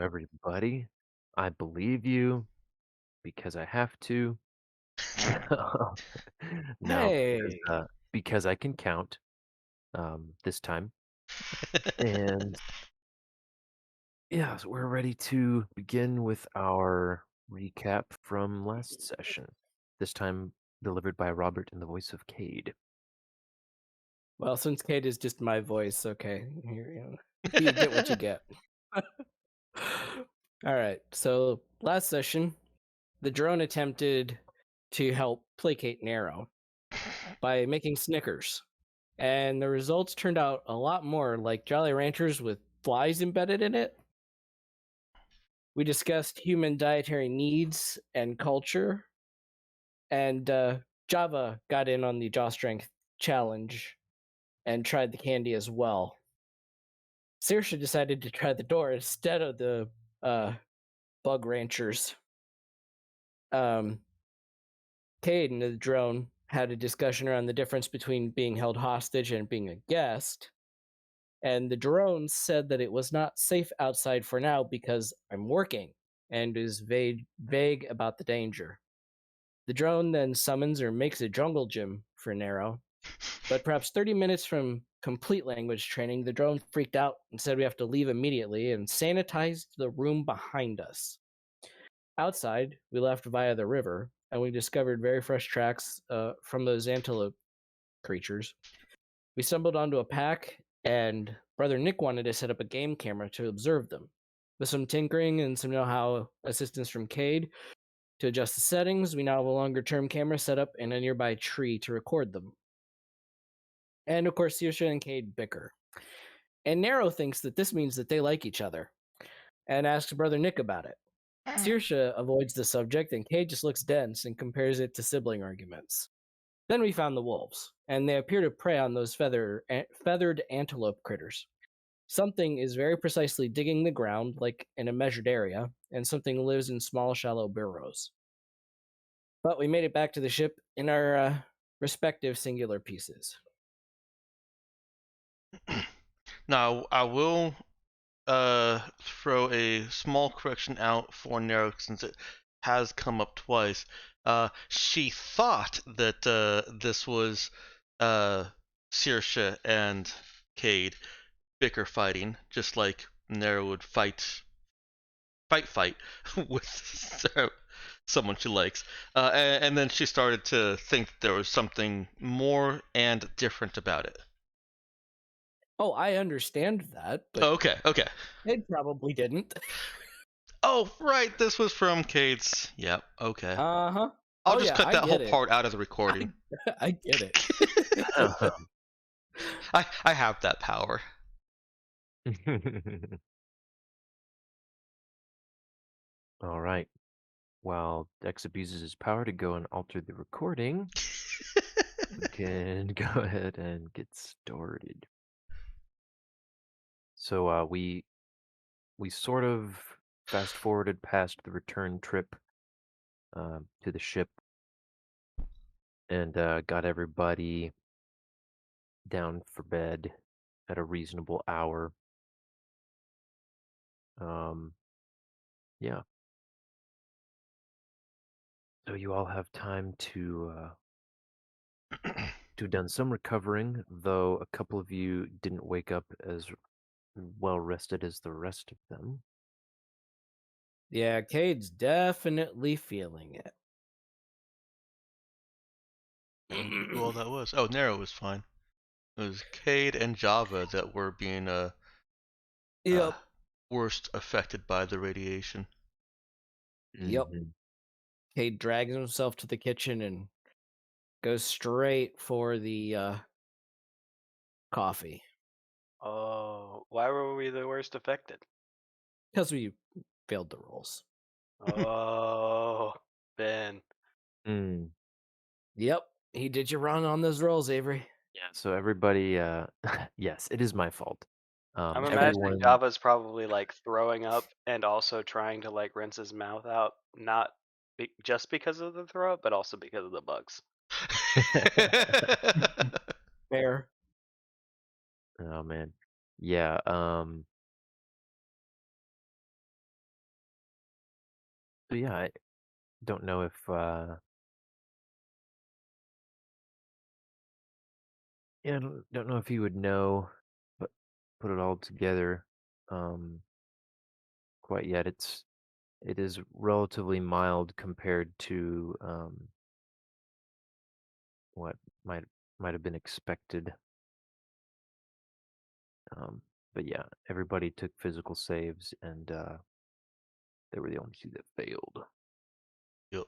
everybody. I believe you because I have to. No, Hey. because I can count this time. And yeah, so we're ready to begin with our recap from last session. This time delivered by Robert in the voice of Cade. Well, since Kate is just my voice, okay, you get what you get. All right. So last session, the drone attempted to help placate Nero by making Snickers, and the results turned out a lot more like Jolly Ranchers with flies embedded in it. We discussed human dietary needs and culture, and Java got in on the jaw strength challenge and tried the candy as well. Saoirse decided to try the door instead of the uh, bug ranchers. Um, Cade and the drone had a discussion around the difference between being held hostage and being a guest. And the drone said that it was not safe outside for now because I'm working and is vague about the danger. The drone then summons or makes a jungle gym for Nero, but perhaps 30 minutes from complete language training, the drone freaked out and said we have to leave immediately and sanitized the room behind us. Outside, we left via the river, and we discovered very fresh tracks from those antelope creatures. We stumbled onto a pack, and Brother Nick wanted to set up a game camera to observe them. With some tinkering and some know how assistance from Cade to adjust the settings, we now have a longer term camera set up in a nearby tree to record them. And of course, Saoirse and Cade bicker. And Nero thinks that this means that they like each other and asks Brother Nick about it. Saoirse avoids the subject, and Cade just looks dense and compares it to sibling arguments. Then we found the wolves, and they appear to prey on those feathered antelope critters. Something is very precisely digging the ground, like in a measured area, and something lives in small, shallow burrows. But we made it back to the ship in our respective singular pieces. Now, I will throw a small correction out for Nero since it has come up twice. She thought that this was uh, Saoirse and Cade bicker fighting, just like Nero would fight with someone she likes. And then she started to think there was something more and different about it. Oh, I understand that, but Oh, okay. Cade probably didn't. Oh, right, this was from Cade's. Yep, okay. Uh huh. I'll Oh just yeah, cut I that whole get it. part out of the recording. I get it. I have that power. All right. While Dex abuses his power to go and alter the recording, we can go ahead and get started. So we sort of fast forwarded past the return trip to the ship and got everybody down for bed at a reasonable hour. Um, yeah, so you all have time to done some recovering, though a couple of you didn't wake up as well rested as the rest of them. Yeah, Cade's definitely feeling it. Who all that was? Oh, Nero was fine. It was Cade and Java that were being uh Yep. worst affected by the radiation. Yep. Mhm. Cade drags himself to the kitchen and goes straight for the coffee Oh, why were we the worst affected? because we failed the rolls. Oh, Ben. Mm. Yep. He did you wrong on those rolls, Avery. Yeah, so everybody, yes, it is my fault. I'm imagining Everyone, Java's probably like throwing up and also trying to like rinse his mouth out, not just because of the throw up, but also because of the bugs. Fair. oh man, yeah, So yeah, I don't know if yeah, don't know if he would know, but put it all together um, quite yet. It is relatively mild compared to what might might have been expected. Um, but yeah, everybody took physical saves, and they were the only two that failed. Yep.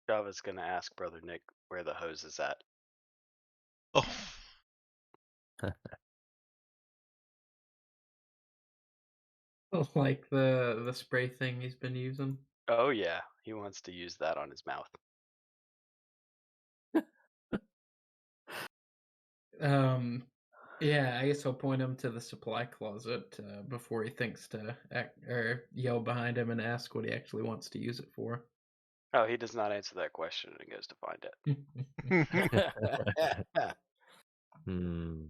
Java's gonna ask Brother Nick where the hose is at. Oh. Like the spray thing he's been using. Oh yeah, he wants to use that on his mouth. Yeah, I guess I'll point him to the supply closet before he thinks to act or yell behind him and ask what he actually wants to use it for. Oh, he does not answer that question and goes to find it. Hmm.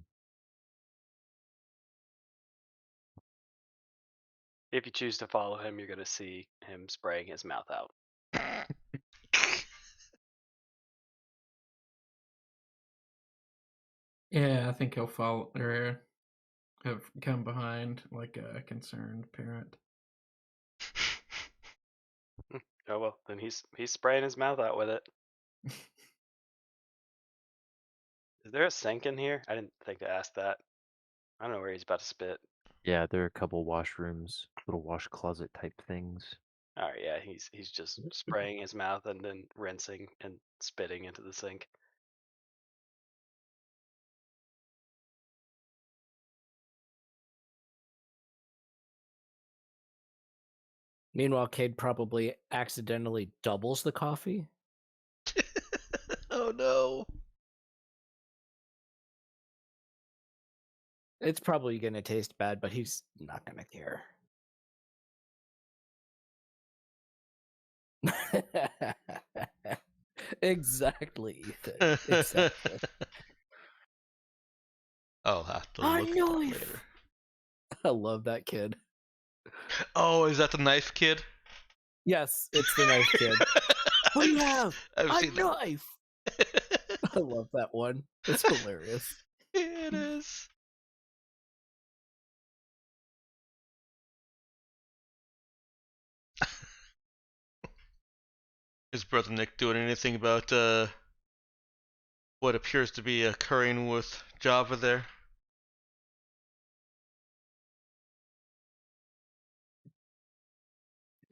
If you choose to follow him, you're gonna see him spraying his mouth out. Yeah, I think he'll follow or have come behind like a concerned parent. Oh well, then he's spraying his mouth out with it. Is there a sink in here? I didn't think to ask that. I don't know where he's about to spit. Yeah, there are a couple washrooms, little wash closet type things. All right, yeah, he's just spraying his mouth and then rinsing and spitting into the sink. Meanwhile, Cade probably accidentally doubles the coffee. Oh no. It's probably going to taste bad, but he's not going to care. Exactly, Ethan. Exactly. I'll have to A look at that knife! later. I love that kid. Oh, is that the knife kid? Yes, it's the knife kid. What do you have? I've A seen knife! that. I love that one. It's hilarious. It is. Is Brother Nick doing anything about what appears to be occurring with Java there?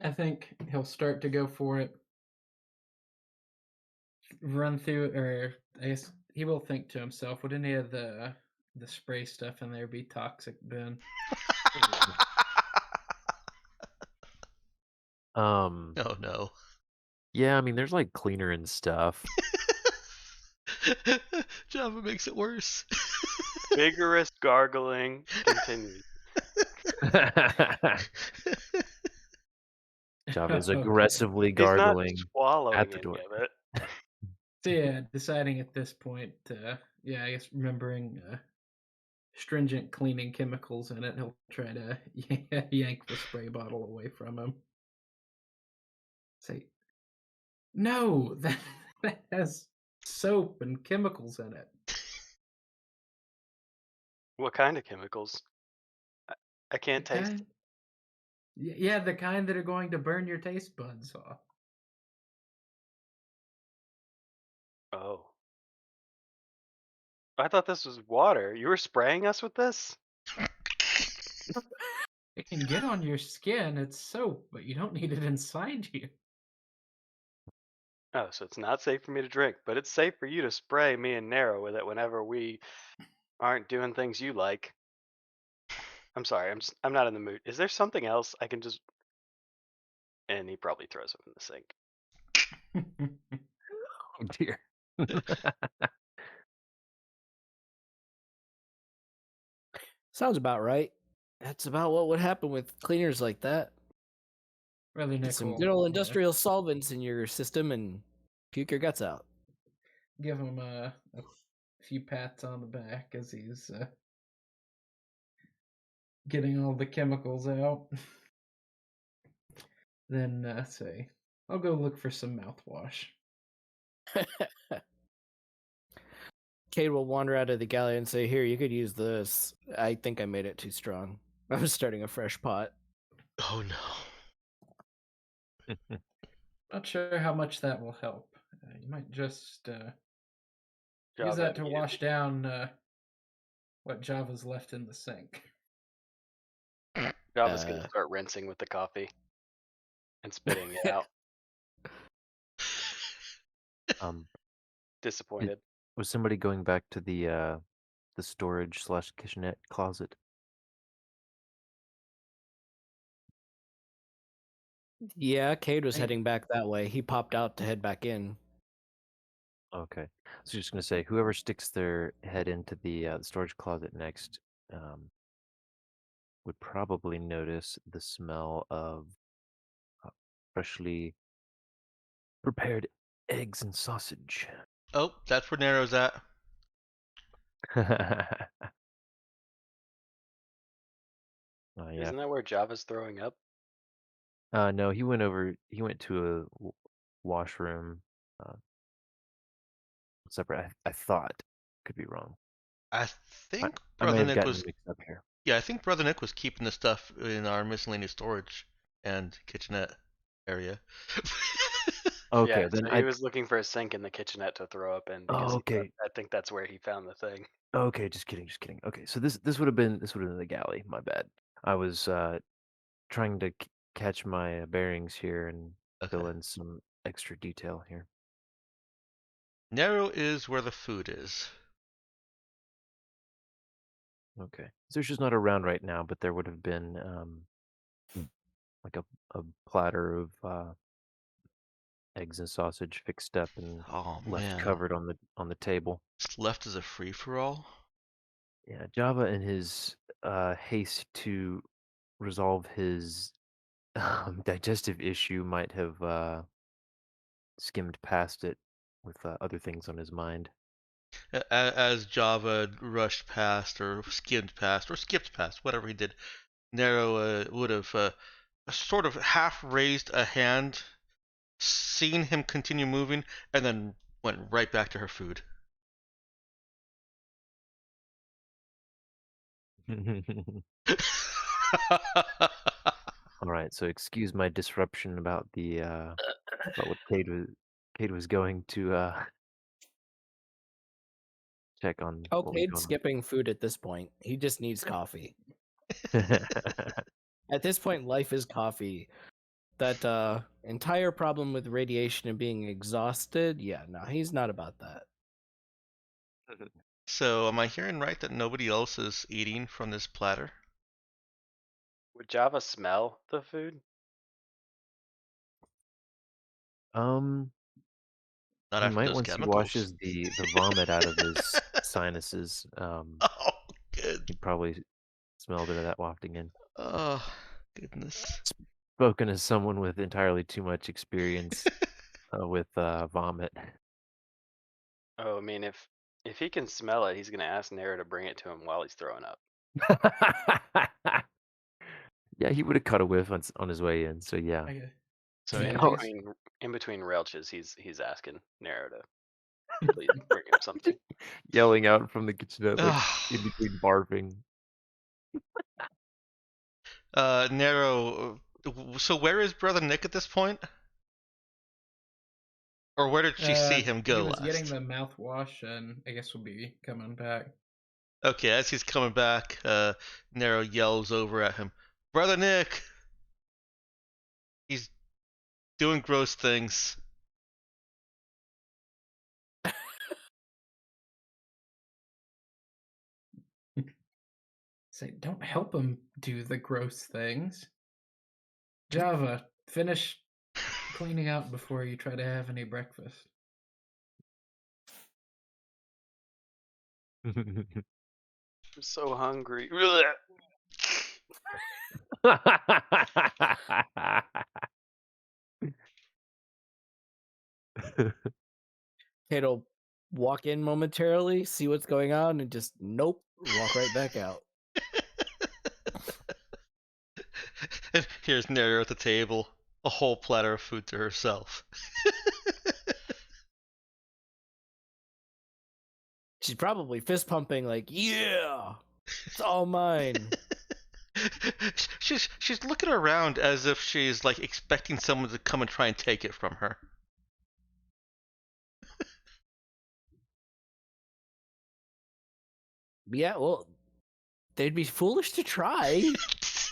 I think he'll start to go for it. Run through, or I guess he will think to himself, would any of the spray stuff in there be toxic, Ben? Um, Oh no. yeah, I mean, there's like cleaner and stuff. Java makes it worse. Vigorous gargling continues. Java is Okay. aggressively He's not gargling at swallowing the any door. of it. So yeah, deciding at this point, yeah, I guess remembering stringent cleaning chemicals in it, he'll try to yank the spray bottle away from him. Say, no, that has soap and chemicals in it. What kind of chemicals? I can't The taste. kind, yeah, the kind that are going to burn your taste buds off. Oh, I thought this was water. You were spraying us with this? It can get on your skin. It's soap, but you don't need it inside you. Oh, so it's not safe for me to drink, but it's safe for you to spray me and Nero with it whenever we aren't doing things you like. I'm sorry, I'm not in the mood. Is there something else I can just? And he probably throws it in the sink. Oh dear. Sounds about right. That's about what would happen with cleaners like that. Brother Get some Nickel, good old industrial solvents in your system and puke your guts out. give him a few pats on the back as he's getting all the chemicals out. Then say, I'll go look for some mouthwash. Cade will wander out of the galley and say, "Here, you could use this. I think I made it too strong. I'm starting a fresh pot." Oh no. Not sure how much that will help. You might just use Java that to immediately- wash down what Java's left in the sink. Java's gonna start rinsing with the coffee and spitting it out. Um, Disappointed. was somebody going back to the storage slash kitchenette closet? Yeah, Cade was Hey. heading back that way. He popped out to head back in. Okay. So just gonna say, whoever sticks their head into the storage closet next, would probably notice the smell of freshly prepared eggs and sausage. Oh, that's where Nero's at. Yeah. Isn't that where Java's throwing up? No, he went over. He went to a washroom. Separate. I thought. Could be wrong. I think I may Brother have Nick gotten was. mixed up here. Yeah, I think Brother Nick was keeping the stuff in our miscellaneous storage and kitchenette area. Okay, Yeah, then so he was looking for a sink in the kitchenette to throw up in because Oh, okay. I think that's where he found the thing. Okay, just kidding, just kidding. Okay, so this would have been the galley. My bad. I was trying to catch my bearings here and fill Okay. in some extra detail here. Nero is where the food is. Okay, so she's not around right now, but there would have been like a platter of eggs and sausage fixed up and Oh left man. covered on the table. It's left as a free for all. Yeah, Java in his haste to resolve his digestive issue might have skimmed past it with other things on his mind. As Java rushed past, or skimmed past, or skipped past, whatever he did, Nero would have sort of half raised a hand, seen him continue moving, and then went right back to her food. All right, so excuse my disruption about the about what Cade was going to check on Oh, what was Cade's going skipping food at this point. He just needs coffee. on. At this point, life is coffee. That entire problem with radiation and being exhausted, yeah, no, he's not about that. So, am I hearing right that nobody else is eating from this platter? Would Java smell the food? Um, Not he after might those once he chemicals. washes the vomit out of his sinuses. Oh, good. He probably smell a bit of that wafting in. Oh, goodness. Spoken as someone with entirely too much experience with vomit. Oh, I mean, if he can smell it, he's gonna ask Nero to bring it to him while he's throwing up. Yeah, he would have cut a whiff on his way in. So yeah. I, So Yeah, in I guess- between Relches, he's asking Nero to please bring him something. Yelling out from the kitchenette like in Ah, between barfing. Nero. So, where is Brother Nick at this point? Or where did she see him he go was last? getting the mouthwash, and I guess we'll be coming back. Okay, as he's coming back, Nero yells over at him, "Brother Nick! He's doing gross things." Say, don't help him do the gross things. Java, finish cleaning out before you try to have any breakfast. I'm so hungry. Cade'll walk in momentarily, see what's going on, and just nope, walk right back out. And here's Nero at the table, a whole platter of food to herself. She's probably fist pumping like, yeah, it's all mine. she's looking around as if she's like expecting someone to come and try and take it from her. Yeah, well, they'd be foolish to try.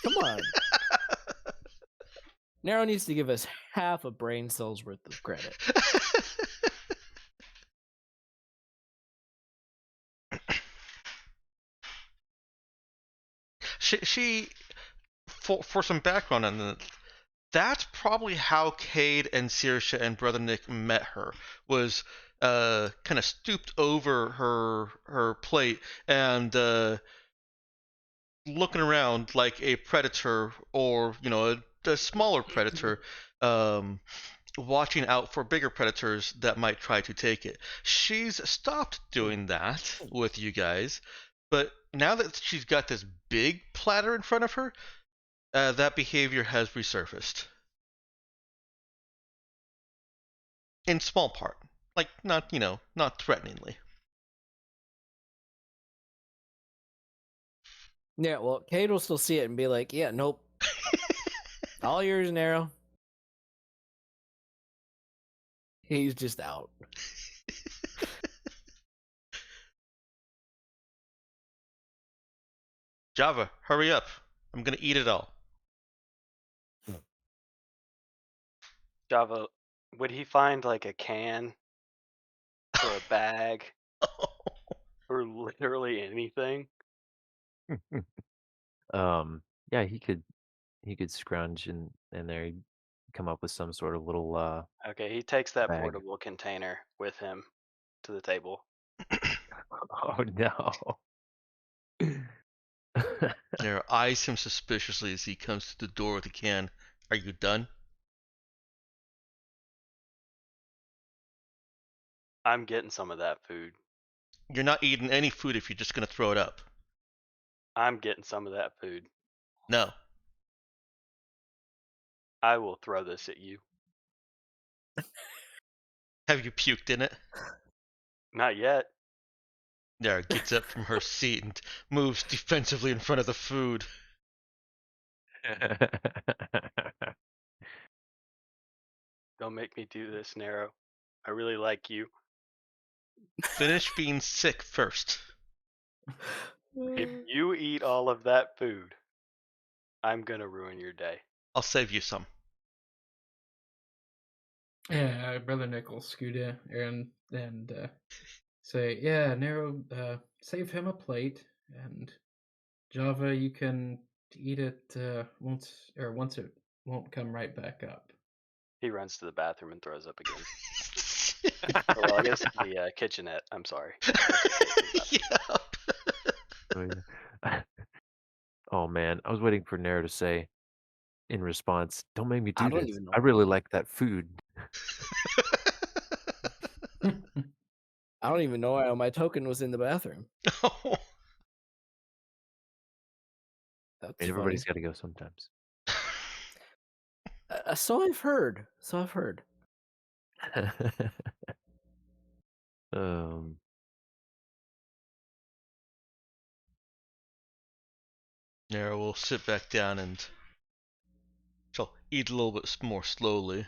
Come on. Nero needs to give us half a brain cell's worth of credit. she for some background on that, that's probably how Cade and Saoirse and Brother Nick met her. Was kind of stooped over her plate and looking around like a predator, or a smaller predator, um, watching out for bigger predators that might try to take it. She's stopped doing that with you guys, but now that she's got this big platter in front of her, that behavior has resurfaced. In small part. Like, not threateningly. Yeah, well, Cade will still see it and be like, yeah, nope. All yours, Nero. He's just out. Java, hurry up. I'm gonna eat it all. Java, would he find like a can or a bag or literally anything? Yeah, he could scrounge in there, he'd come up with some sort of little Okay, he takes that bag. portable container with him to the table. Oh no. Nero eyes him suspiciously as he comes to the door with a can. Are you done? I'm getting some of that food. You're not eating any food if you're just gonna throw it up. I'm getting some of that food. No. I will throw this at you. Have you puked in it? Not yet. Nero gets up from her seat and moves defensively in front of the food. Don't make me do this, Nero. I really like you. Finish being sick first. If you eat all of that food, I'm gonna ruin your day. I'll save you some. Yeah, Brother Nick will scoot in and say, "Yeah, Nero, save him a plate, and Java, you can eat it once it won't come right back up." He runs to the bathroom and throws up again. Or, well, I guess the kitchenette. I'm sorry. Yep. Oh, yeah. Oh man, I was waiting for Nair to say in response, "Don't make me I do don't this. even I know. really like that food." I don't even know why my token was in the bathroom. Oh. That's I mean, funny. everybody's got to go sometimes. So I've heard. So I've heard. um, Nero will sit back down and she'll eat a little bit more slowly.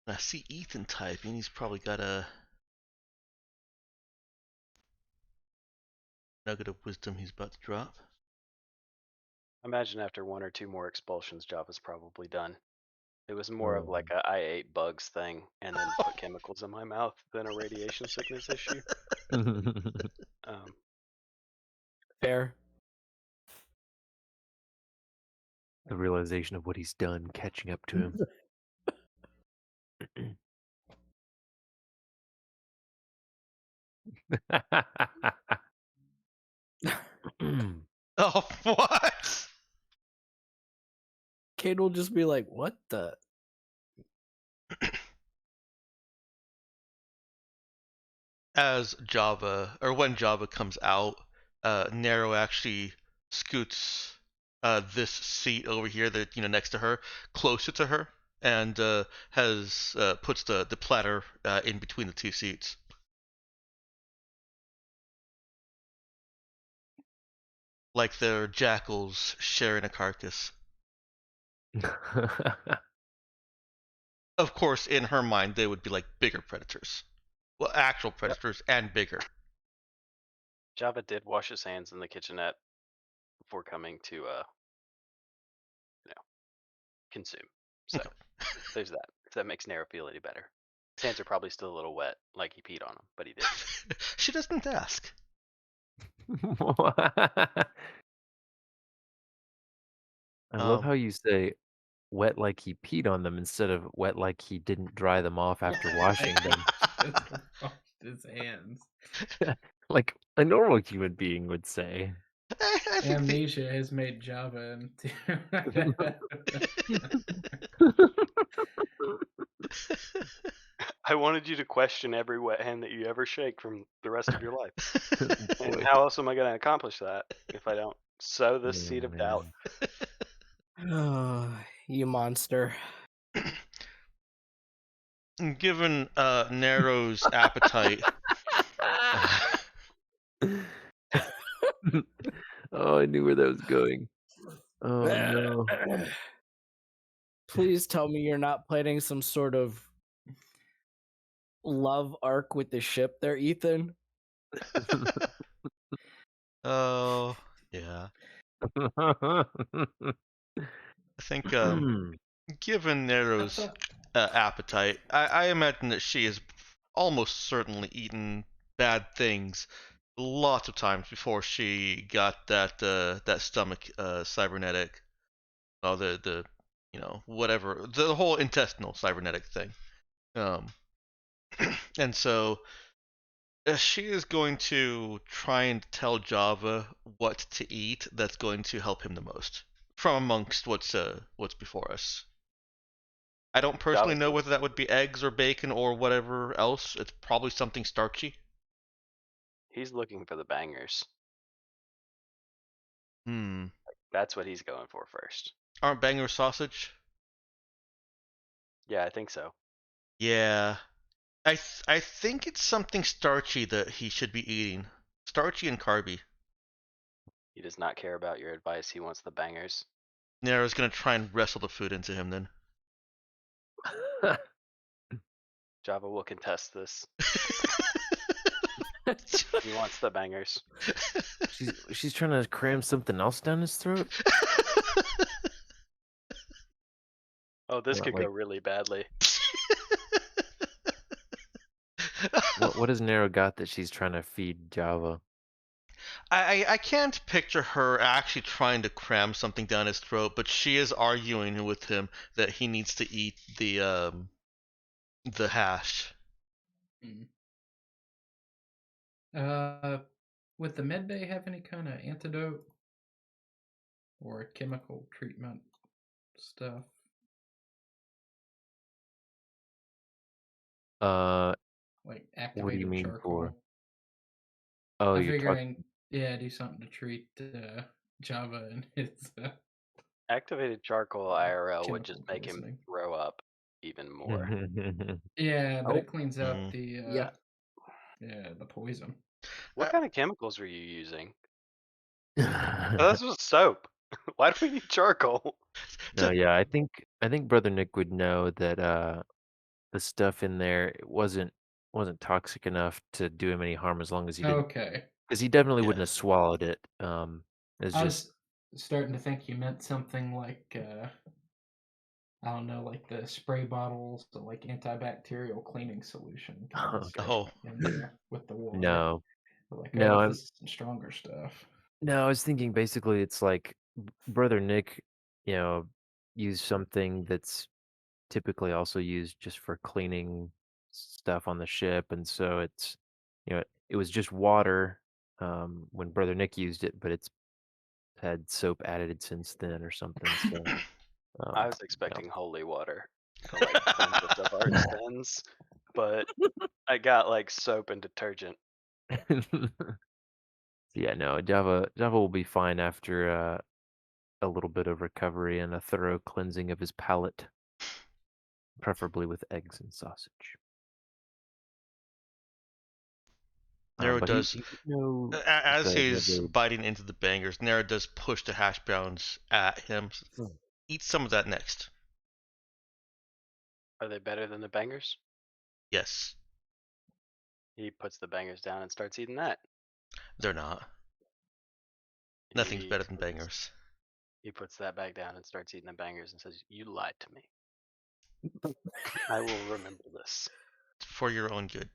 I see Ethan typing. He's probably got a nugget of wisdom he's about to drop. Imagine after one or two more expulsions, Java's probably done. It was more of like a I ate bugs thing and then put chemicals in my mouth than a radiation sickness issue. Um, Fair. the realization of what he's done catching up to him. Oh, what? Kate will just be like, "What the?" As Java, or when Java comes out, Nero actually scoots this seat over here, that next to her, closer to her, and has puts the platter in between the two seats, like they're jackals sharing a carcass. Of course, in her mind, they would be like bigger predators. Well, actual predators and bigger. Java did wash his hands in the kitchenette before coming to consume. So Okay. there's that. If that makes Nero feel any better. His hands are probably still a little wet, like he peed on them, but he did. She doesn't ask. I love Um, how you say wet like he peed on them instead of wet like he didn't dry them off after washing Like he them. just washed his hands. Like a normal human being would say. I think the Amnesia has made Java into. I wanted you to question every wet hand that you ever shake from the rest of your life. And Boy. how else am I going to accomplish that if I don't sow this Oh, seed of doubt? man. Oh, you monster. Given Nero's appetite, Oh, I knew where that was going. Oh, no. Please tell me you're not planning some sort of love arc with the ship there, Ethan. oh yeah, I think given I Nero's thought. appetite, I imagine that she has almost certainly eaten bad things lots of times before she got that stomach cybernetic, oh the whatever, the whole intestinal cybernetic thing. Um, and so she is going to try and tell Java what to eat that's going to help him the most from amongst what's before us. I don't personally Java's know look, whether that would be eggs or bacon or whatever else. It's probably something starchy. he's looking for the bangers. Hmm. That's what he's going for first. Aren't banger sausage? Yeah, I think so. Yeah. I think it's something starchy that he should be eating. Starchy and carby. He does not care about your advice. He wants the bangers. Nero's gonna try and wrestle the food into him then. Java will contest this. He wants the bangers. She's trying to cram something else down his throat? Oh, this What, could go like, really badly. what has Nero got that she's trying to feed Java? I can't picture her actually trying to cram something down his throat, but she is arguing with him that he needs to eat the hash. Mm. Uh, would the med bay have any kind of antidote or chemical treatment stuff? Uh, Like what do you activated mean for? charcoal? Oh, I'm you're talking. figuring, yeah, do something to treat Java and his Activated charcoal IRL would just chemical make him poisoning. throw up even more. Yeah, but Oh, it cleans out Mm. the yeah. yeah, the poison. What Uh, kind of chemicals were you using? Oh, this was soap. Why do we need charcoal? No, yeah, I think Brother Nick would know that the stuff in there wasn't toxic enough to do him any harm as long as he didn't, Okay. because he definitely yeah. wouldn't have swallowed it. It's I just was starting to think you meant something like I don't know, like the spray bottles, the like antibacterial cleaning solution kind of stuff Oh, in there with the water. no, Like, oh, no, if I'm this is some stronger stuff. no. I was thinking basically it's like Brother Nick, you know, used something that's typically also used just for cleaning stuff on the ship, and so it's, it was just water, when Brother Nick used it, but it's had soap added since then or something. So, I was you expecting holy water to like cleanse us of our sins, but I got like soap and detergent. know. Yeah, no, Java will be fine after a little bit of recovery and a thorough cleansing of his palate, preferably with eggs and sausage. Nero But does, he no. as Go ahead, he's biting into the bangers, Nero does push the hash browns at him. Eat some of that next. Are they better than the bangers? Yes, He puts the bangers down and starts eating that. they're not. Nothing's He better than puts, bangers. he puts that back down and starts eating the bangers and says, "You lied to me. I will remember this." It's for your own good.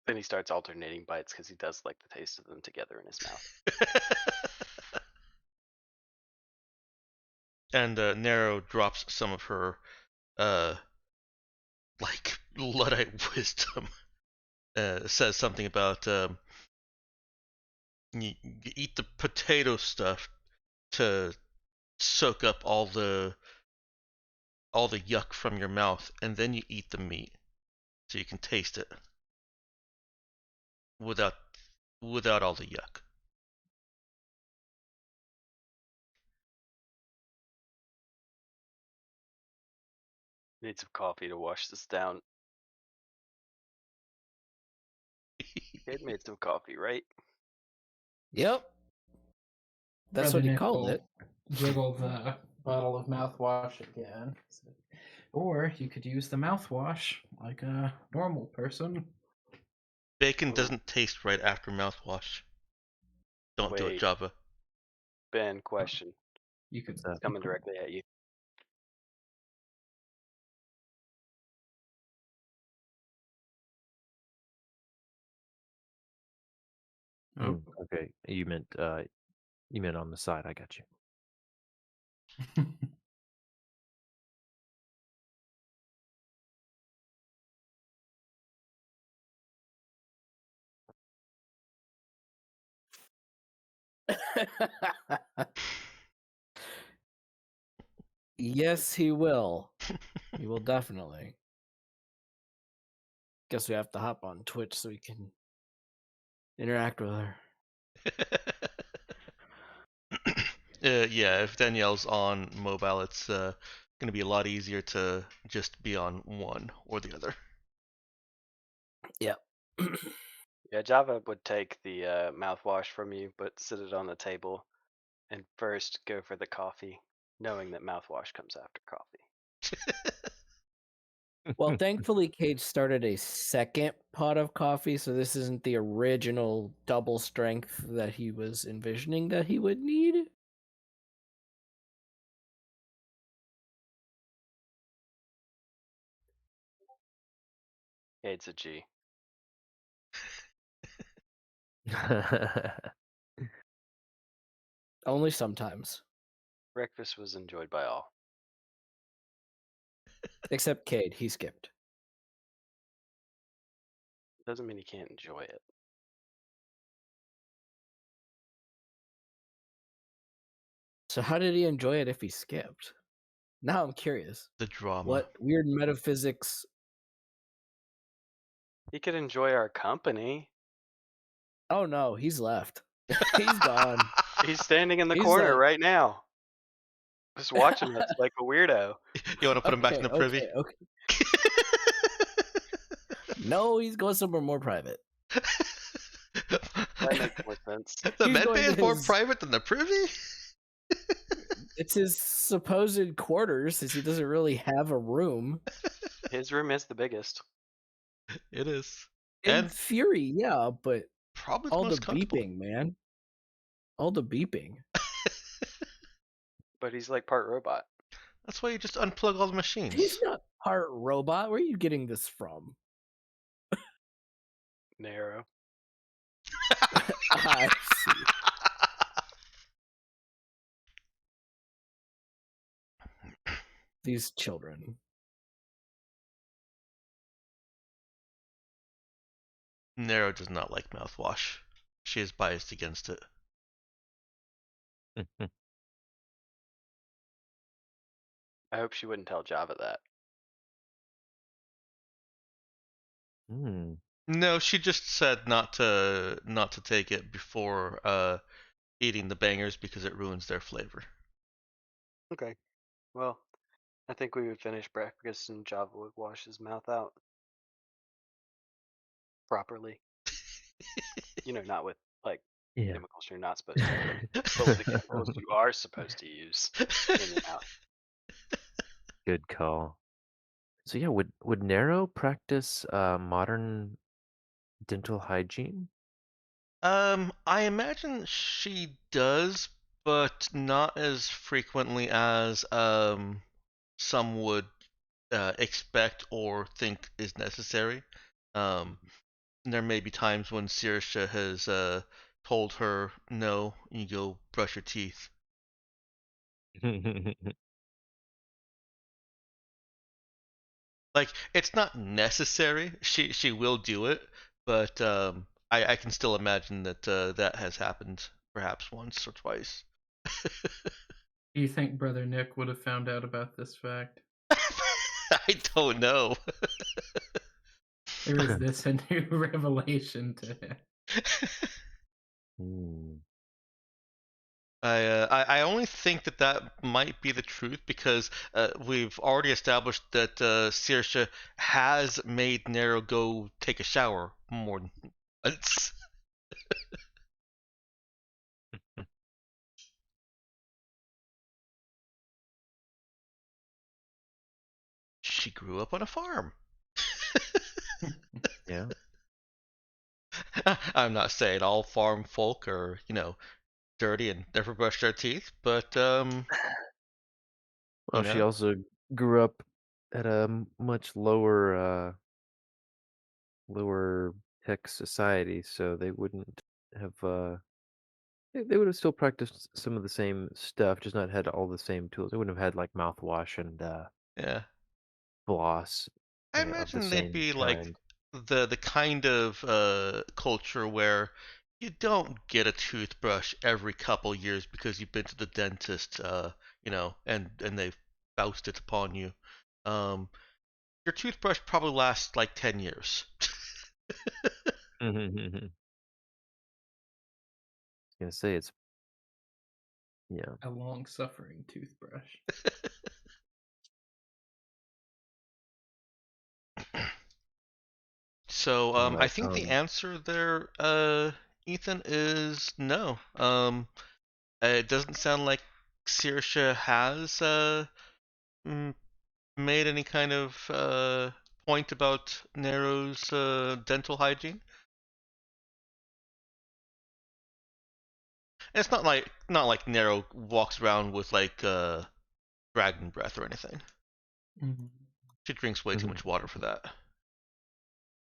Then he starts alternating bites because he does like the taste of them together in his mouth. And Nero drops some of her, like Luddite wisdom. Says something about you eat the potato stuff to soak up all the yuck from your mouth, and then you eat the meat so you can taste it without all the yuck. Need some coffee to wash this down. Kid made some coffee, right? Yep. That's Brother what he called Nickel it. jiggled the bottle of mouthwash again. Or you could use the mouthwash like a normal person. Bacon Ooh, doesn't taste right after mouthwash. Don't do it, wait, Java. Ben, question. You could What's that? Coming directly at you. Oh. Okay, you meant on the side. I got you. Yes, he will. He will definitely. Guess we have to hop on Twitch so we can interact with her. Yeah, if Danielle's on mobile, it's going to be a lot easier to just be on one or the other. Yep. Yeah, Java would take the mouthwash from you, but sit it on the table and first go for the coffee, knowing that mouthwash comes after coffee. Well, thankfully, Cage started a second pot of coffee, so this isn't the original double strength that he was envisioning that he would need. It's a G. Only sometimes. Breakfast was enjoyed by all. Except Cade, he skipped. Doesn't mean he can't enjoy it. So how did he enjoy it if he skipped? Now I'm curious. The drama. What weird metaphysics? He could enjoy our company. Oh no, he's left. He's gone. He's standing in the He's corner like- right now, just watching us like a weirdo. You want to put him back in the privy? Okay. No, he's going somewhere more private. That makes more sense. The He's med going bay is to more his- private than the privy? It's his supposed quarters, since he doesn't really have a room. His room is the biggest. It is. In And theory, yeah, but probably the all the most comfortable. beeping, man. All the beeping. But he's like part robot. That's why you just unplug all the machines. He's not part robot. Where are you getting this from? Narrow. I see. These children. Nero does not like mouthwash. She is biased against it. I hope she wouldn't tell Java that. Hmm. No, she just said not to take it before eating the bangers because it ruins their flavor. Okay. Well, I think we would finish breakfast and Java would wash his mouth out properly. Not with like Yeah. chemicals you're not supposed to, but with the chemicals you are supposed to use in your mouth. Good call. So yeah, would Nero practice modern dental hygiene? I imagine she does, but not as frequently as some would expect or think is necessary. Um, there may be times when Saoirse has told her, "No, you go brush your teeth." Like it's not necessary. She will do it, but I can still imagine that that has happened perhaps once or twice. Do you think Brother Nick would have found out about this fact? I don't know. Or is this a new revelation to him? Hmm. I only think that that might be the truth because we've already established that Saoirse has made Nero go take a shower more than once. She grew up on a farm. Yeah. I'm not saying all farm folk are, dirty and never brush their teeth, but you Well, she know, also grew up at a much lower tech society, so they wouldn't have they would have still practiced some of the same stuff, just not had all the same tools. They wouldn't have had like mouthwash and yeah. floss I of the imagine they'd same be like kind. the kind of culture where you don't get a toothbrush every couple years because you've been to the dentist, and they've foused it upon you. Um, your toothbrush probably lasts like 10 years. I was gonna say it's yeah. A long suffering toothbrush. So All I right. think the answer there, Ethan, is no. It doesn't sound like Saoirse has m- made any kind of point about Nero's dental hygiene. And it's not like Nero walks around with like dragon breath or anything. Mm-hmm. She drinks way too much water for that.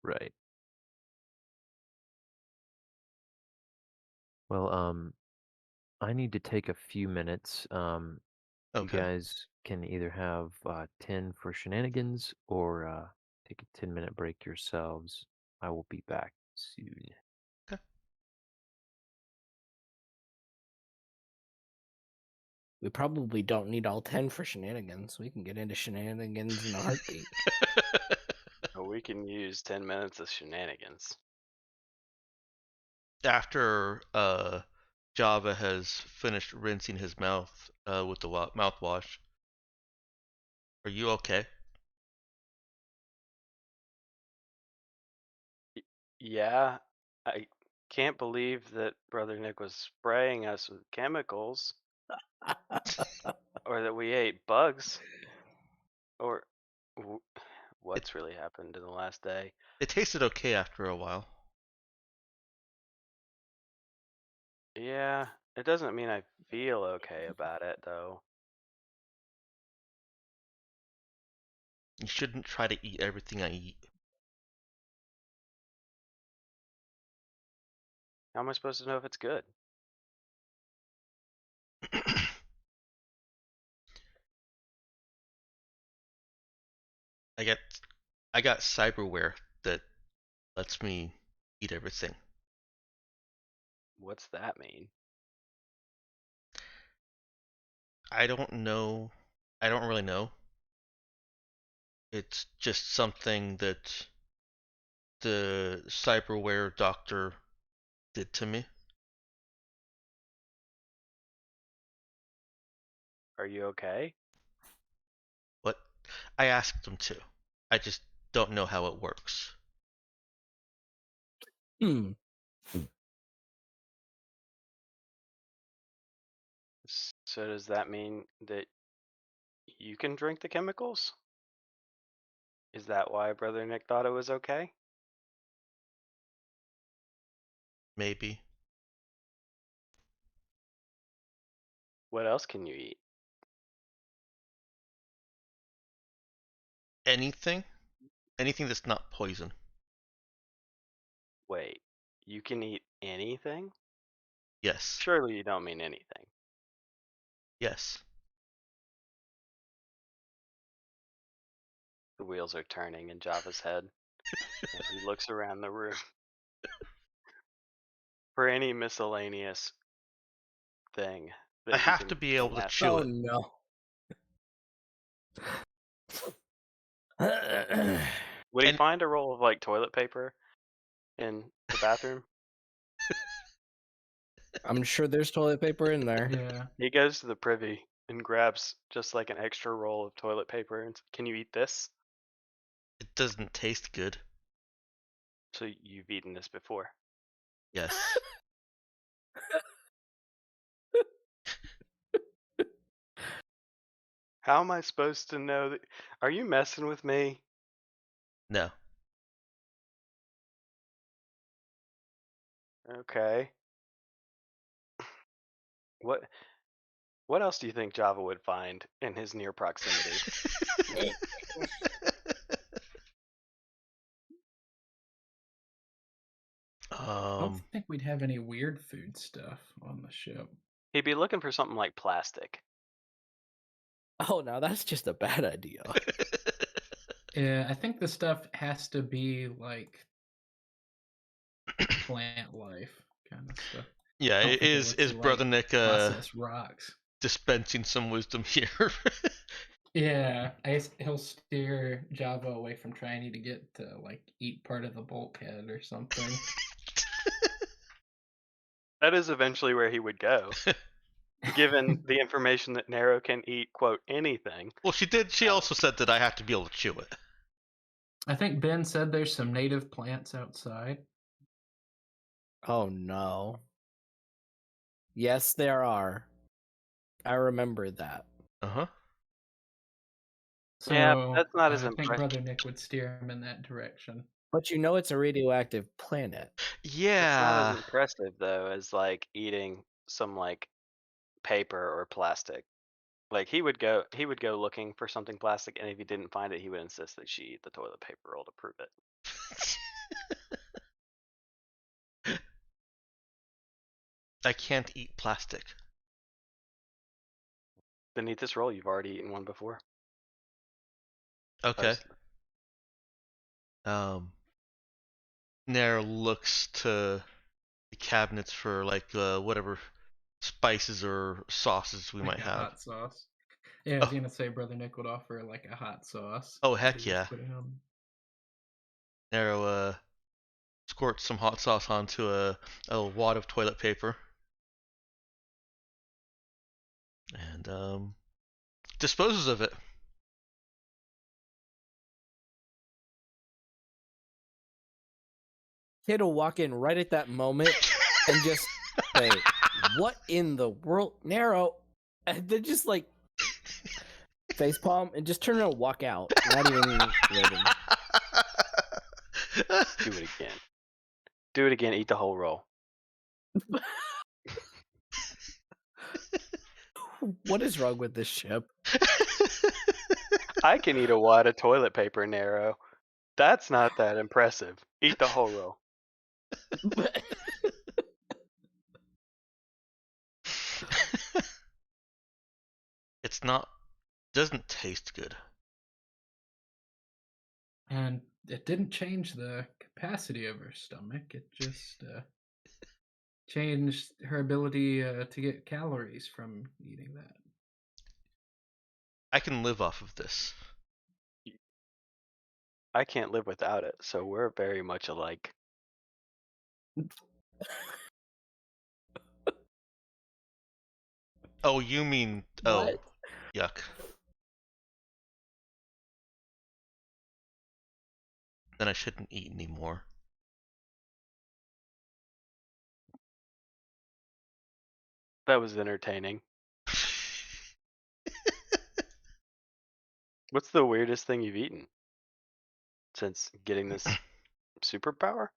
Right. Well, I need to take a few minutes. You Okay. guys can either have 10 for shenanigans or take a 10-minute break yourselves. I will be back soon. Okay. We probably don't need all 10 for shenanigans. We can get into shenanigans in a heartbeat. We can use 10 minutes of shenanigans. After Java has finished rinsing his mouth with the mouthwash, are you okay? Yeah, I can't believe that Brother Nick was spraying us with chemicals, or that we ate bugs, or w- It what's really happened in the last day. it tasted okay after a while. Yeah, it doesn't mean I feel okay about it, though. You shouldn't try to eat everything I eat. How am I supposed to know if it's good? I got I got cyberware that lets me eat everything. What's that mean? I don't know. I don't really know. It's just something that the cyberware doctor did to me. Are you okay? What? I asked him to. I just don't know how it works. Hmm. So does that mean that you can drink the chemicals? Is that why Brother Nick thought it was okay? Maybe. What else can you eat? Anything? Anything that's not poison. Wait, you can eat anything? Yes. Surely you don't mean anything. Yes. The wheels are turning in Java's head as he looks around the room for any miscellaneous thing I that he have to be able can to ask. chew Oh it. no. Would he And find a roll of like toilet paper in the bathroom? I'm sure there's toilet paper in there. Yeah. He goes to the privy and grabs just like an extra roll of toilet paper and can you eat this? it doesn't taste good. So you've eaten this before. Yes. How am I supposed to know that? Are you messing with me? No. Okay. What what else do you think Java would find in his near proximity? I don't um. think we'd have any weird food stuff on the ship. He'd be looking for something like plastic. Oh, now that's just a bad idea. Yeah, I think the stuff has to be like plant life kind of stuff. Yeah. I don't think it lets Is you Brother like Nick process rocks. dispensing some wisdom here? Yeah, he'll steer Java away from trying to get to like eat part of the bulkhead or something. That is eventually where he would go, given the information that Nero can eat, quote, anything. Well, she did. She also said that I have to be able to chew it. I think Ben said there's some native plants outside. Oh no. Yes, there are. I remember that. Uh-huh. Yeah, So that's not as I think impressive. Brother Nick would steer him in that direction. But you know it's a radioactive planet. That's not as Yeah. impressive though as like eating some like paper or plastic. Like he would go looking for something plastic, and if he didn't find it, he would insist that she eat the toilet paper roll to prove it. I can't eat plastic. Then eat this roll. You've already eaten one before. Okay. Supposedly. Nair looks to the cabinets for like whatever spices or sauces we Like might a have. hot sauce. Yeah, I was Oh, gonna say Brother Nick would offer like a hot sauce. oh that heck he was yeah. putting on. Nair squirts some hot sauce onto a wad of toilet paper and disposes of it. Kid will walk in right at that moment and just say, "What in the world, Narrow?" And then just like facepalm and just turn around and walk out. Not even waiting. Do it again. Do it again. Eat the whole roll. What is wrong with this ship? I can eat a wad of toilet paper, Nero. That's not that impressive. Eat the whole roll. It's not. Doesn't taste good. And it didn't change the capacity of her stomach. It just changed her ability to get calories from eating that. I can live off of this. I can't live without it, so we're very much alike. Oh, you mean What? yuck. Then I shouldn't eat anymore. That was entertaining. What's the weirdest thing you've eaten since getting this superpower?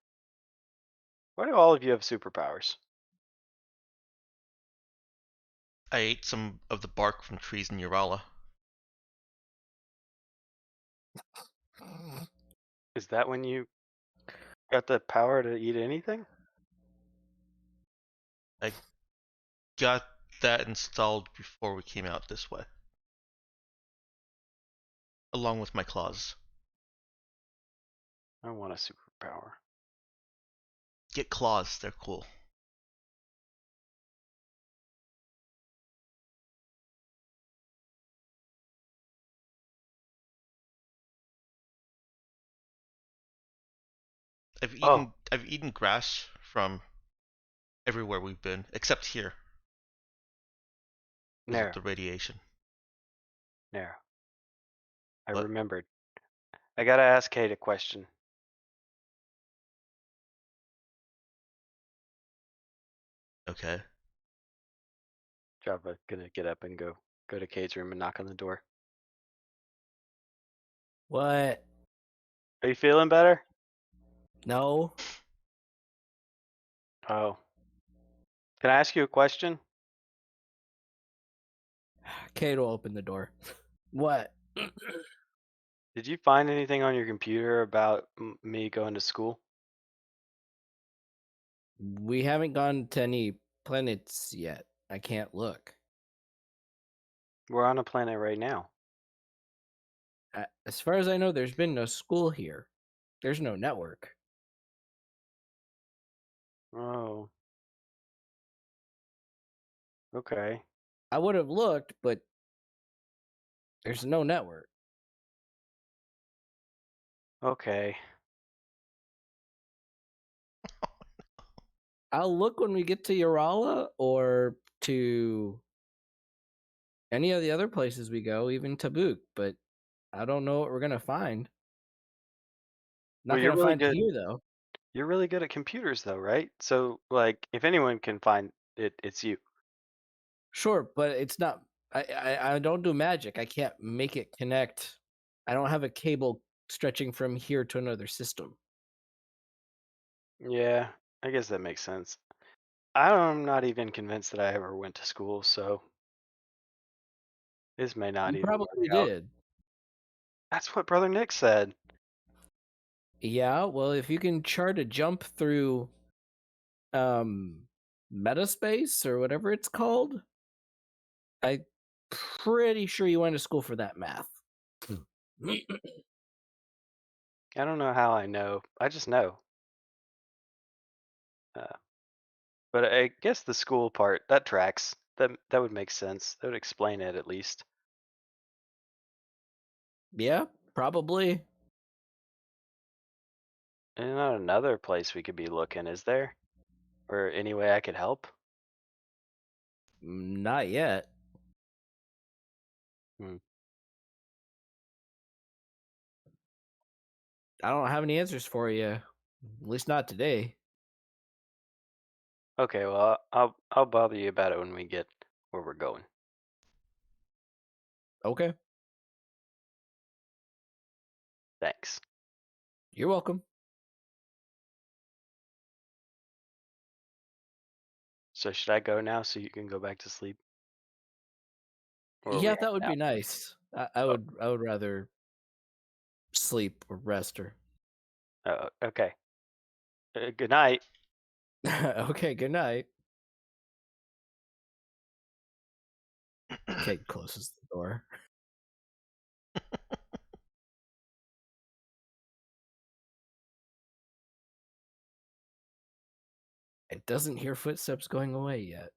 Why do all of you have superpowers? I ate some of the bark from trees in Urala. Is that when you got the power to eat anything? I got that installed before we came out this way. Along with my claws. I want a superpower. Get claws, they're cool. Oh, I've eaten grass from everywhere we've been, except here, because of Nara, the radiation. Nara. I But remembered. I gotta ask Kate a question. okay. Java gonna get up and go to Kate's room and knock on the door. What? Are you feeling better? No. Oh. Can I ask you a question? Kate will open the door. What? Did you find anything on your computer about me going to school? We haven't gone to any planets yet. I can't look. We're on a planet right now. As far as I know, there's been no school here. There's no network. Oh. Okay. I would have looked, but there's no network. Okay. I'll look when we get to Urala or to any of the other places we go, even Tabuk, but I don't know what we're gonna find. Well, Not you're gonna really find it good. here though. You're really good at computers, though, right? So, like, if anyone can find it, it's you. Sure, but it's not. I don't do magic. I can't make it connect. I don't have a cable stretching from here to another system. Yeah, I guess that makes sense. I'm not even convinced that I ever went to school, so this may not You even probably work out. did. That's what Brother Nick said. Yeah, well, if you can chart a jump through metaspace or whatever it's called, I'm pretty sure you went to school for that math. I don't know how I know. I just know. Uh, but I guess the school part that tracks. That would make sense. That would explain it at least. Yeah, probably. And not another place we could be looking, is there? Or any way I could help? Not yet. Hmm. I don't have any answers for you. At least not today. Okay, well, I'll bother you about it when we get where we're going. Okay. Thanks. You're welcome. So should I go now so you can go back to sleep? Or are we Yeah, that would hanging be nice. I out? would rather sleep or rest or Okay. Good night. okay, good night. Kate closes the door. It doesn't hear footsteps going away yet.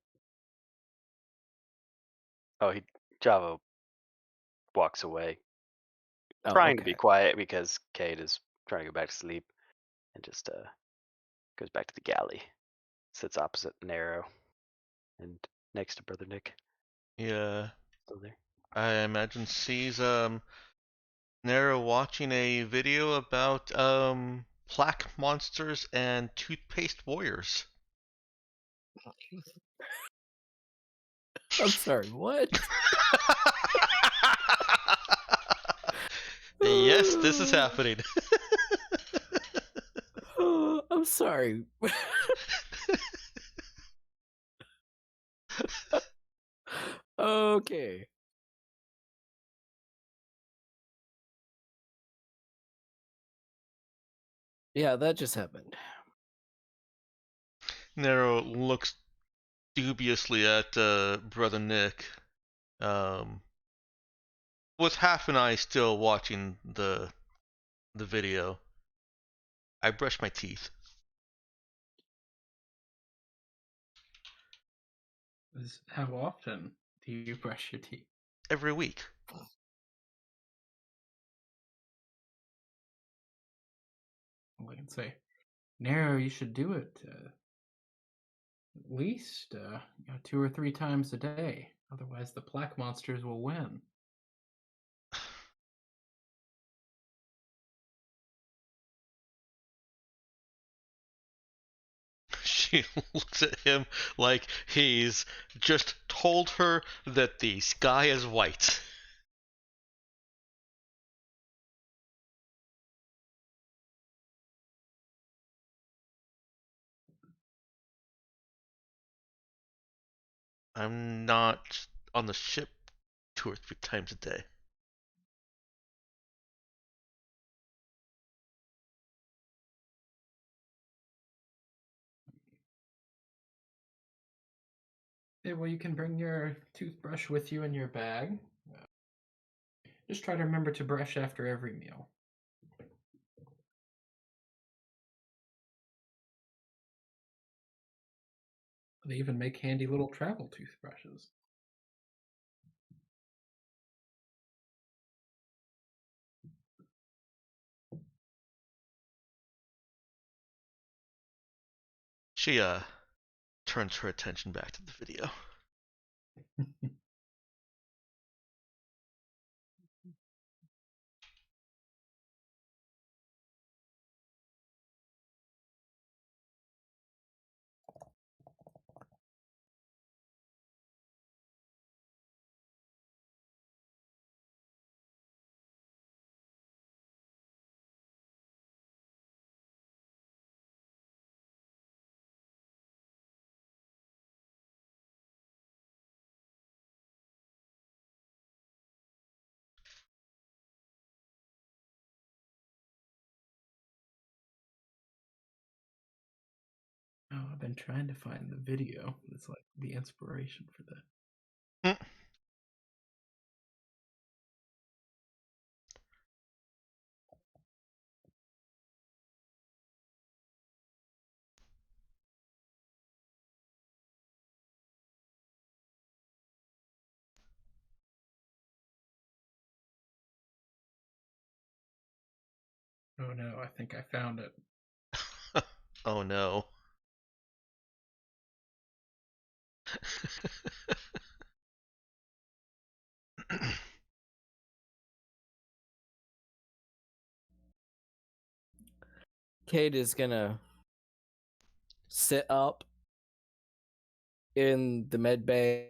Oh, Java walks away, Oh, trying to be okay. quiet because Cade is trying to go back to sleep, and just goes back to the galley, sits opposite Nero, and next to Brother Nick. Yeah, Still there. I imagine sees Nero watching a video about plaque monsters and toothpaste warriors. I'm sorry, what? Yes, this is happening. I'm sorry. Okay. Yeah, that just happened. Nero looks dubiously at Brother Nick, um, with half an eye still watching the video. I brush my teeth How often do you brush your teeth? every week. I can say, Nero, you should do it at least 2 or 3 times a day. Otherwise, the plaque monsters will win. She looks at him like he's just told her that the sky is white. I'm not on the ship 2 or 3 times a day. Yeah, well, you can bring your toothbrush with you in your bag. Just try to remember to brush after every meal. They even make handy little travel toothbrushes. She turns her attention back to the video. Oh, I've been trying to find the video. It's like the inspiration for that. Hmm. Oh no, I think I found it. Oh no. Kate is gonna sit up in the med bay.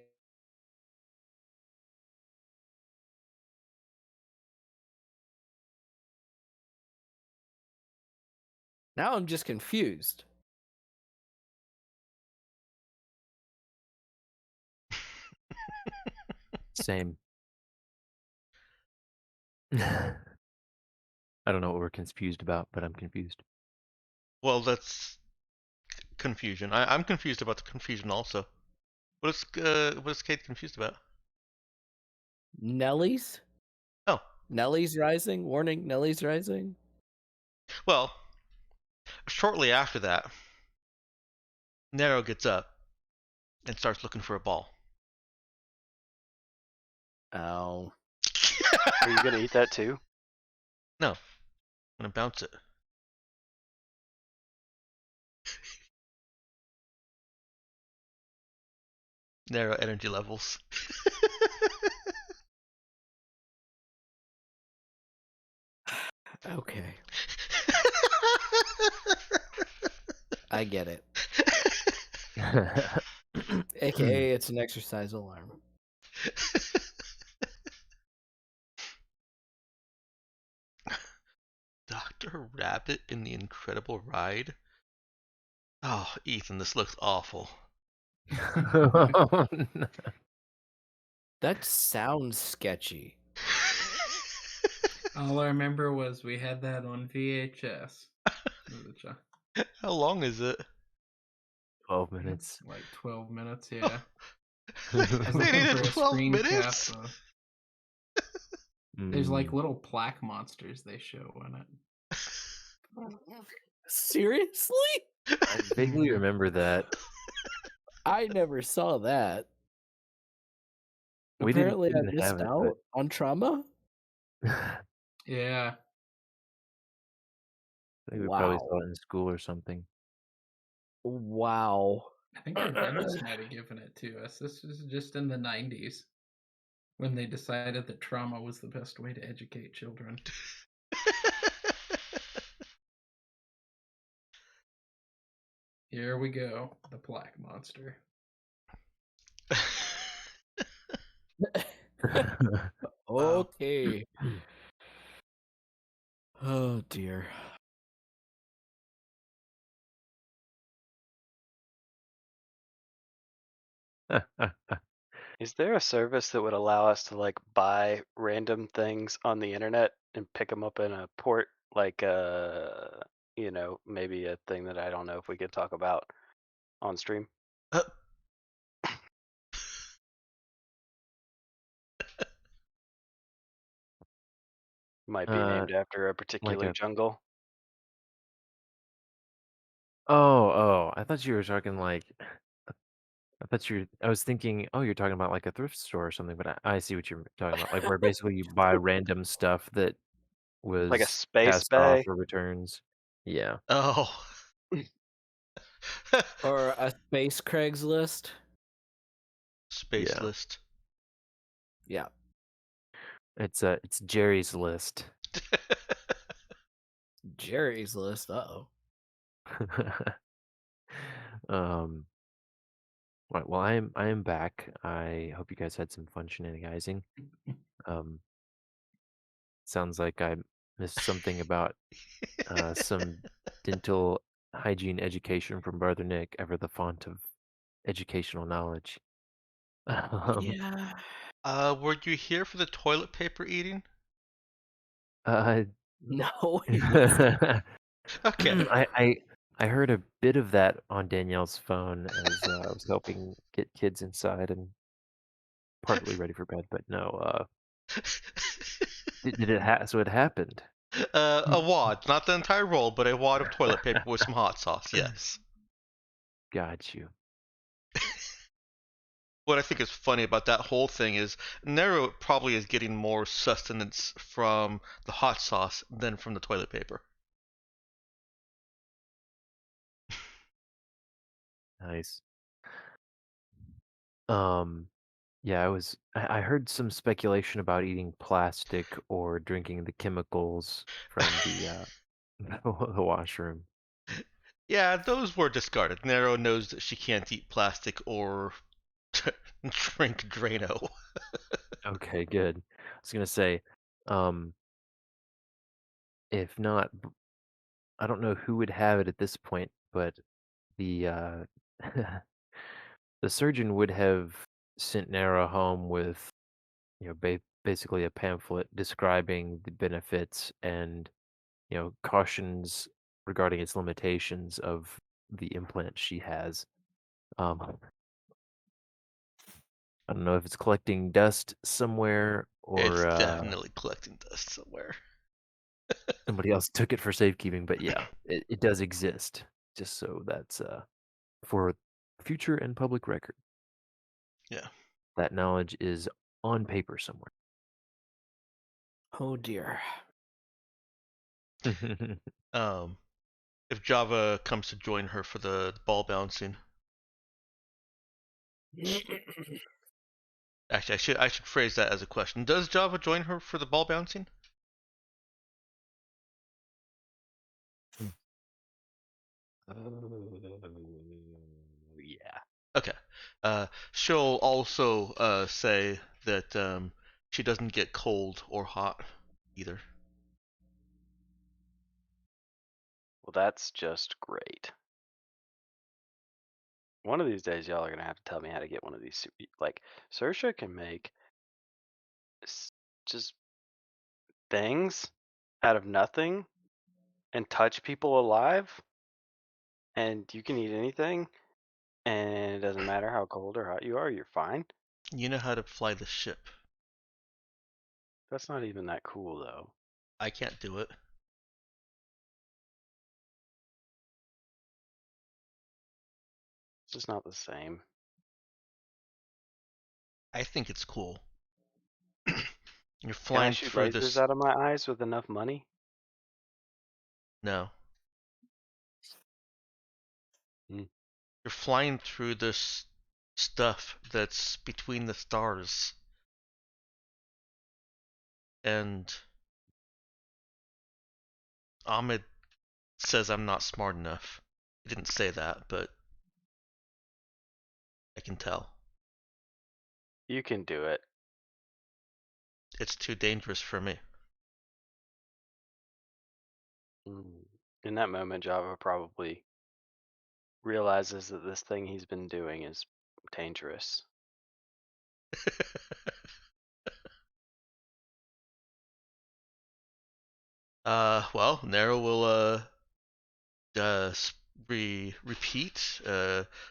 Now I'm just confused. Same. I don't know what we're confused about, but I'm confused. Well, that's confusion. I'm confused about the confusion also. What is Kate confused about? Nellie's? Oh, Nellie's rising? Warning, Nellie's rising? well, shortly after that, Nero gets up and starts looking for a ball. Oh. Are you gonna eat that too? No, I'm gonna bounce it. Nero energy levels. Okay. I get it. AKA, it's an exercise alarm. Dr. Rabbit in the Incredible Ride? Oh, Ethan, this looks awful. Oh, no. That sounds sketchy. All I remember was we had that on VHS. How long is it? 12 minutes. Like 12 minutes, yeah. They, I was they looking needed for a 12 screen cap. minutes? There's like Mm. little plaque monsters they show in it. Seriously? I vaguely Mhm. remember that. I never saw that. We didn't Apparently, we I didn't have missed it, out on trauma. but Yeah. I think we probably Wow. saw it in school or something. Wow. I think our dentist might have given it to us. This was just in the 90s when they decided that trauma was the best way to educate children. Here we go, the plaque monster. Okay. Oh dear. Is there a service that would allow us to like buy random things on the internet and pick them up in a port, like maybe a thing that I don't know if we could talk about on stream? Uh, Might be Uh, named after a like particular a jungle. I thought you were talking like I was thinking, oh, you're talking about like a thrift store or something, but I see what you're talking about. Like where basically you buy random stuff that Like a was space cast off bay. or returns. Yeah. oh. Or a space Craigslist. Space Yeah. list. Yeah. It's Jerry's list. Jerry's list. Uh-oh. um right, well I am back. I hope you guys had some fun shenanigizing. Um sounds like I missed something about some dental hygiene education from Brother Nick, ever the font of educational knowledge. Um, Yeah. Were you here for the toilet paper eating? uh, No, he wasn't. Okay. I heard a bit of that on Danielle's phone as I was helping get kids inside and partly ready for bed, but no, did so it happened. A wad, not the entire roll, but a wad of toilet paper with some hot sauce, yes. Got you. What I think is funny about that whole thing is Nero probably is getting more sustenance from the hot sauce than from the toilet paper. Nice. Um, yeah, I heard some speculation about eating plastic or drinking the chemicals from the the washroom. Yeah, those were discarded. Nero knows that she can't eat plastic or drink Drano. Okay, good. I was gonna say, um, if not, I don't know who would have it at this point, but the the surgeon would have sent Nero home with, basically a pamphlet describing the benefits and, cautions regarding its limitations of the implant she has. Um, I don't know if it's collecting dust somewhere It's or definitely collecting dust somewhere. somebody else took it for safekeeping, but yeah, it does exist. Just so that's for future and public record. Yeah. That knowledge is on paper somewhere. Oh dear. Um, if Java comes to join her for the ball bouncing, actually, I should phrase that as a question. Does Java join her for the ball bouncing? Yeah. Okay. She'll also say that she doesn't get cold or hot either. Well, that's just great. One of these days, y'all are gonna have to tell me how to get one of these. Like, Sersha can make just things out of nothing and touch people alive, and you can eat anything, and it doesn't matter how cold or hot you are, you're fine. You know how to fly the ship. That's not even that cool, though. I can't do it. It's just not the same. I think it's cool. You're Can I flying shoot through lasers this. out of my eyes with enough money? No. Hmm. You're flying through this stuff that's between the stars. And Ahmed says I'm not smart enough. He didn't say that, but I can tell. You can do it. It's too dangerous for me. In that moment, Java probably realizes that this thing he's been doing is dangerous. Well, Nero will repeat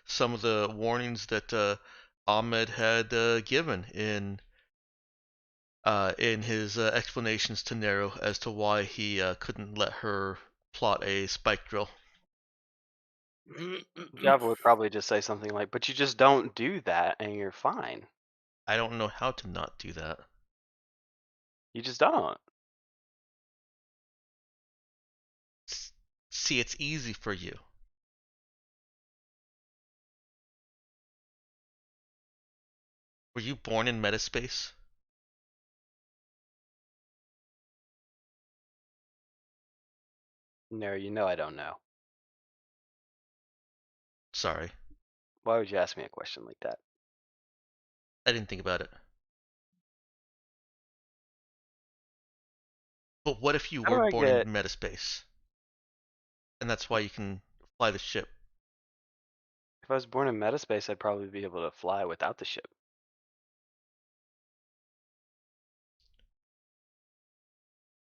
some of the warnings that Ahmed had given in his explanations to Nero as to why he couldn't let her plot a spike drill. Java would probably just say something like, "But you just don't do that, and you're fine. I don't know how to not do that. You just don't." See, it's easy for you. Were you born in metaspace? No, you know I don't know. Sorry, Why would you ask me a question like that? I didn't think about it. But what if you How do were I born in get? metaspace? And that's why you can fly the ship. If I was born in metaspace, I'd probably be able to fly without the ship.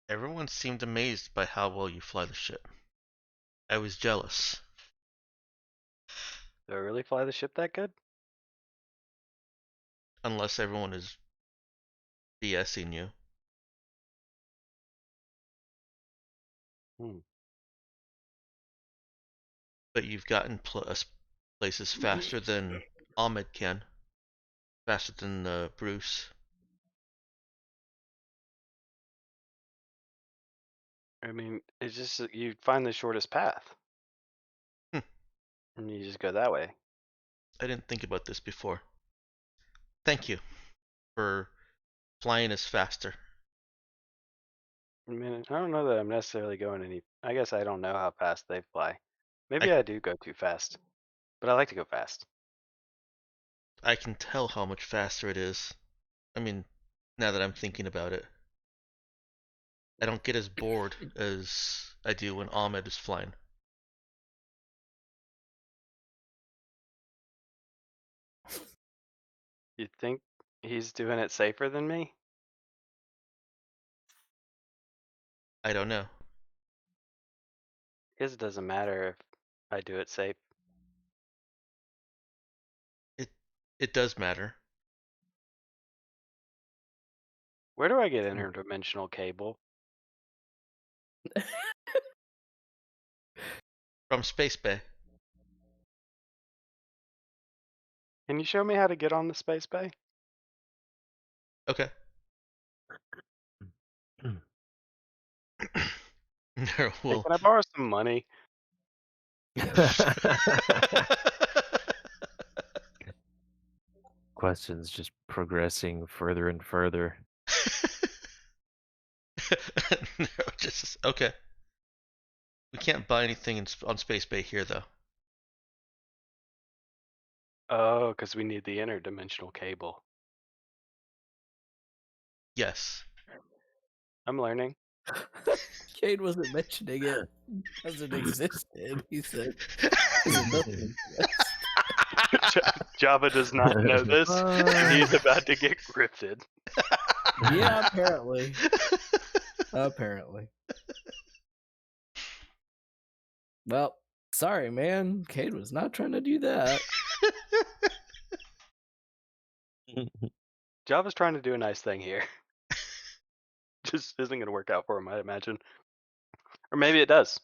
Everyone seemed amazed by how well you fly the ship. I was jealous. Do I really fly the ship that good? Unless everyone is BSing you. Hmm. But you've gotten places faster than Ahmed can. Faster than Bruce. I mean, it's just that you find the shortest path, Hm, and you just go that way. I didn't think about this before. Thank you for flying us faster. I mean, I don't know that I'm necessarily going any. I guess I don't know how fast they fly. I, Maybe I do go too fast, but I like to go fast. I can tell how much faster it is. I mean, now that I'm thinking about it. I don't get as bored as I do when Ahmed is flying. You think he's doing it safer than me? I don't know. I guess it doesn't matter if I do it safe. It it does matter. Where do I get interdimensional cable? From Space Bay. Can you show me how to get on the space bay? Okay. Nero Hey, will. can I borrow some money? Questions just progressing further and further. Nero just okay. We can't buy anything on Space Bay here, though. Oh, because we need the interdimensional cable. Yes. I'm learning. Cade wasn't mentioning it because it existed. He said, because it doesn't exist. Java does not know this, and he's about to get grifted. Yeah, apparently. Apparently. Well, sorry, man. Cade was not trying to do that. Java's trying to do a nice thing here. Just isn't going to work out for him, I'd imagine. Or maybe it does.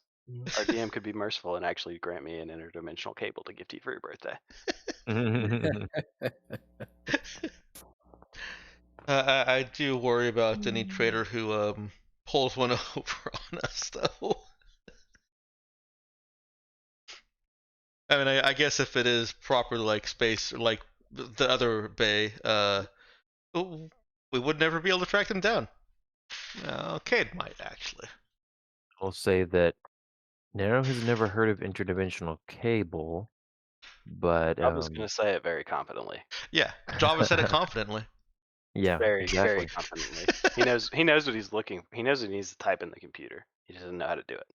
Our DM could be merciful and actually grant me an interdimensional cable to gift you for your birthday. I do worry about any trader who pulls one over on us, though. I mean, I guess if it is proper like space, like the other bay, we would never be able to track them down. Cade might actually. I'll say that Nero has never heard of interdimensional cable, but I was going to say it very confidently. Yeah, Java said it confidently. yeah, Very, exactly. very confidently. He knows what he's looking. He knows what he needs to type in the computer. He doesn't know how to do it.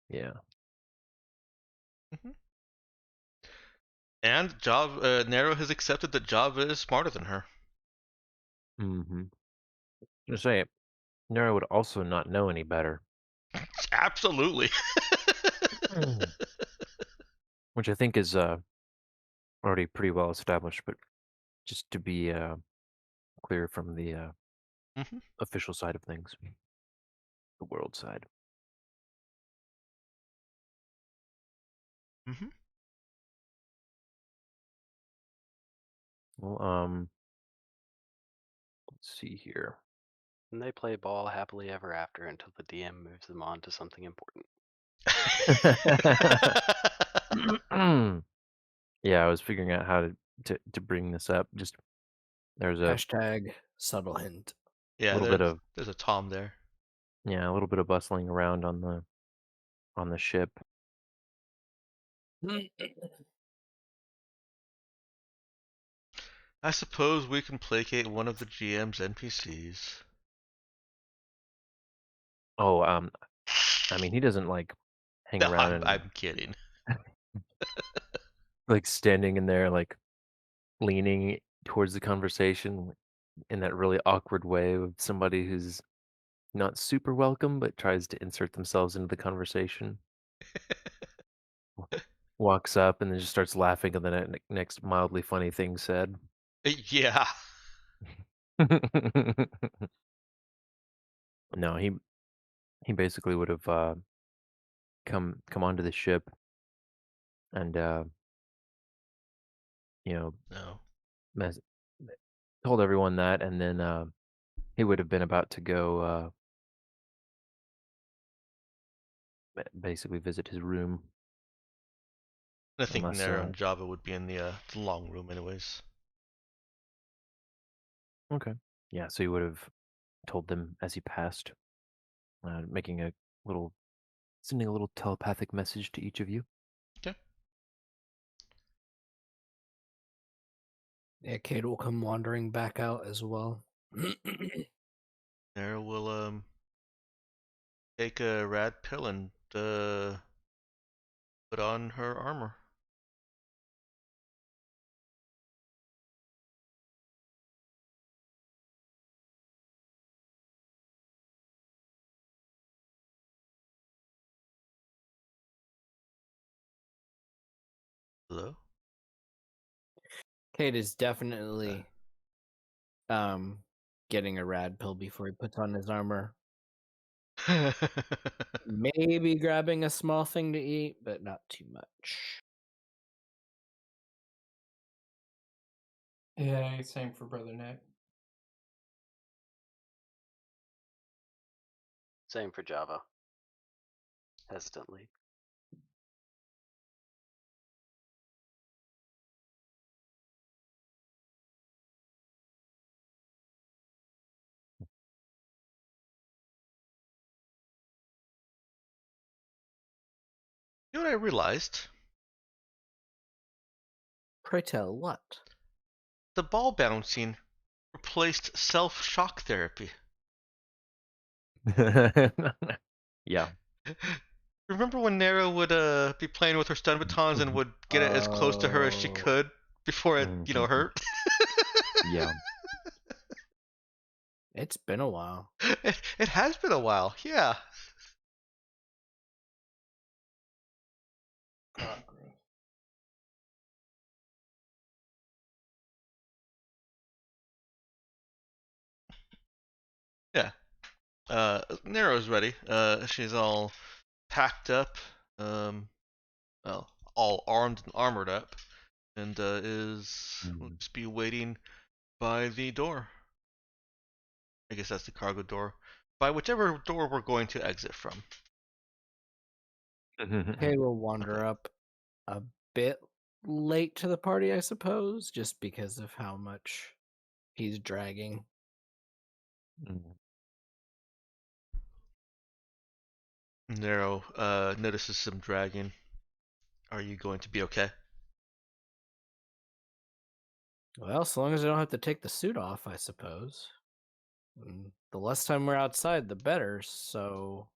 Yeah. Mm-hmm. And Nero has accepted that Java is smarter than her. Mm-hmm. Just say it. Nero would also not know any better. Absolutely. Which I think is already pretty well established, but just to be clear from the Mm-hmm. official side of things, the world side. Mm-hmm. Well, let's see here. And they play ball happily ever after until the DM moves them on to something important. Yeah, I was figuring out how to bring this up. Just there's a Hashtag subtle hint. Yeah, little bit of there's a Tom there. a little bit of bustling around on the ship. I suppose we can placate one of the GM's NPCs. Oh, I mean, he doesn't like hang No, around and I'm kidding. like standing in there like leaning towards the conversation in that really awkward way of somebody who's not super welcome but tries to insert themselves into the conversation. Walks up and then just starts laughing at the next mildly funny thing said. Yeah. No, he basically would have come onto the ship and you know No. mes- told everyone that, and then he would have been about to go basically visit his room I think unless Nero and Java would be in the long room anyways. okay, yeah, so he would have told them as he passed, making a little sending a little telepathic message to each of you. Okay. Yeah, Cade will come wandering back out as well. Nero will take a rad pill and put on her armor. Hello? Cade is definitely getting a rad pill before he puts on his armor. Maybe grabbing a small thing to eat, but not too much. Yeah, same for Brother Nick. Same for Java. Hesitantly. You know what I realized? Pray tell what? The ball bouncing replaced self-shock therapy. Yeah. Remember when Nero would be playing with her stun batons and would get it as close to her as she Oh. could before it, Mhm. hurt? Yeah. It's been a while. It has been a while, yeah. Progress. Yeah. Nero's ready. She's all packed up, well, all armed and armored up, and will Mhm. just be waiting by the door. I guess that's the cargo door. By whichever door we're going to exit from. Kay will Okay. wander up a bit late to the party, I suppose, just because of how much he's dragging. Mhm. Nero notices some dragging. Are you going to be okay? Well, so long as I don't have to take the suit off, I suppose. And the less time we're outside, the better. So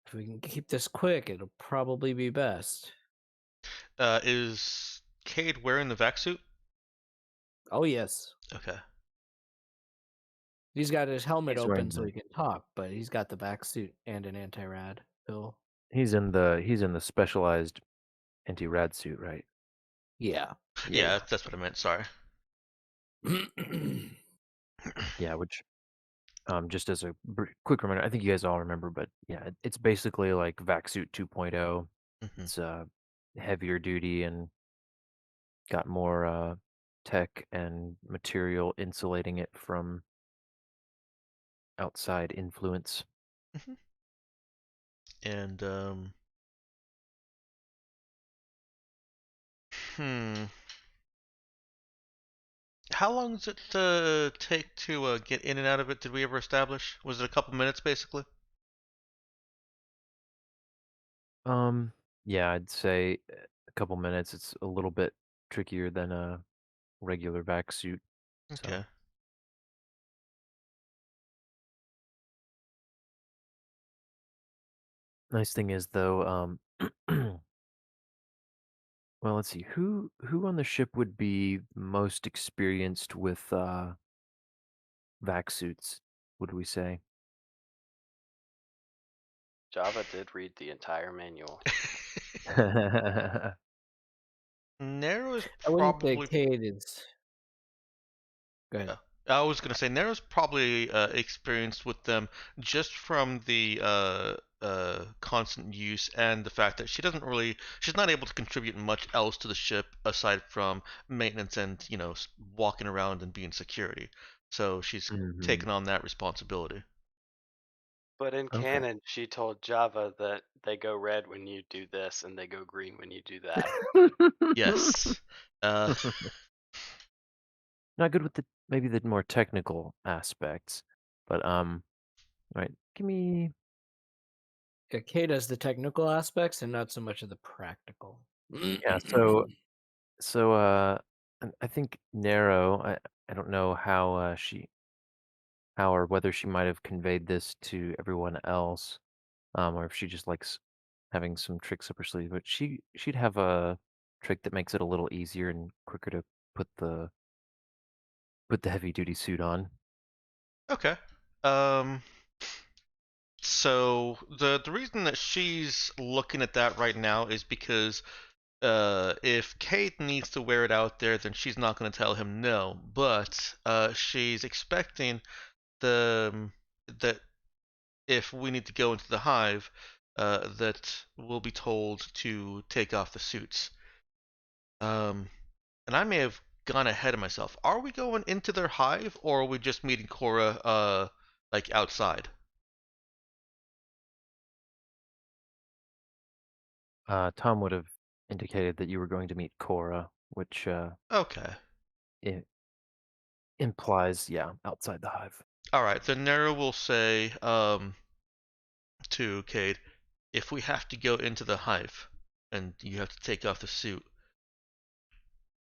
if we can keep this quick, it'll probably be best. Is Cade wearing the vac suit? Oh, yes. Okay. He's got his helmet He's open wearing so the he can talk, but he's got the back suit and an anti-rad pill. he's in the specialized anti-rad suit, right? Yeah. Yeah, Yeah. that's what I meant. Sorry. Yeah, which just as a quick reminder, I think you guys all remember, but yeah, it's basically like Vac-Suit 2.0. Hmm. It's heavier duty and got more tech and material insulating it from outside influence. Hmm. And hmm. How long does it take to get in and out of it? Did we ever establish? Was it a couple minutes, basically? Um, yeah, I'd say a couple minutes. It's a little bit trickier than a regular vac suit. Okay. So nice thing is though, well, let's see, who on the ship would be most experienced with vac suits, would we say? Java did read the entire manual. Nero is I wouldn't say probably. Cade is. Go ahead. Yeah. I was gonna say Nero's probably experienced with them just from the constant use and the fact that she's not able to contribute much else to the ship aside from maintenance and walking around and being security. So she's Hmm. taken on that responsibility. But in Okay. canon, she told Java that they go red when you do this and they go green when you do that. Yes. Uh, Not good with the maybe the more technical aspects, but all right, give me Yeah, Cade has the technical aspects and not so much of the practical. yeah. So I think Nero. I don't know how how or whether she might have conveyed this to everyone else, or if she just likes having some tricks up her sleeve. But she'd have a trick that makes it a little easier and quicker to put the heavy duty suit on. okay. Um, so the reason that she's looking at that right now is because if Kate needs to wear it out there, then she's not going to tell him no. But she's expecting that if we need to go into the hive, that we'll be told to take off the suits. Um, and I may have gone ahead of myself. Are we going into their hive, or are we just meeting Cora, like outside? Tom would have indicated that you were going to meet Cora, which Okay. it implies, yeah, outside the hive. All right. Then Nero will say, to Cade, if we have to go into the hive, and you have to take off the suit,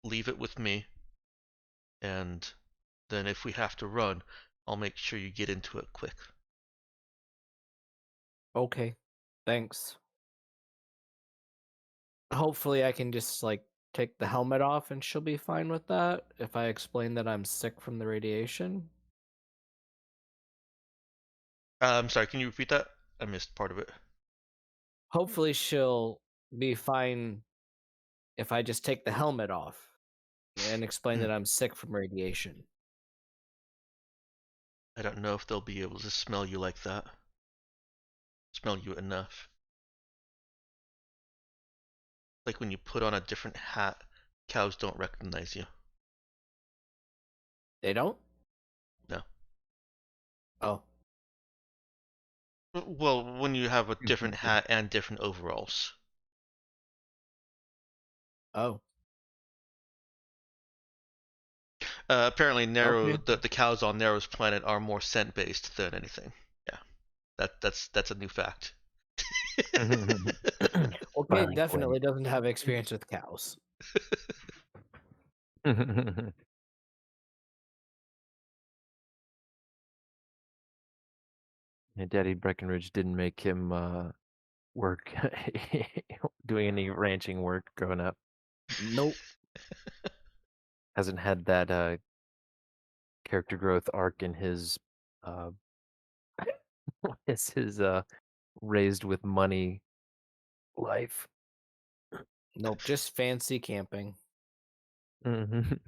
leave it with me, and then if we have to run, I'll make sure you get into it quick. Okay, thanks. Hopefully, I can just like take the helmet off, and she'll be fine with that if I explain that I'm sick from the radiation. I'm sorry. Can you repeat that? I missed part of it. Hopefully, she'll be fine if I just take the helmet off and explain that I'm sick from radiation. I don't know if they'll be able to smell you like that. Smell you enough. Like when you put on a different hat, cows don't recognize you. They don't? No. Oh, Well, when you have a different hat and different overalls. oh, Apparently, okay. the cows on Nero's planet are more scent based than anything. Yeah, that's a new fact. Okay, Fine, Quinn. definitely doesn't have experience with cows. Yeah, Daddy Breckenridge didn't make him work doing any ranching work growing up. Nope. Hasn't had that character growth arc in his uh his raised with money life. Nope, just fancy camping. Mhm.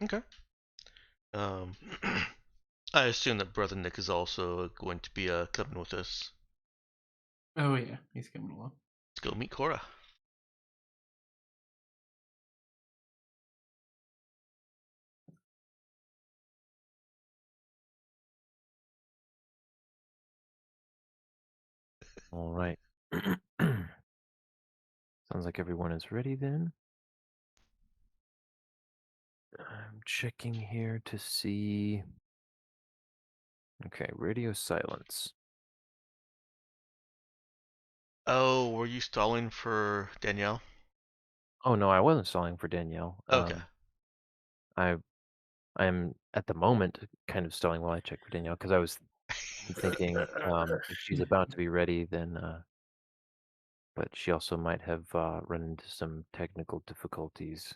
Okay. Um, I assume that Brother Nick is also going to be coming with us. Oh yeah, he's coming along. Let's go meet Cora. All right. Sounds like everyone is ready then. I'm checking here to see. Okay, radio silence. Oh, were you stalling for Danielle? Oh no, I wasn't stalling for Danielle. Okay. I I'm at the moment kind of stalling while I check for Danielle because I was thinking if she's about to be ready, then but she also might have run into some technical difficulties,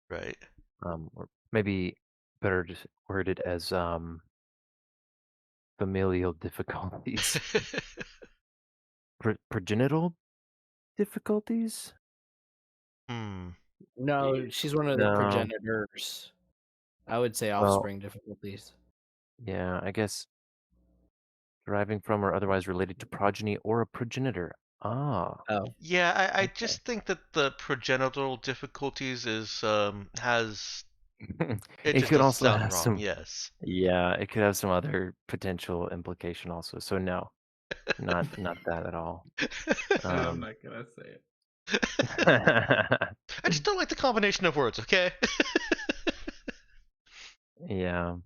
Right. or maybe better just worded as familial difficulties, progenital difficulties. Hmm. No, Jeez. she's one of the No, progenitors. I would say well, offspring difficulties. yeah, I guess deriving from or otherwise related to progeny or a progenitor. Ah, Oh, Yeah, I okay. just think that the progenital difficulties is has it it just could doesn't also sound have wrong. some. Yes. Yeah, it could have some other potential implication also. So no, not that at all. I'm Um, not gonna say it. I just don't like the combination of words. Okay. yeah,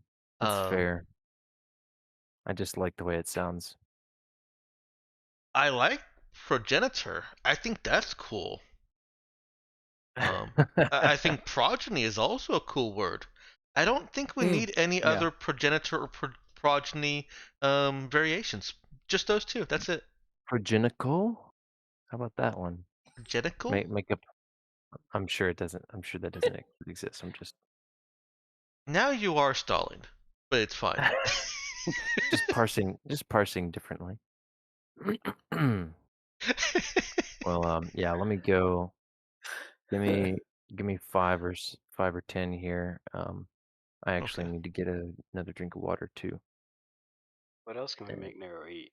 that's um, fair. I just like the way it sounds. I like progenitor. I think that's cool. Um, I think progeny is also a cool word. I don't think we Mm, need any yeah. other progenitor or progeny variations. Just those two. That's it. Progenical? How about that one? Progenical? Make up. I'm sure it doesn't. I'm sure that doesn't exist. I'm just Now you are stalling, but it's fine. just parsing differently. Well, yeah. Let me go. Give me 5 or 10 here. I actually Okay. need to get another drink of water too. What else can we make Nero eat?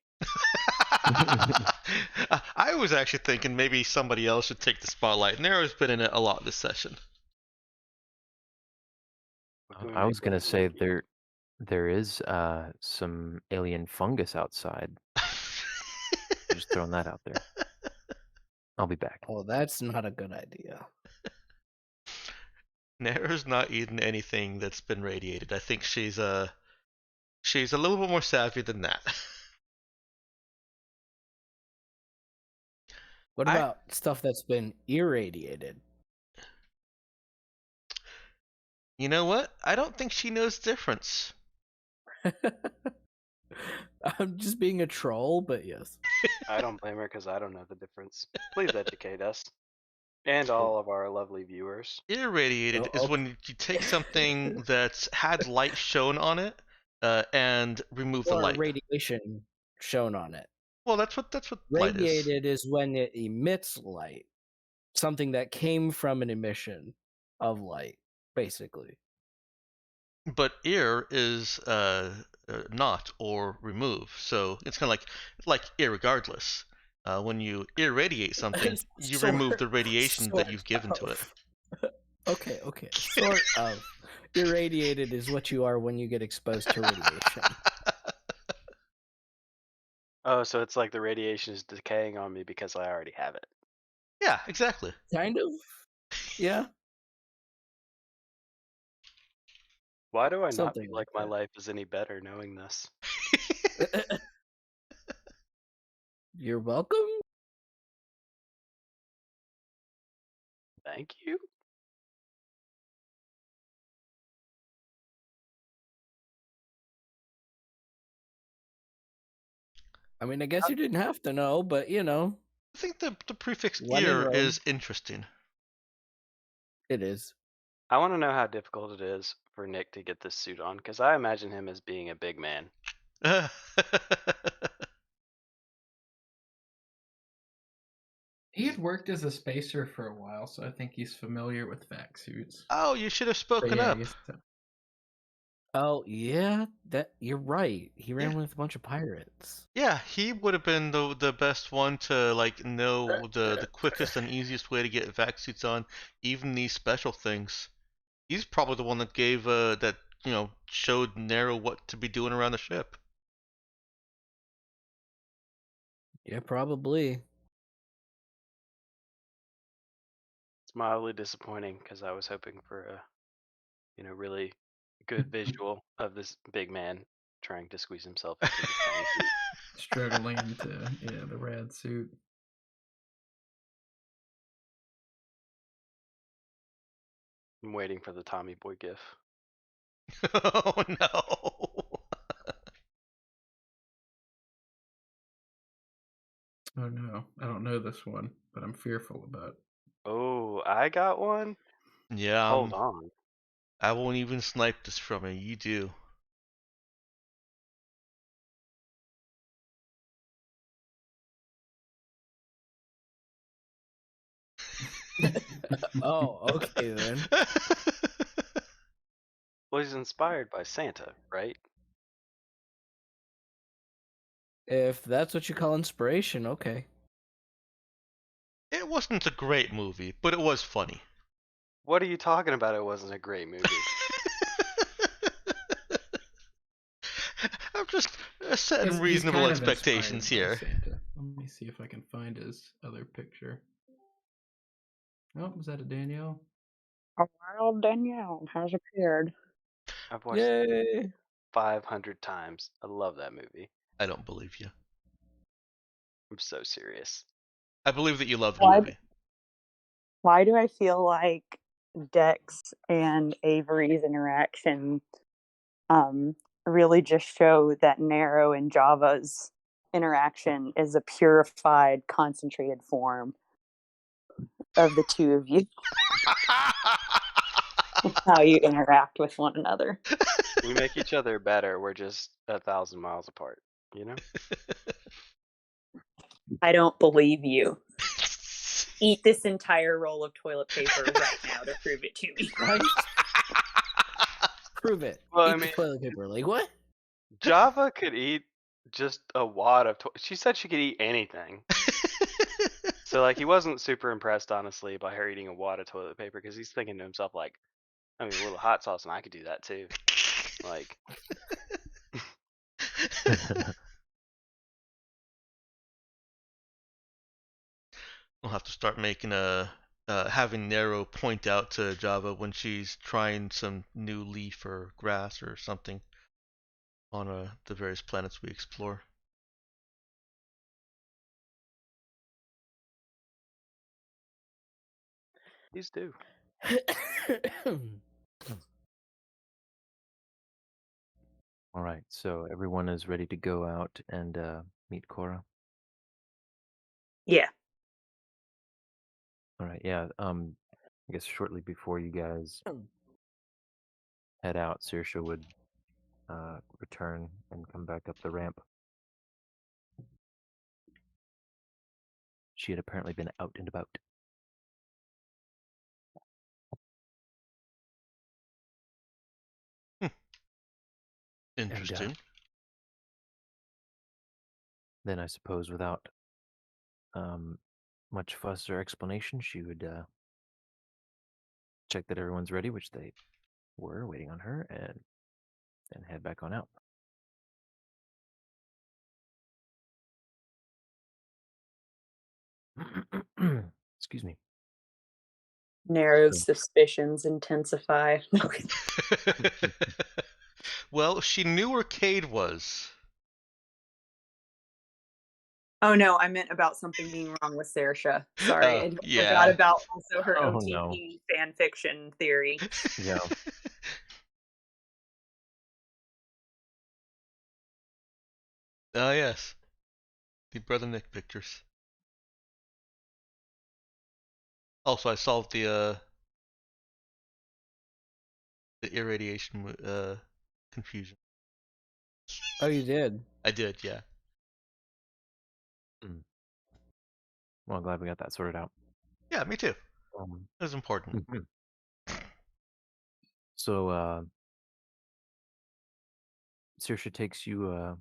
I was actually thinking maybe somebody else should take the spotlight. Nero's been in it a lot this session. What can we I make was gonna Blaze say Nick eat? there is some alien fungus outside. Just throwing that out there. I'll be back. Oh, that's not a good idea. Nero's not eating anything that's been radiated. I think she's a little bit more savvy than that. What I about stuff that's been irradiated? You know what? I don't think she knows the difference. I'm just being a troll, but yes. I don't blame her because I don't know the difference. Please educate us and all of our lovely viewers. Irradiated is Okay. when you take something that's had light shown on it and remove the Or light. radiation shown on it. Well, that's what light is. Radiated is when it emits light. Something that came from an emission of light, basically. But ir is not or remove, so it's kind of like irregardless. When you irradiate something, you remove the radiation that you've given to it. Okay. Sort of. Irradiated is what you are when you get exposed to radiation. Oh, so it's like the radiation is decaying on me because I already have it. Yeah, exactly. Kind of. Yeah. Why do I not Something feel like like my that. life is any better knowing this? You're welcome. Thank you. I mean, I guess you didn't have to know, but you know, I think the prefix when in ir Rome, is interesting. it is. I want to know how difficult it is for Nick to get this suit on because I imagine him as being a big man. He had worked as a spacer for a while, so I think he's familiar with vac suits. Oh, you should have But spoken yeah, up. Oh yeah, that you're right. He ran Yeah. with a bunch of pirates. Yeah, he would have been the best one to like know the quickest and easiest way to get vac suits on, even these special things. He's probably the one that gave that showed Nero what to be doing around the ship. Yeah, probably. It's mildly disappointing because I was hoping for a, really good visual of this big man trying to squeeze himself into this tiny suit. struggling into the rad suit. I'm waiting for the Tommy Boy gif. Oh no. Oh no, I don't know this one, but I'm fearful about. Oh, I got one? Yeah, Hold on. I won't even snipe this from you. You do. Oh, okay then. Well, he's inspired by Santa, right? If that's what you call inspiration, okay. It wasn't a great movie, but it was funny. What are you talking about? It wasn't a great movie. I'm just setting He's reasonable kind of expectations inspired by here. Santa. Let me see if I can find his other picture. Oh, was that a Danielle? A wild Danielle has appeared. I've watched Yay! 500 times. I love that movie. I don't believe you. I'm so serious. I believe that you love the Why? movie. Why do I feel like Dex and Avery's interaction really just show that Nero and Java's interaction is a purified, concentrated form of the two of you, how you interact with one another. We make each other better. We're just 1,000 miles apart, you know? I don't believe you. Eat this entire roll of toilet paper right now to prove it to me. Christ. Prove it. Well, Eat I the mean, toilet paper. Like what? Java could eat just a wad of. She said she could eat anything. So like he wasn't super impressed, honestly, by her eating a wad of toilet paper because he's thinking to himself like, I mean, a little hot sauce and I could do that too. Like, We'll have to start making having Nero point out to Java when she's trying some new leaf or grass or something on the various planets we explore. please do. All right, so everyone is ready to go out and meet Cora. Yeah. All right, yeah. I guess shortly before you guys head out, Saoirse would return and come back up the ramp. She had apparently been out and about. And Interesting. then I suppose without much fuss or explanation, she would check that everyone's ready, which they were waiting on her, and then head back on out. Excuse me. Narrow's So, suspicions intensify. Well, she knew where Cade was. Oh no, I meant about something being wrong with Saoirse. Sorry, I forgot Yeah. about also her oh no. OTP fan fiction theory. Yeah. Ah, yes. The Brother Nick pictures. Also, I solved the irradiation confusion. Oh, you did. I did, yeah. Well, I'm glad we got that sorted out. Yeah, me too. Um, It was important. mhm. So, Saoirse takes you a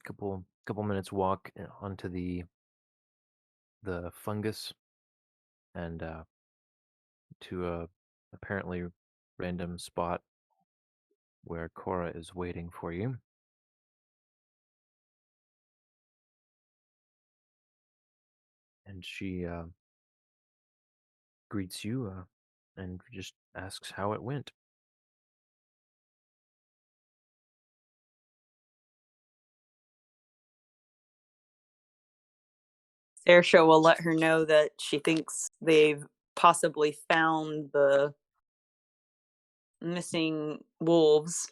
couple minutes walk onto the fungus and to a apparently random spot where Cora is waiting for you. And she greets you and just asks how it went. Saoirse will let her know that she thinks they've possibly found the missing wolves,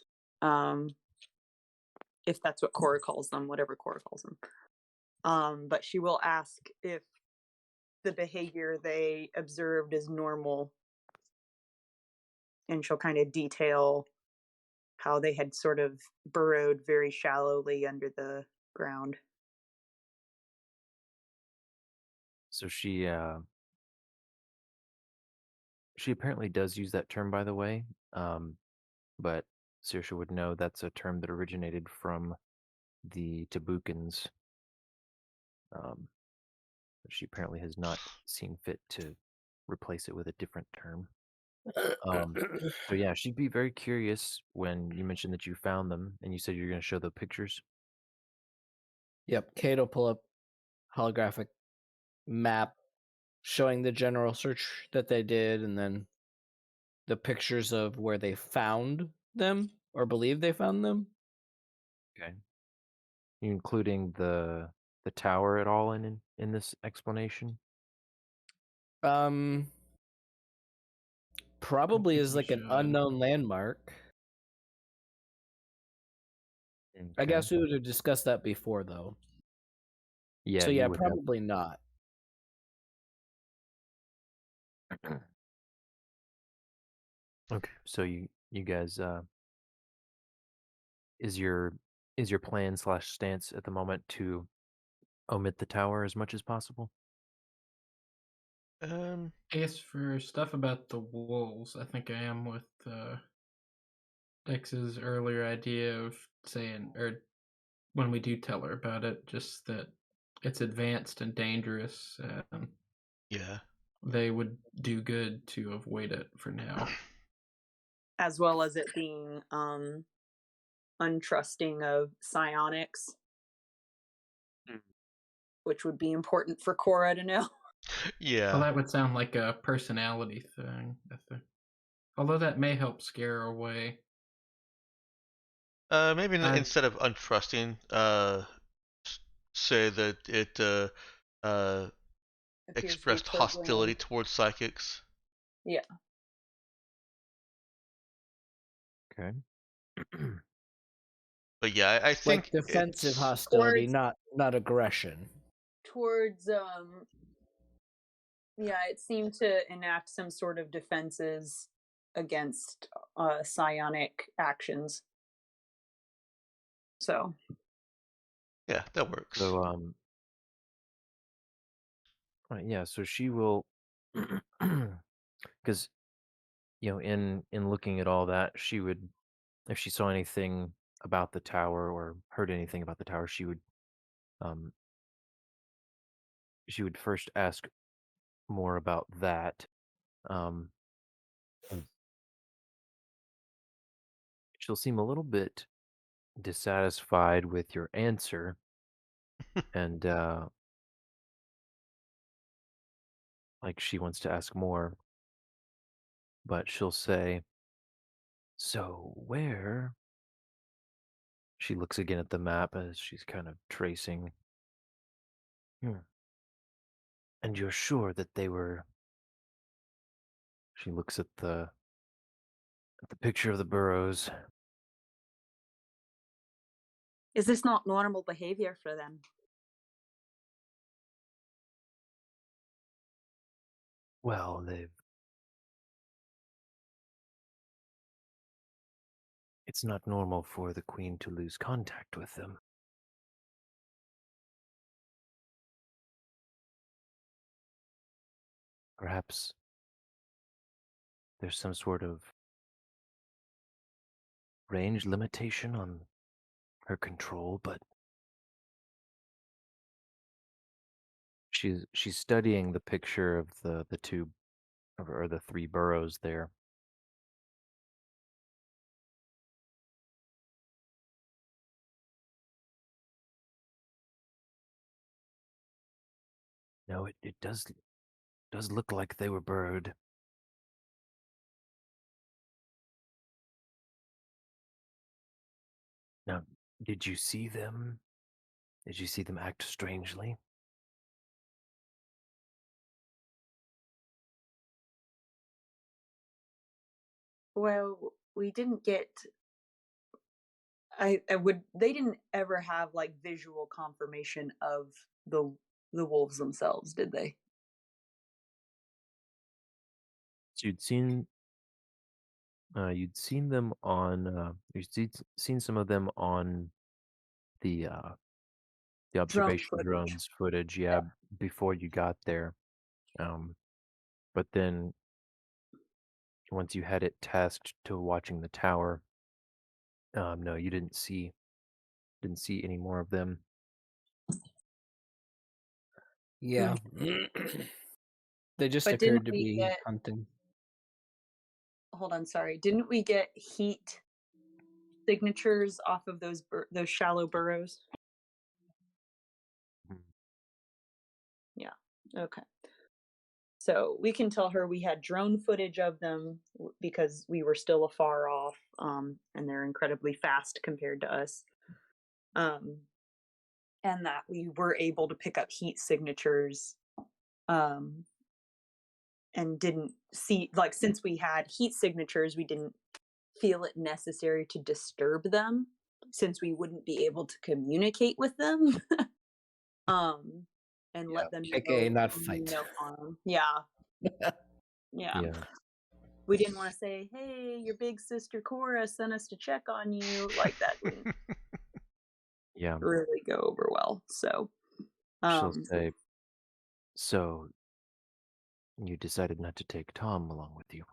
if that's what Cora calls them, whatever Cora calls them. But she will ask if the behavior they observed is normal, and she'll kind of detail how they had sort of burrowed very shallowly under the ground. So she apparently does use that term, by the way, but Saoirse would know that's a term that originated from the Tabukans. But she apparently has not seen fit to replace it with a different term. So yeah, she'd be very curious when you mentioned that you found them and you said you're going to show the pictures. Yep, Kate will pull up holographic map showing the general search that they did, and then the pictures of where they found them or believe they found them. Okay. Including the tower at all in this explanation? Um, probably think is we like an should. unknown landmark. I Okay. guess we would have discussed that before, though. Yeah, So you yeah, would probably not. have. Okay. So you guys is your plan slash stance at the moment to omit the tower as much as possible? I guess for stuff about the wolves, I think I am with Dex's earlier idea of saying, or when we do tell her about it, just that it's advanced and dangerous, and Yeah. they would do good to avoid it for now. As well as it being untrusting of psionics, Mm. which would be important for Cora to know. Well, Yeah. that would sound like a personality thing, I think. Although that may help scare her away. Maybe I instead of untrusting, say that it uh, Appears to be expressed hostility programmed. towards psychics. Yeah. Okay. But yeah, I Like think defensive it's hostility, Towards not aggression. towards yeah, it seemed to enact some sort of defenses against psionic actions. So yeah, that works. So yeah, so she will, because in looking at all that, she would, if she saw anything about the tower or heard anything about the tower, um she would first ask more about that. Um, and she'll seem a little bit dissatisfied with your answer, and like she wants to ask more, but she'll say, "So where?" She looks again at the map as she's kind of tracing. "Hmm. And you're sure that they were?" She looks at the picture of the burrows. is this not normal behavior for them? Well, it's not normal for the queen to lose contact with them. Perhaps there's some sort of range limitation on her control, but she's studying the picture of the two or the three burrows there. No, it does look like they were burrowed. Now, did you see them? Did you see them act strangely? Well, we didn't get. I would. They didn't ever have like visual confirmation of the wolves themselves, did they? So you'd seen them on seen some of them on the uh the Drone observation footage. drones footage, Yeah. yeah, before you got there. Um, but then once you had it tasked to watching the tower, no, you didn't see any more of them. Yeah. They just But didn't occurred to we be get? hunting. Hold on, sorry. Didn't we get heat signatures off of those shallow burrows? Mhm. Yeah. Okay. So we can tell her we had drone footage of them because we were still afar off, and they're incredibly fast compared to us. Um, and that we were able to pick up heat signatures, um, and didn't see, like, since we had heat signatures, we didn't feel it necessary to disturb them since we wouldn't be able to communicate with them. um, and Yeah, let them AKA know not we mean fight. no harm. Yeah. Yeah. yeah, We didn't want to say, "Hey, your big sister Cora sent us to check on you." Like that didn't yeah. really go over well. So, She'll um, say, "So You decided not to take Tom along with you.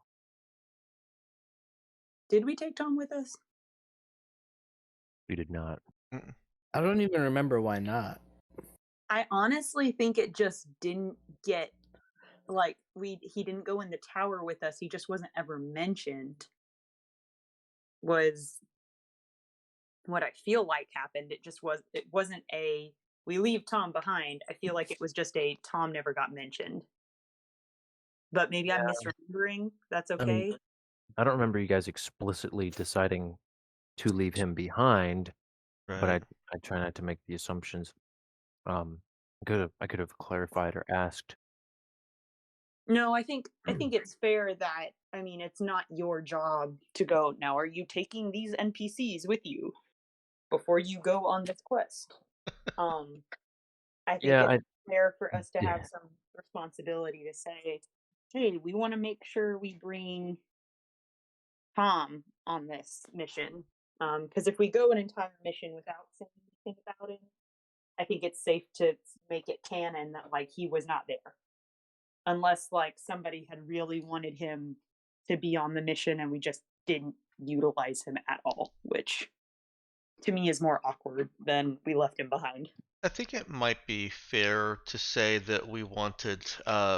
Did we take Tom with us? You did not. Mm. I don't even remember why not. I honestly think it just didn't get like he didn't go in the tower with us. He just wasn't ever mentioned. Was what I feel like happened. It wasn't a we leave Tom behind. I feel like it was just a Tom never got mentioned. But maybe I'm misremembering. That's Um, okay. I don't remember you guys explicitly deciding to leave him behind, but Right. I try not to make the assumptions. I could have clarified or asked. No, I think it's fair that I mean it's not your job to go now. Are you taking these NPCs with you before you go on this quest? Um, I think Yeah, it's fair for us to have yeah. some responsibility to say, hey, we want to make sure we bring Tom on this mission. Because if we go an entire mission without saying anything about him, I think it's safe to make it canon that like he was not there, unless like somebody had really wanted him to be on the mission and we just didn't utilize him at all, which to me is more awkward than we left him behind. I think it might be fair to say that we wanted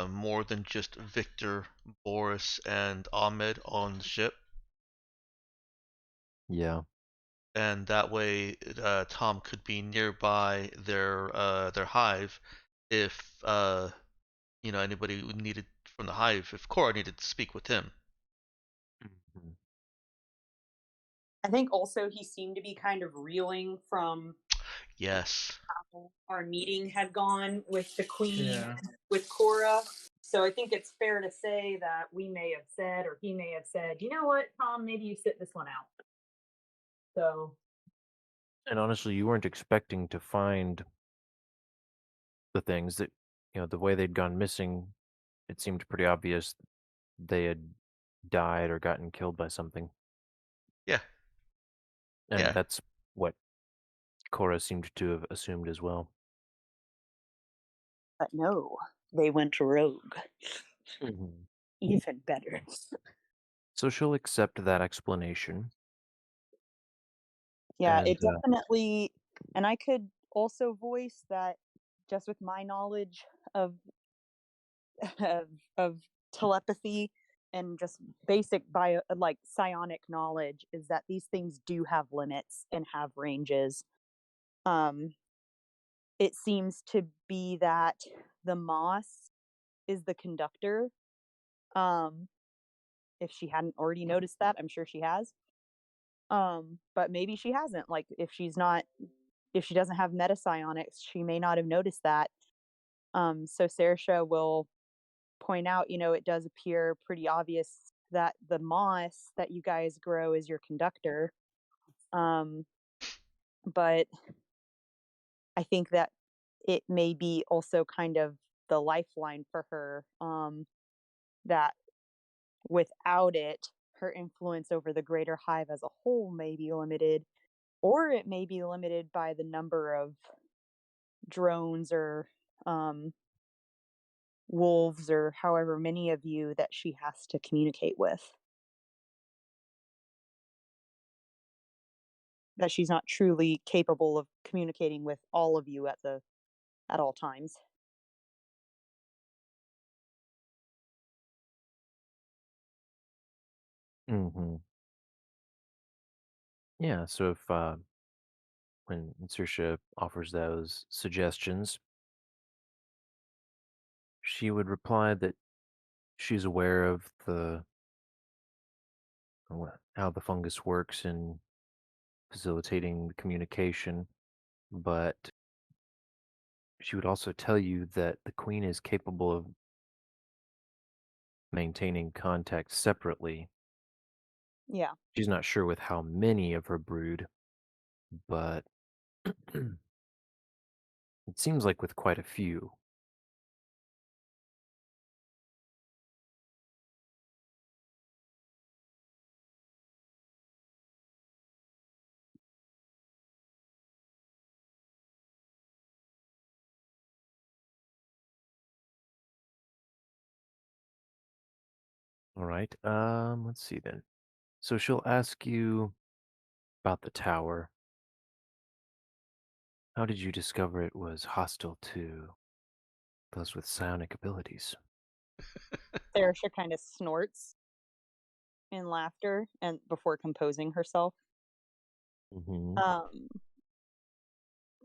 more than just Victor, Boris, and Ahmed on the ship, Yeah. and that way Tom could be nearby their hive if anybody needed from the hive, if Cora needed to speak with him. Mhm. I think also he seemed to be kind of reeling from Yes. how our meeting had gone with the queen, Yeah. with Cora. So I think it's fair to say that we may have said, or he may have said, you know what, Tom, maybe you sit this one out. So And honestly, you weren't expecting to find the things that, the way they'd gone missing, it seemed pretty obvious they had died or gotten killed by something. Yeah. And Yeah. that's what Cora seemed to have assumed as well. but no, they went rogue. Mhm. Even better. So she'll accept that explanation. Yeah, And it definitely, and I could also voice that just with my knowledge of of, of telepathy and just basic bio like psionic knowledge is that these things do have limits and have ranges. Um, it seems to be that the moss is the conductor. Um, if she hadn't already noticed that, I'm sure she has. But maybe she hasn't. Like if she doesn't have meta psionics, she may not have noticed that. So Saoirse will point out, it does appear pretty obvious that the moss that you guys grow is your conductor. Um, but I think that it may be also kind of the lifeline for her. That without it, her influence over the greater hive as a whole may be limited, or it may be limited by the number of drones or um, wolves or however many of you that she has to communicate with. That she's not truly capable of communicating with all of you at all times. hmm yeah, so if when Saoirse offers those suggestions, she would reply that she's aware of how the fungus works in facilitating the communication, but she would also tell you that the queen is capable of maintaining contact separately. Yeah. She's not sure with how many of her brood, but it seems like with quite a few. All right. Let's see then. So she'll ask you about the tower. How did you discover it was hostile to those with psionic abilities? Saoirse kind of snorts in laughter and before composing herself. Mm-hmm. Um,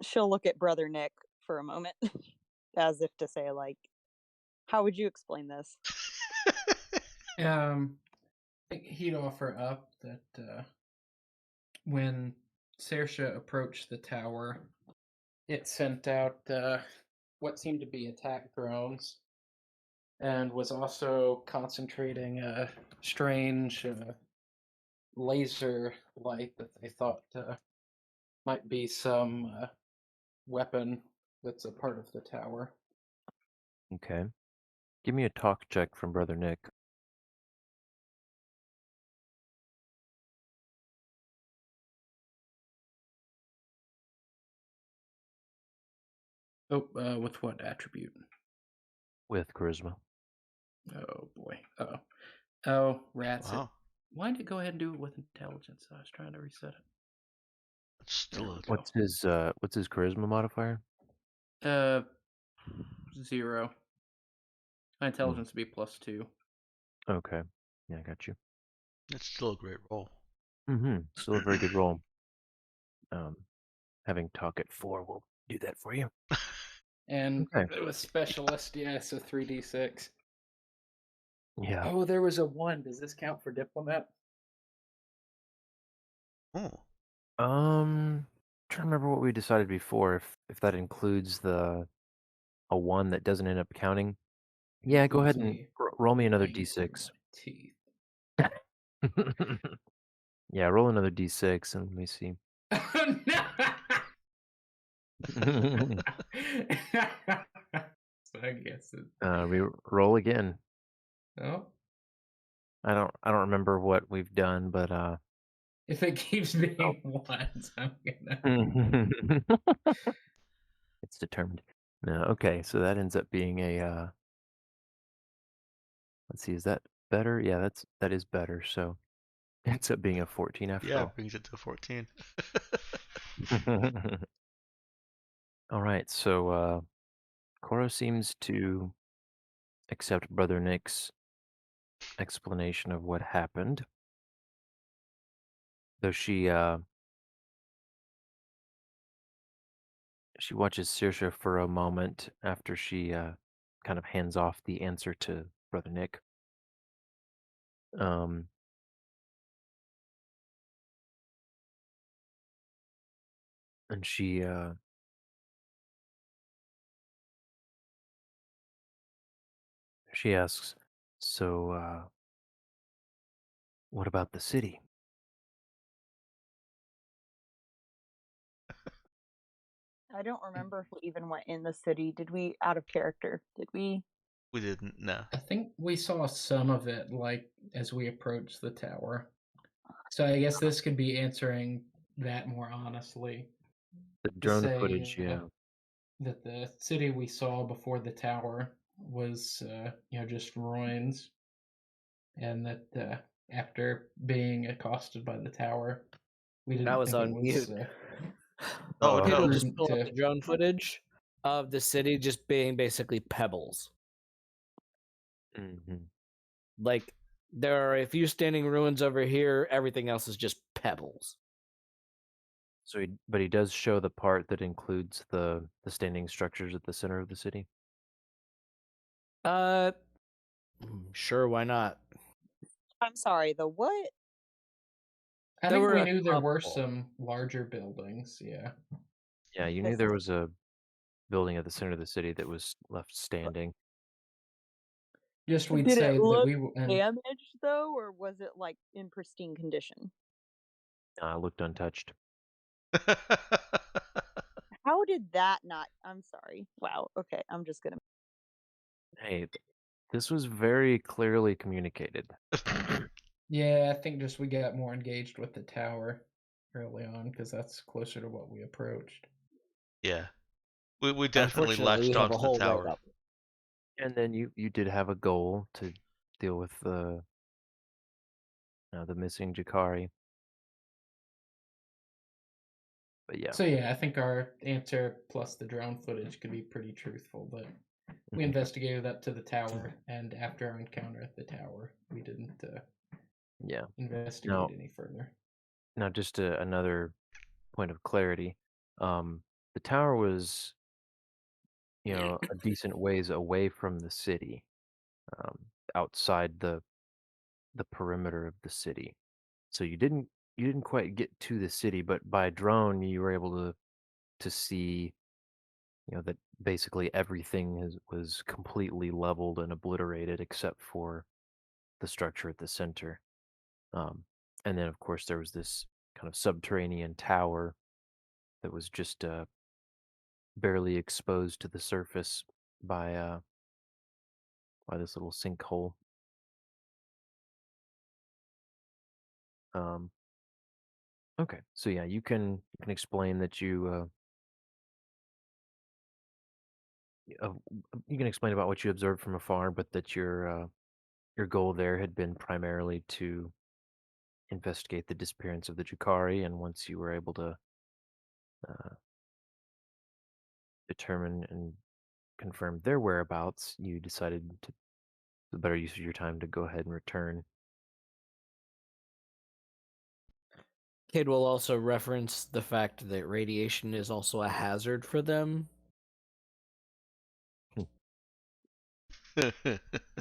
she'll look at Brother Nick for a moment, as if to say, like, how would you explain this? I think he'd offer up that when Saoirse approached the tower, it sent out what seemed to be attack drones and was also concentrating a strange laser light that they thought might be some weapon that's a part of the tower. Okay. Give me a talk check from Brother Nick. Oh, with what attribute? With charisma. Oh boy. Oh, rats! Wow. Why did it go ahead and do it with intelligence? I was trying to reset it. It's still There a we go. What's his charisma modifier? 0. My intelligence would be +2. Okay. Yeah, I got you. it's still a great roll. Mm-hmm. Still a very good roll. Having talk at 4 will do that for you. And Okay. with specialist, yeah, so 3d6. Yeah. Oh, there was a 1. Does this count for diplomat? Oh. Trying to remember what we decided before. If that includes a 1 that doesn't end up counting. Yeah, go ahead Includes and me roll me another biting through d6. my teeth. Yeah, roll another d6 and let me see. Oh, no! So I guess it. Roll again. Oh, I don't remember what we've done, but if it keeps being ones, I'm gonna. it's determined. No, okay, so that ends up being a let's see, is that better? Yeah, that is better. So it ends up being a 14 after Yeah, all. brings it to 14. All right, so Cora seems to accept Brother Nick's explanation of what happened. Though she watches Saoirse for a moment after she kind of hands off the answer to Brother Nick. Um, and she asks, "So, what about the city?" I don't remember if we even went in the city. Did we, out of character? Did we? We didn't, no. I think we saw some of it, like as we approached the tower. So I guess this could be answering that more honestly. The To drone say footage, yeah. that the city we saw before the tower was, just ruins, and that after being accosted by the tower, we I didn't was think it on was mute. Oh, Uh-oh. People no. just prudent pull up to. the drone footage of the city just being basically pebbles. Mhm. Like there are a few standing ruins over here. Everything else is just pebbles. So, but he does show the part that includes the standing structures at the center of the city. Uh, sure, why not? I'm sorry, the what? I There think were we a knew there were couple. some larger buildings. Yeah, Yeah, you knew This there is. was a building at the center of the city that was left standing. just we'd Did it say that look we and damaged though, or was it like in pristine condition? Looked untouched. How did that not? I'm sorry. Wow. Okay, I'm just gonna. Hey, this was very clearly communicated. yeah, I think just we got more engaged with the tower early on because that's closer to what we approached. Yeah. We definitely Unfortunately, we latched have a onto the hole right tower. up. And then you did have a goal to deal with the missing Jakari. But yeah. So yeah, I think our answer plus the drone footage could be pretty truthful. But we Mhm. investigated up to the tower, and after our encounter at the tower, we didn't Yeah. investigate Now, any further. just another point of clarity. Um, the tower was, a decent ways away from the city, um, outside the perimeter of the city. So you didn't quite get to the city, but by drone you were able to see, that basically everything was completely leveled and obliterated except for the structure at the center. Um, and then of course there was this kind of subterranean tower that was just barely exposed to the surface by uh by this little sinkhole. Um, okay, so yeah, you can explain that uh, you can explain about what you observed from afar, but that your goal there had been primarily to investigate the disappearance of the Jakari, and once you were able to uh, determine and confirm their whereabouts, you decided to the better use of your time to go ahead and return. Kid will also reference the fact that radiation is also a hazard for them.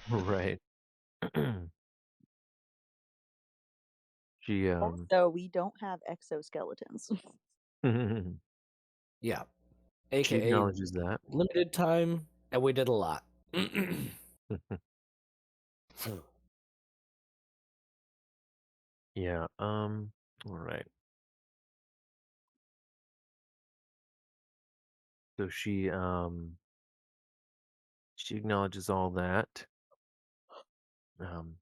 Right. She Also, we don't have exoskeletons. Yeah. she AKA acknowledges that. limited time, and we did a lot. Yeah. All right. So she acknowledges all that. Um,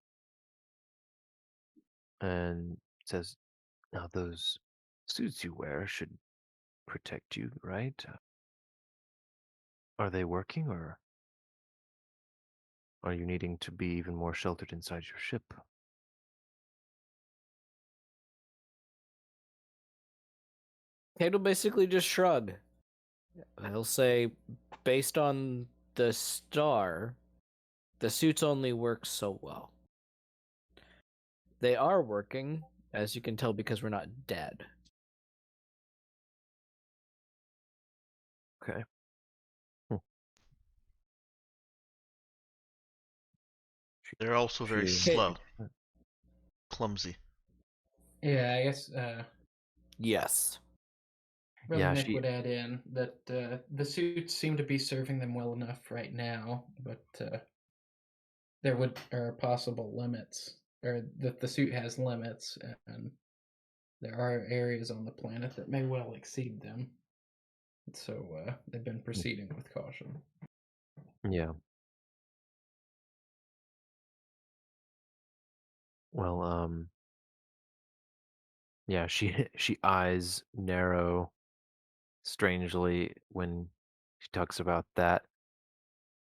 and says, "Now those suits you wear should protect you, right? Are they working, or are you needing to be even more sheltered inside your ship?" Kid will basically just shrug. He'll say, based on the star, the suits only work so well. They are working, as you can tell, because we're not dead. Okay. Hmm. She, They're also very she Okay. slow, clumsy. Yeah, I guess Yes. Brother yeah, Nick she would add in that the suits seem to be serving them well enough right now, but there are possible limits, or that the suit has limits, and there are areas on the planet that may well exceed them. So they've been proceeding with caution. yeah. Well, yeah, she she eyes narrow strangely when she talks about that,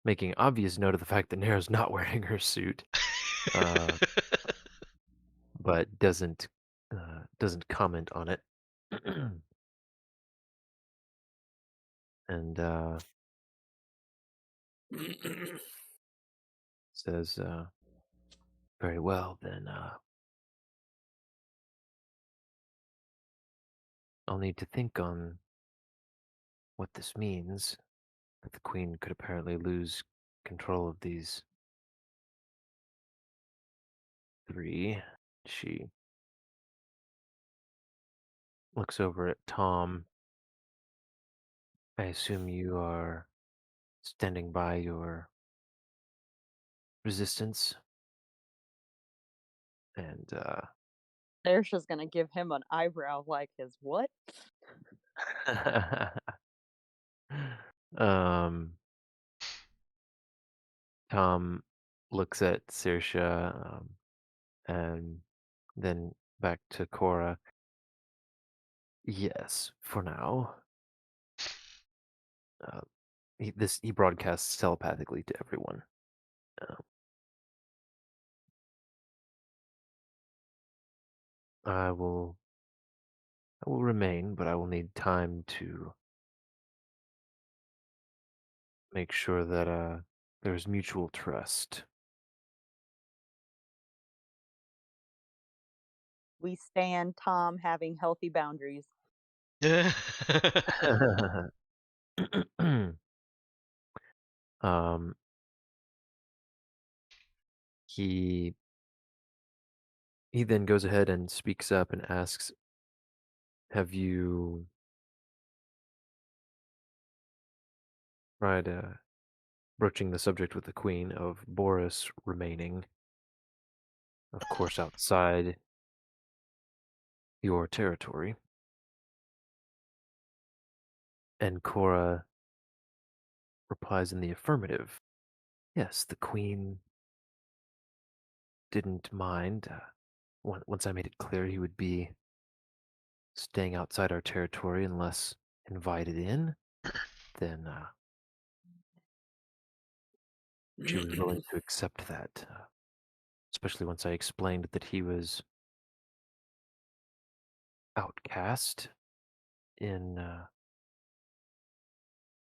making obvious note of the fact that Narrow's not wearing her suit, uh, but doesn't comment on it, and says, "Very well, then. I'll need to think on what this means. That the Queen could apparently lose control of these three." She looks over at Tom. "I assume you are standing by your resistance, and There's just gonna give him an eyebrow like his what? um, Tom looks at Saoirse, and then back to Cora. "Yes, for now." Uh, he broadcasts telepathically to everyone. Uh, I will remain, but I will need time to make sure that there's mutual trust. We stand Tom having healthy boundaries. um, he he then goes ahead and speaks up and asks, "Have you tried broaching the subject with the Queen of Boris remaining, of course, outside your territory?" And Cora replies in the affirmative. Yes, the Queen didn't mind. Once I made it clear he would be staying outside our territory unless invited in, then she was willing to accept that, especially once I explained that he was outcast in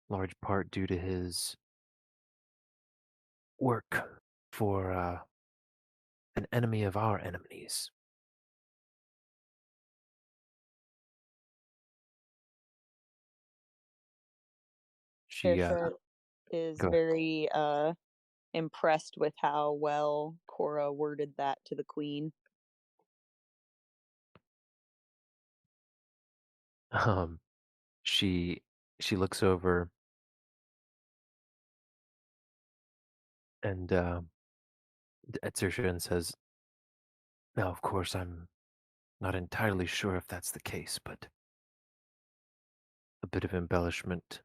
large part due to his work for an enemy of our enemies. She Saoirse is go. very impressed with how well Cora worded that to the queen. Um, she she looks over and at Saoirse and says, "Now, of course, I'm not entirely sure if that's the case, but a bit of embellishment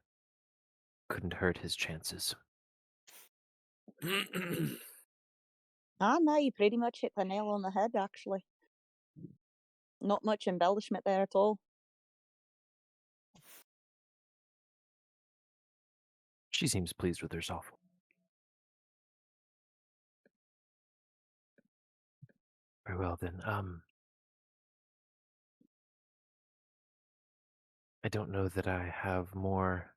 couldn't hurt his chances." Ah, no, you pretty much hit the nail on the head, actually. Not much embellishment there at all. She seems pleased with herself. Very well then. I don't know that I have more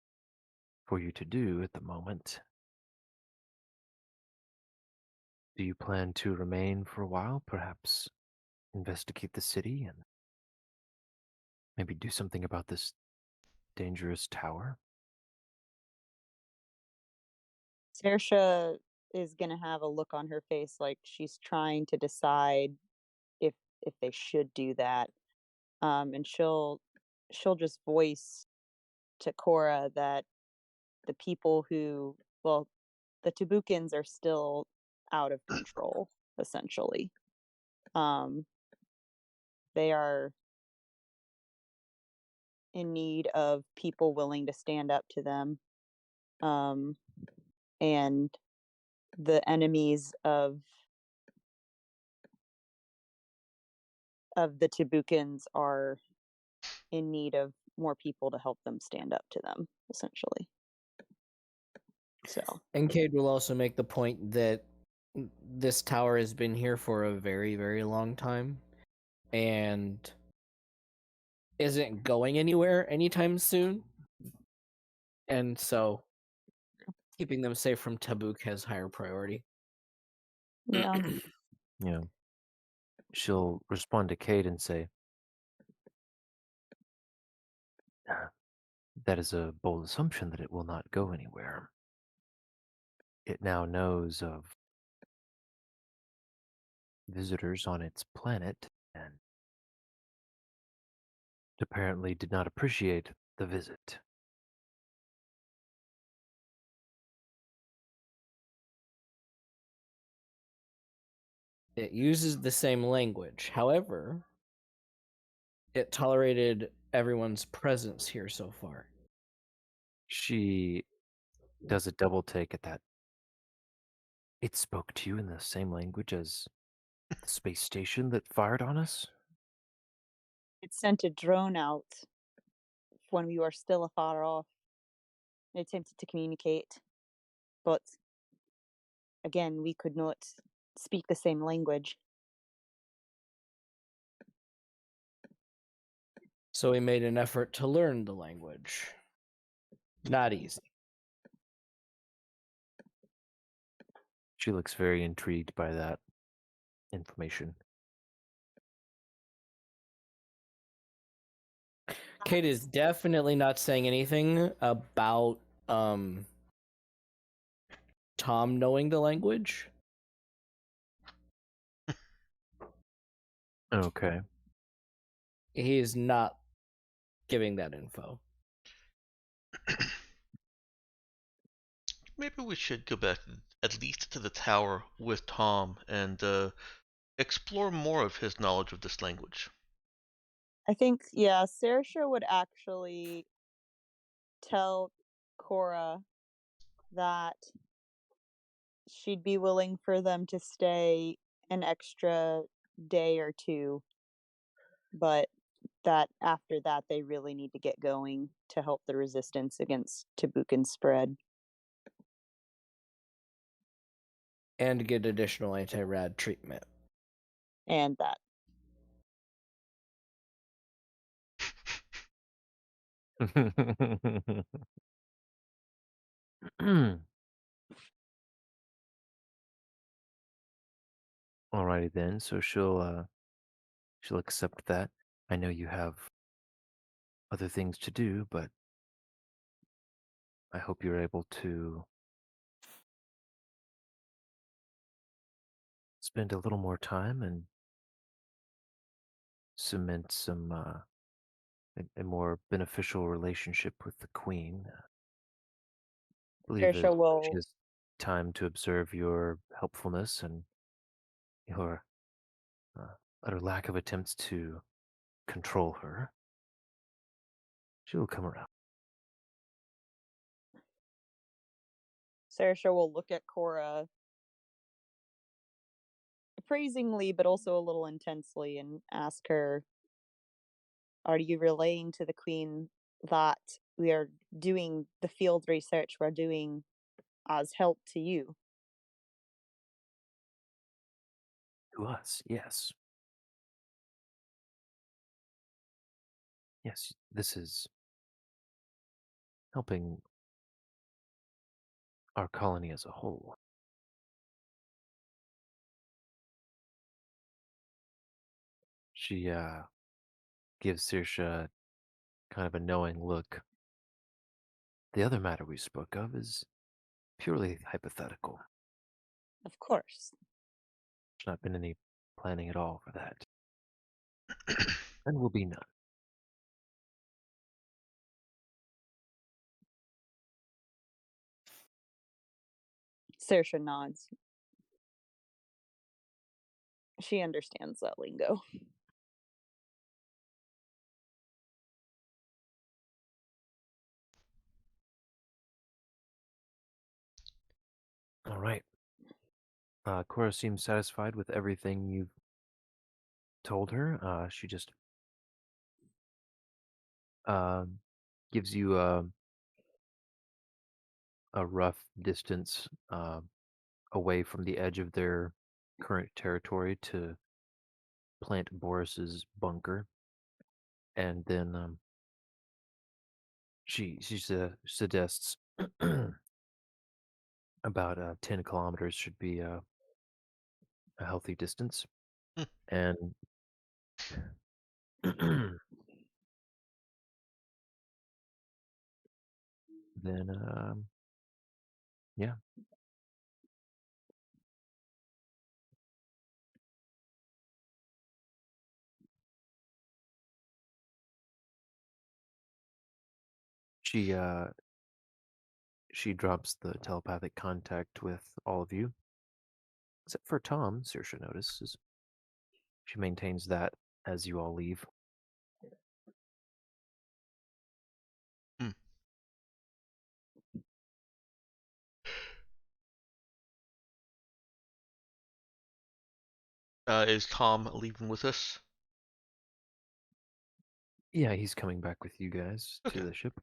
for you to do at the moment. Do you plan to remain for a while? Perhaps investigate the city and maybe do something about this dangerous tower? Saoirse is gonna have a look on her face like she's trying to decide if if they should do that. And she'll just voice to Cora that the people who well, the Tabukins are still out of control, essentially. Um, they are in need of people willing to stand up to them. Um, and the enemies of the Tabukins are in need of more people to help them stand up to them, essentially. So And Cade will also make the point that this tower has been here for a very, very long time and isn't going anywhere anytime soon. And so keeping them safe from Tabuk has higher priority. yeah. Yeah. She'll respond to Kate and say, "That is a bold assumption that it will not go anywhere. It now knows of visitors on its planet and apparently did not appreciate the visit." It uses the same language. However, it tolerated everyone's presence here so far. She does a double take at that. "It spoke to you in the same language as the space station that fired on us?" It sent a drone out when we were still afar off. It attempted to communicate, but again, we could not speak the same language. So we made an effort to learn the language. Not easy. She looks very intrigued by that information. Kate is definitely not saying anything about Tom knowing the language. Okay. He is not giving that info. Maybe we should go back at least to the tower with Tom and explore more of his knowledge of this language. I think, yeah, Saoirse would actually tell Cora that she'd be willing for them to stay an extra day or two, but that after that they really need to get going to help the resistance against Tabukin's spread. And get additional anti-rad treatment. And that. Alrighty then. So she'll accept that. I know you have other things to do, but I hope you're able to spend a little more time and cement some a more beneficial relationship with the queen. I believe that Saoirse she will has time to observe your helpfulness and your uh, utter lack of attempts to control her. She will come around. Saoirse will look at Cora appraisingly but also a little intensely and ask her, are you relaying to the queen that we are doing the field research we're doing as help to you? To us, yes. Yes, this is helping our colony as a whole. She gives Saoirse kind of a knowing look. The other matter we spoke of is purely hypothetical. Of course. There's not been any planning at all for that. And will be none. Saoirse nods. She understands that lingo. All right. Cora seems satisfied with everything you've told her. She just um, gives you a rough distance away from the edge of their current territory to plant Boris's bunker, and then she suggests about 10 kilometers should be a healthy distance, Hmm. and then yeah, she uh she drops the telepathic contact with all of you, except for Tom. Saoirse notices she maintains that as you all leave. Hmm. Is Tom leaving with us? Yeah, he's coming back with you guys to Okay. the ship.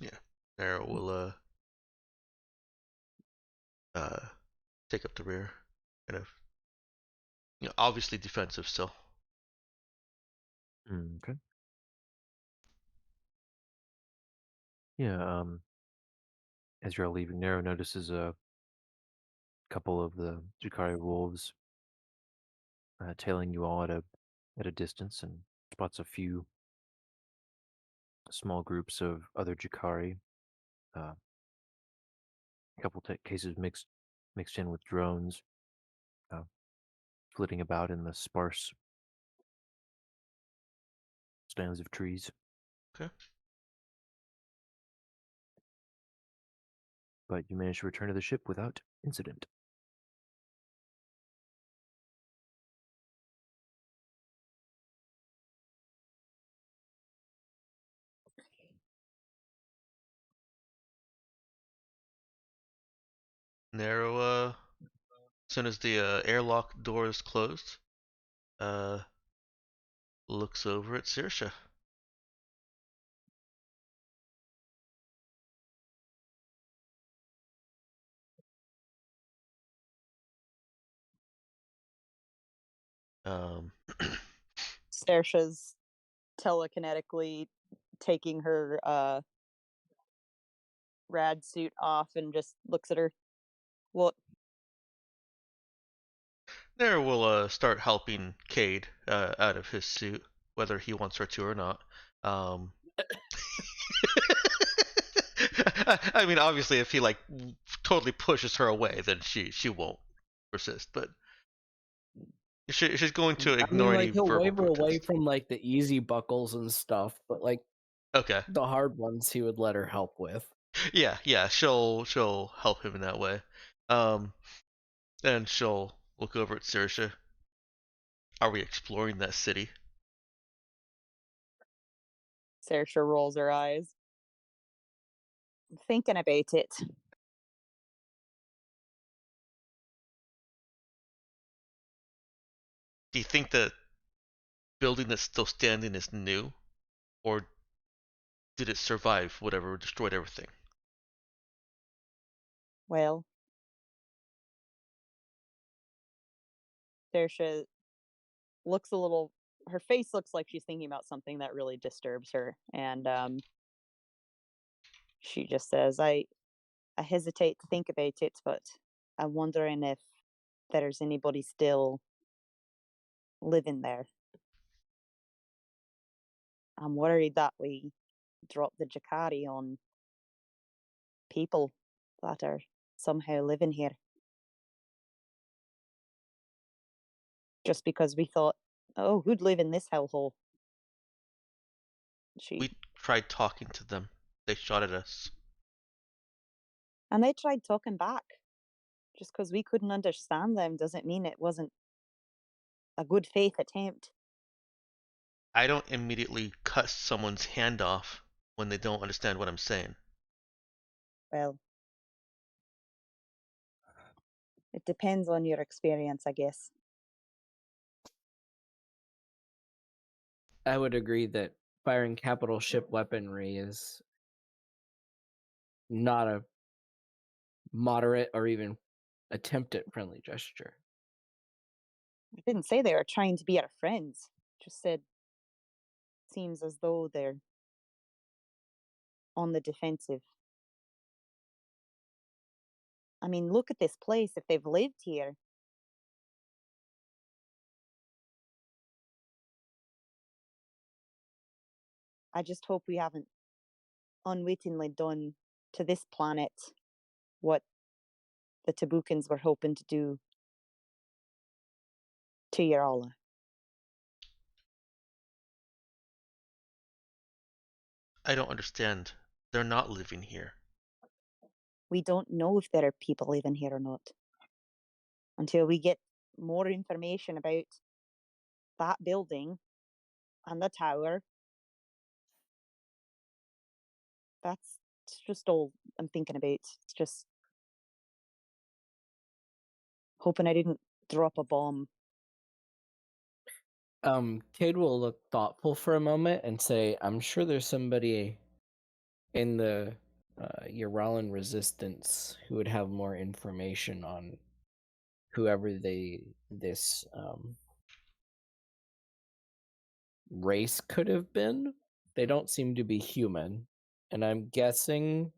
Yeah. Nero will take up the rear. kind of, obviously defensive still. Okay. Yeah. As you're all leaving, Nero notices a couple of the Jakari wolves tailing you all at a distance, and spots a few small groups of other Jakari. A couple cases mixed in with drones, uh, flitting about in the sparse stands of trees. Okay. But you manage to return to the ship without incident. Nero, as soon as the airlock door is closed, uh, looks over at Saoirse. Um, Saoirse's telekinetically taking her rad suit off and just looks at her. Well, Nero will start helping Cade out of his suit, whether he wants her to or not. Um, I mean, obviously, if he like totally pushes her away, then she won't persist. But she's going to I mean, ignore any like he'll verbal waver away protest. from like the easy buckles and stuff, but like Okay. the hard ones he would let her help with. Yeah. She'll help him in that way. Um, and she'll look over at Saoirse. Are we exploring that city? Saoirse rolls her eyes. I'm thinking about it. Do you think the building that's still standing is new, or did it survive whatever destroyed everything? Well, Saoirse looks a little. Her face looks like she's thinking about something that really disturbs her, and she just says, I hesitate to think about it, but I'm wondering if there's anybody still living there. I'm worried that we drop the Jakari on people that are somehow living here just because we thought, oh, who'd live in this hellhole? She We tried talking to them. They shot at us. and they tried talking back. Just because we couldn't understand them doesn't mean it wasn't a good faith attempt. I don't immediately cut someone's hand off when they don't understand what I'm saying. Well, it depends on your experience, I guess. I would agree that firing capital ship weaponry is not a moderate or even attempt at friendly gesture. I didn't say they were trying to be our friends. Just said seems as though they're on the defensive. I mean, look at this place. If they've lived here, I just hope we haven't unwittingly done to this planet what the Tabukans were hoping to do to Yarala. I don't understand. They're not living here. We don't know if there are people living here or not until we get more information about that building and the tower. That's just all I'm thinking about. It's just hoping I didn't drop a bomb. Cade will look thoughtful for a moment and say, I'm sure there's somebody in the Yaralan resistance who would have more information on whoever this race could have been. They don't seem to be human, and I'm guessing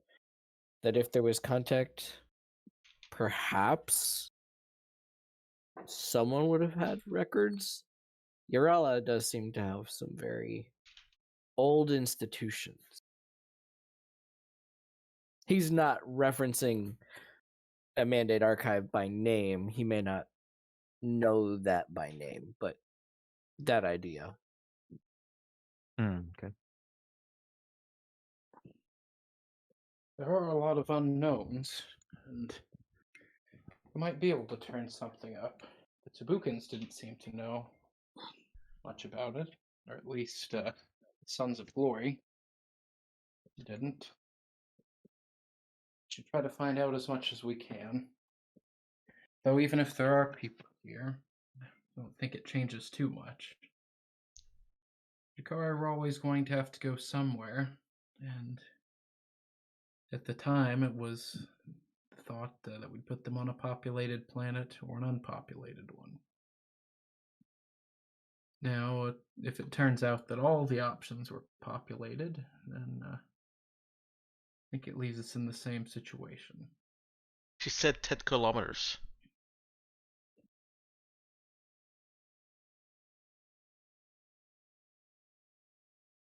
that if there was contact, perhaps someone would have had records. Urala does seem to have some very old institutions. He's not referencing a Mandate archive by name. He may not know that by name, but that idea. Okay. There are a lot of unknowns, and we might be able to turn something up. The Tabukans didn't seem to know much about it, or at least Sons of Glory didn't. Should try to find out as much as we can. Though even if there are people here, I don't think it changes too much. Jakar are always going to have to go somewhere, and at the time it was thought that we'd put them on a populated planet or an unpopulated one. Now, if it turns out that all the options were populated, then I think it leaves us in the same situation. She said 10 kilometers.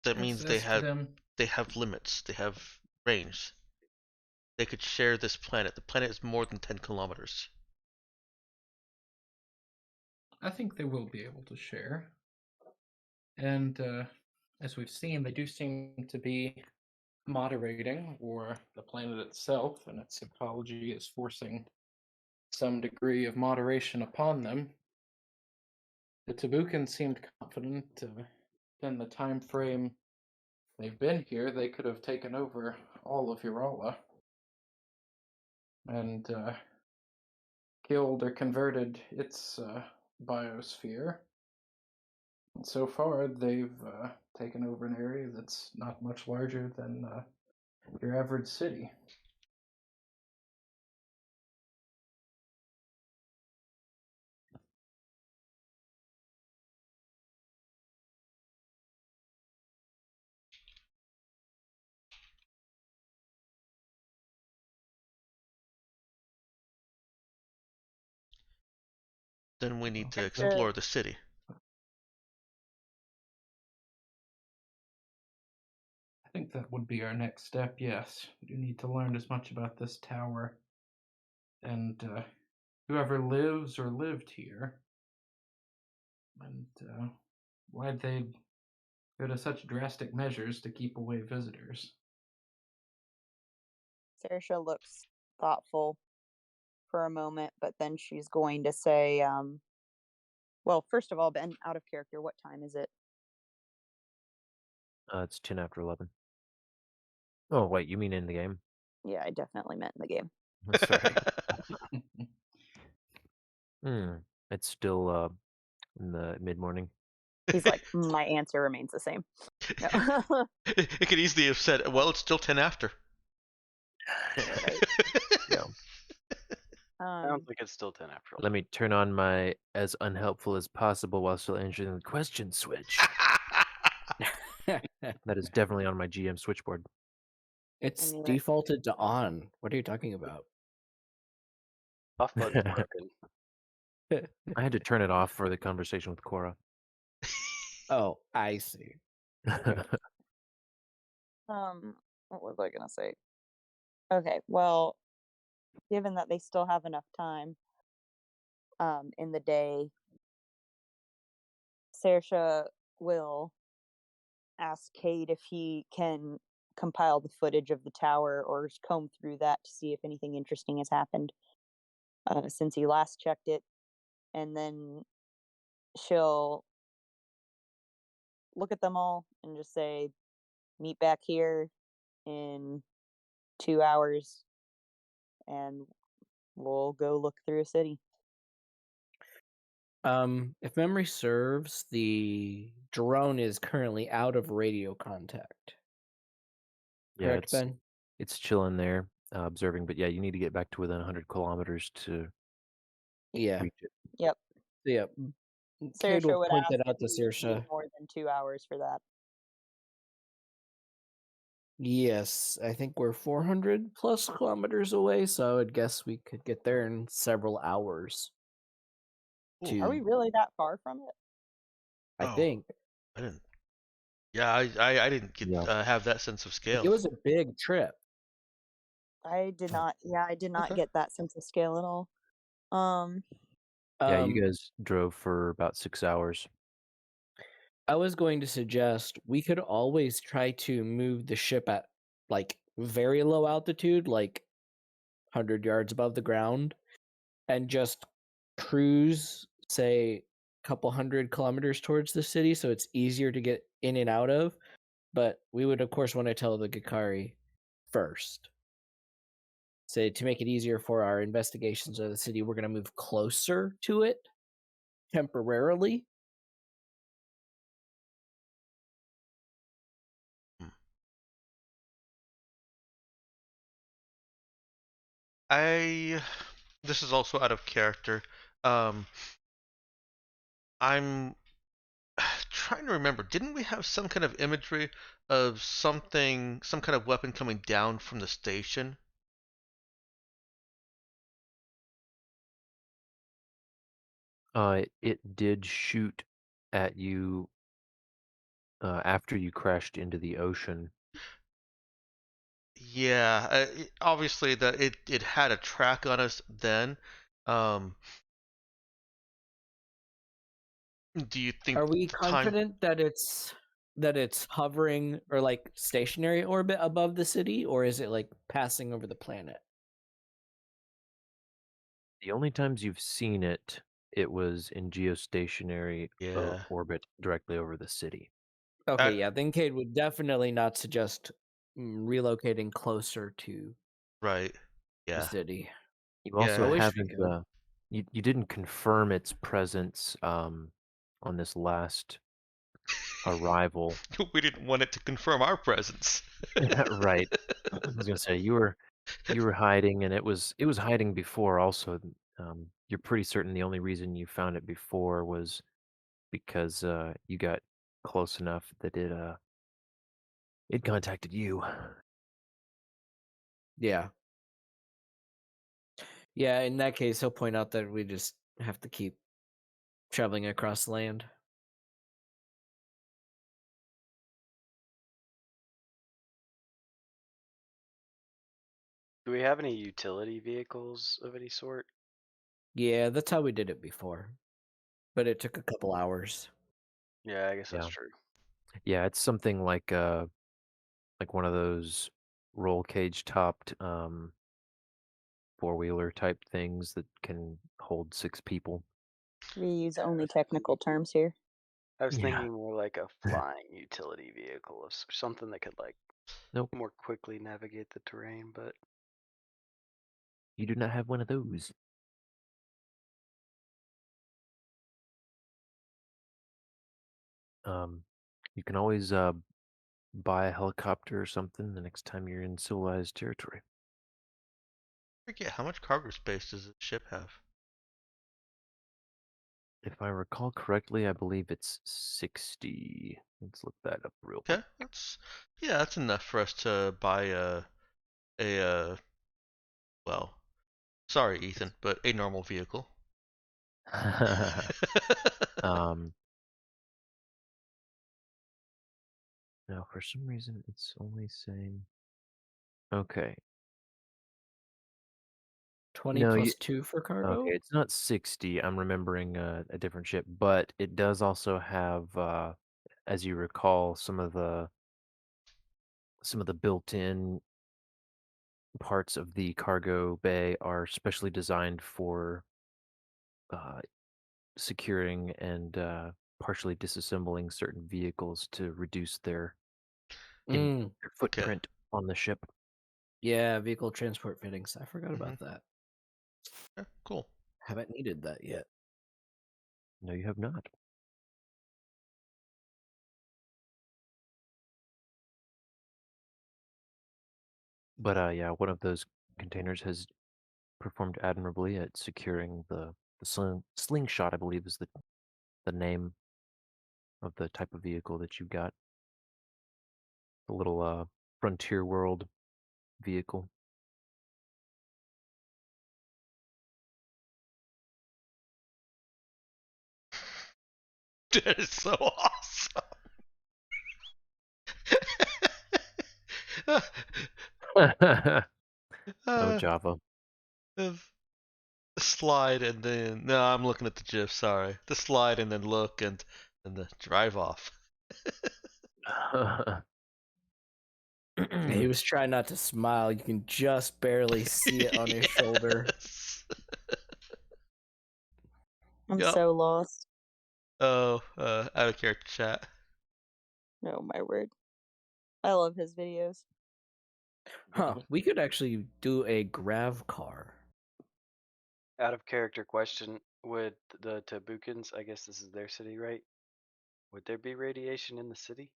That means As to them, they have limits. They have range. They could share this planet. The planet is more than 10 kilometers. I think they will be able to share. And as we've seen, they do seem to be moderating, or the planet itself and its ecology is forcing some degree of moderation upon them. The Tabukan seemed confident in the time frame they've been here, they could have taken over all of Urala and killed or converted its biosphere. And so far, they've taken over an area that's not much larger than your average city. Then we need to Saoirse, explore the city. I think that would be our next step, yes. We do need to learn as much about this tower and whoever lives or lived here, and why they go to such drastic measures to keep away visitors. Saoirse looks thoughtful for a moment, but then she's going to say, well, first of all, Ben, out of character, what time is it? It's 10 after 11. Oh, wait, you mean in the game? Yeah, I definitely meant in the game. Sorry. It's still in the mid-morning. He's like, my answer remains the same. No. It could easily have said, well, it's still 10 after. Yeah. Sounds like it's still 10 after 11. Let me turn on my as unhelpful as possible while still answering the question switch. That is definitely on my GM switchboard. It's knew it. defaulted to on. What are you talking about? Buff button's broken. I had to turn it off for the conversation with Cora. Oh, I see. What was I gonna say? Okay, well, given that they still have enough time, in the day, Saoirse will ask Cade if he can compile the footage of the tower or comb through that to see if anything interesting has happened since he last checked it, and then she'll look at them all and just say, "Meet back here in 2 hours, and we'll go look through a city." If memory serves, the drone is currently out of radio contact. Yeah, Correct, Ben? it's chilling there, observing. But yeah, you need to get back to within 100 kilometers to Yeah. reach it. Yep. So, yeah. Cade will Saoirse would point ask that if out to we would need Saoirse. more than 2 hours for that. Yes, I think we're 400 plus kilometers away, so I would guess we could get there in several hours. Ooh. Are we really that far from it? I Oh, think. I didn't. Yeah, I didn't get Yeah. have that sense of Like, scale. it was a big trip. I did not. Yeah, I did not Okay. get that sense of scale at all. Um, Yeah, you Um, guys drove for about 6 hours. I was going to suggest we could always try to move the ship at like very low altitude, like 100 yards above the ground, and just cruise, say, a couple hundred kilometers towards the city so it's easier to get in and out of. But we would, of course, want to tell the Gakari first. Say, to make it easier for our investigations of the city, we're going to move closer to it temporarily. Hmm. I this is also out of character. Um, I'm trying to remember. Didn't we have some kind of imagery of something, some kind of weapon coming down from the station? It did shoot at you after you crashed into the ocean. Yeah, obviously that it had a track on us then. Um, do you think Are we time? confident that it's hovering or like stationary orbit above the city, or is it like passing over the planet? The only times you've seen it, it was in geostationary Yeah, orbit directly over the city. Okay, I, yeah, then Cade would definitely not suggest relocating closer to right. the Yeah, city. You I also yeah. wish we haven't could. you didn't confirm its presence on this last arrival. We didn't want it to confirm our presence. Right. I was gonna say you were hiding, and it was hiding before also. You're pretty certain the only reason you found it before was because you got close enough that it contacted you. Yeah. Yeah, in that case, he'll point out that we just have to keep traveling across land. Do we have any utility vehicles of any sort? Yeah, that's how we did it before. But it took a couple hours. Yeah, I guess that's Yeah. true. Yeah, it's something like one of those roll cage topped four-wheeler type things that can hold 6 people. we use only technical terms here. I was Yeah. thinking more like a flying utility vehicle, something that could like Nope, more quickly navigate the terrain. But you do not have one of those. Um, you can always buy a helicopter or something the next time you're in civilized territory. Forget how much cargo space does the ship have? If I recall correctly, I believe it's 60. Let's look that up real quick. Okay, that's enough for us to buy a well, sorry Ethan, but a normal vehicle. um, Now for some reason it's only saying okay. 20 No, plus 2 for okay, cargo? it's not 60. I'm remembering a different ship, but it does also have, as you recall, some of the built-in parts of the cargo bay are specially designed for uh, securing and partially disassembling certain vehicles to reduce Mm, their Okay. footprint on the ship. yeah, vehicle transport fittings. I forgot Hmm. about that. Yeah, cool. Haven't needed that yet. No, you have not. But yeah, one of those containers has performed admirably at securing slingshot, I believe, is the name of the type of vehicle that you got. The little frontier world vehicle. That is so awesome. Oh, uh, Java. the slide and then no, I'm looking at the GIF. Sorry, the slide and then look and the drive off. He was trying not to smile. You can just barely see it on his shoulder. Yes. I'm Yep. so lost. Oh, out of character chat. Oh my word. I love his videos. Huh. We could actually do a grav car. Out of character question: would the Tabukans, I guess this is their city, right? Would there be radiation in the city?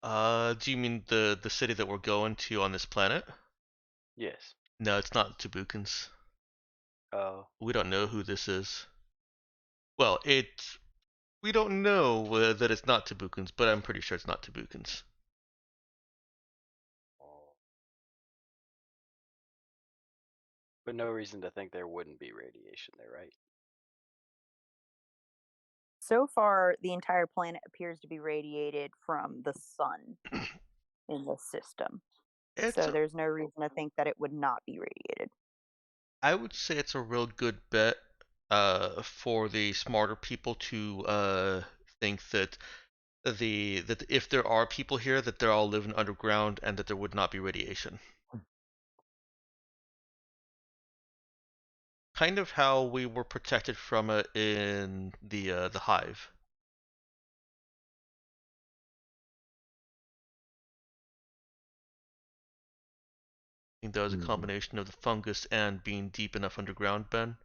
Do you mean the city that we're going to on this planet? Yes. No, it's not Tabukans. Oh. We don't know who this is. Well, we don't know that it's not Tabukans, but I'm pretty sure it's not Tabukans. But no reason to think there wouldn't be radiation there, right? So far, the entire planet appears to be radiated from the sun in this system. It's So there's no reason to think that it would not be radiated. I would say it's a real good bet for the smarter people to think that that if there are people here that they're all living underground and that there would not be radiation. Kind of how we were protected from it in the hive. I think that was a combination of the fungus and being deep enough underground, Ben.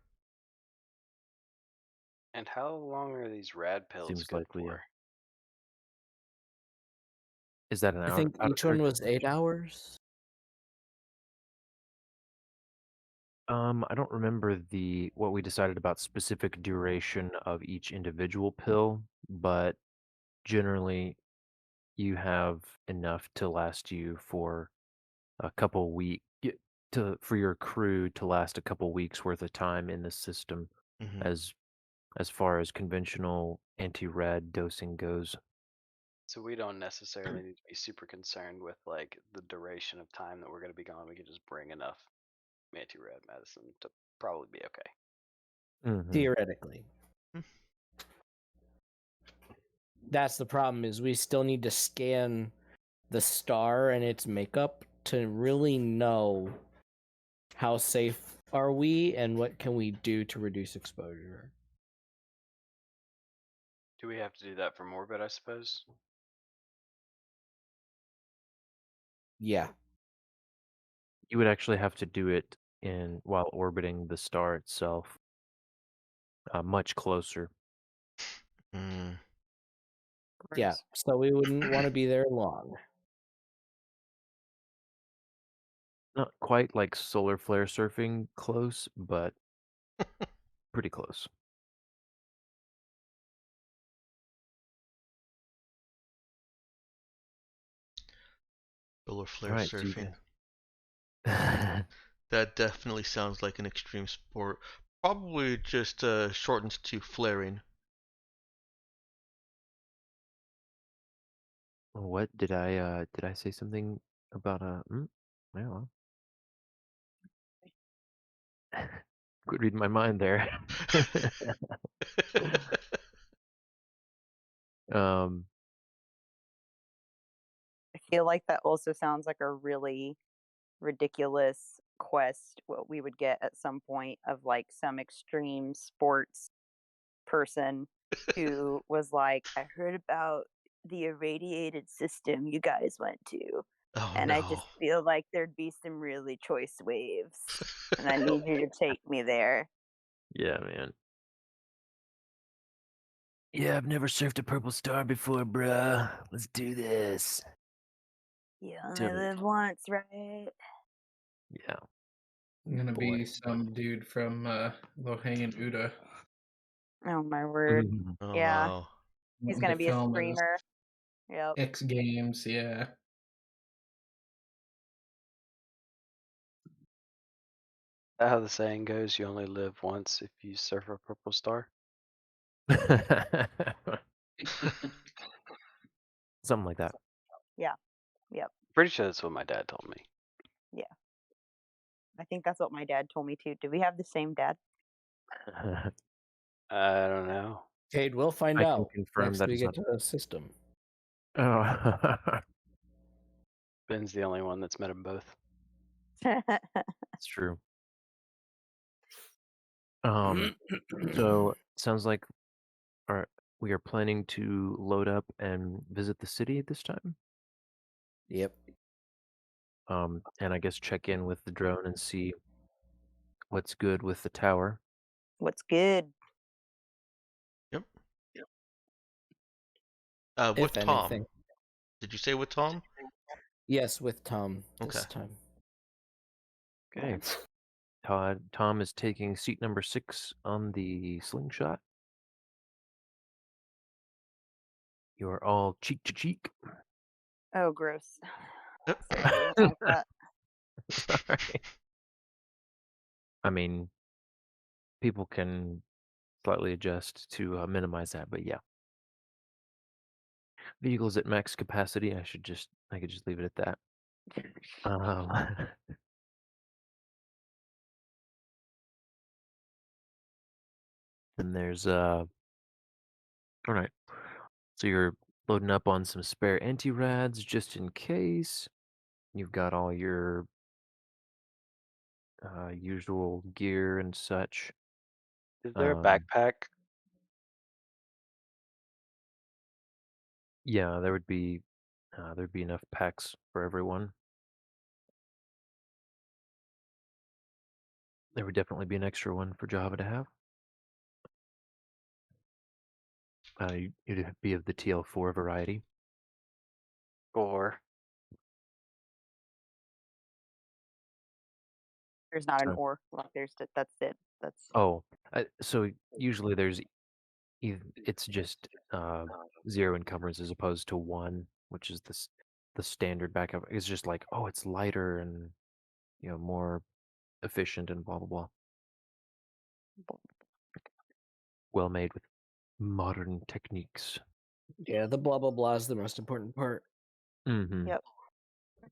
And how long are these rad pills Seems good likely, yeah. for? Is that an I out think out of each one character was 8 question? hours. I don't remember what we decided about specific duration of each individual pill, but generally you have enough to last you for a couple week for your crew to last a couple weeks worth of time in the system Mm-hmm. as far as conventional anti-rad dosing goes. So we don't necessarily need to be super concerned with like the duration of time that we're going to be gone. We can just bring enough anti-rad medicine to probably be okay. Mhm. Theoretically. Hmm. That's the problem, is we still need to scan the star and its makeup to really know how safe are we and what can we do to reduce exposure. Do we have to do that from orbit, I suppose? Yeah. You would actually have to do it while orbiting the star itself, much closer. Mm. Yeah. Gross. So we wouldn't want to be there long. Not quite like solar flare surfing close, but pretty close. Solar flare All right, so you surfing. guys. That definitely sounds like an extreme sport. Probably just shortens to flaring. What did I say something about well, quit reading my mind there. um, I feel like that also sounds like a really ridiculous quest, what we would get at some point of like some extreme sports person who was like, I heard about the irradiated system you guys went to. Oh And I no. just feel like there'd be some really choice waves. And I need you to take me there. yeah, man. Yeah, I've never surfed a purple star before, bruh. Let's do this. You only Totally. live once, right? Yeah. I'm gonna Boy. be some dude from Lohain Uda. Oh my word. Mhm. Oh Yeah, wow. he's Wanting to gonna be a film his screamer. Yep. X Games, yeah. How the saying goes, you only live once if you surf a purple star. Something like that. Yeah. Yep. Pretty sure that's what my dad told me. Yeah. I think that's what my dad told me too. Do we have the same dad? I don't know. Cade, we'll find I can out confirm next that we is get not. to the system. Oh, Ben's the only one that's met them both. it's true. So sounds like our we are planning to load up and visit the city this time. Yep. And I guess check in with the drone and see what's good with the tower. What's good? Yep. With If Tom. anything. Did you say with Tom? Yes, with Tom Okay. this time. Okay. Tom is taking seat number 6 on the slingshot. You are all cheek to cheek. Oh, gross. Sarah doesn't like that. Sorry. I mean, people can slightly adjust to minimize that, but yeah. Vehicle's at max capacity. I could just leave it at that. Um, and there's all right. So you're loading up on some spare anti-rads just in case. You've got all your usual gear and such. Is there a Um, backpack? yeah, there'd be enough packs for everyone. There would definitely be an extra one for Java to have. You'd be of the TL4 variety. Or There's not an So, or. Like that's it. That's oh, so usually it's just 0 encumbrance as opposed to 1, which is the standard backup. It's just like, oh, it's lighter and more efficient and blah blah blah. Well made with modern techniques. Yeah, the blah blah blah is the most important part. Mm-hmm. yep. what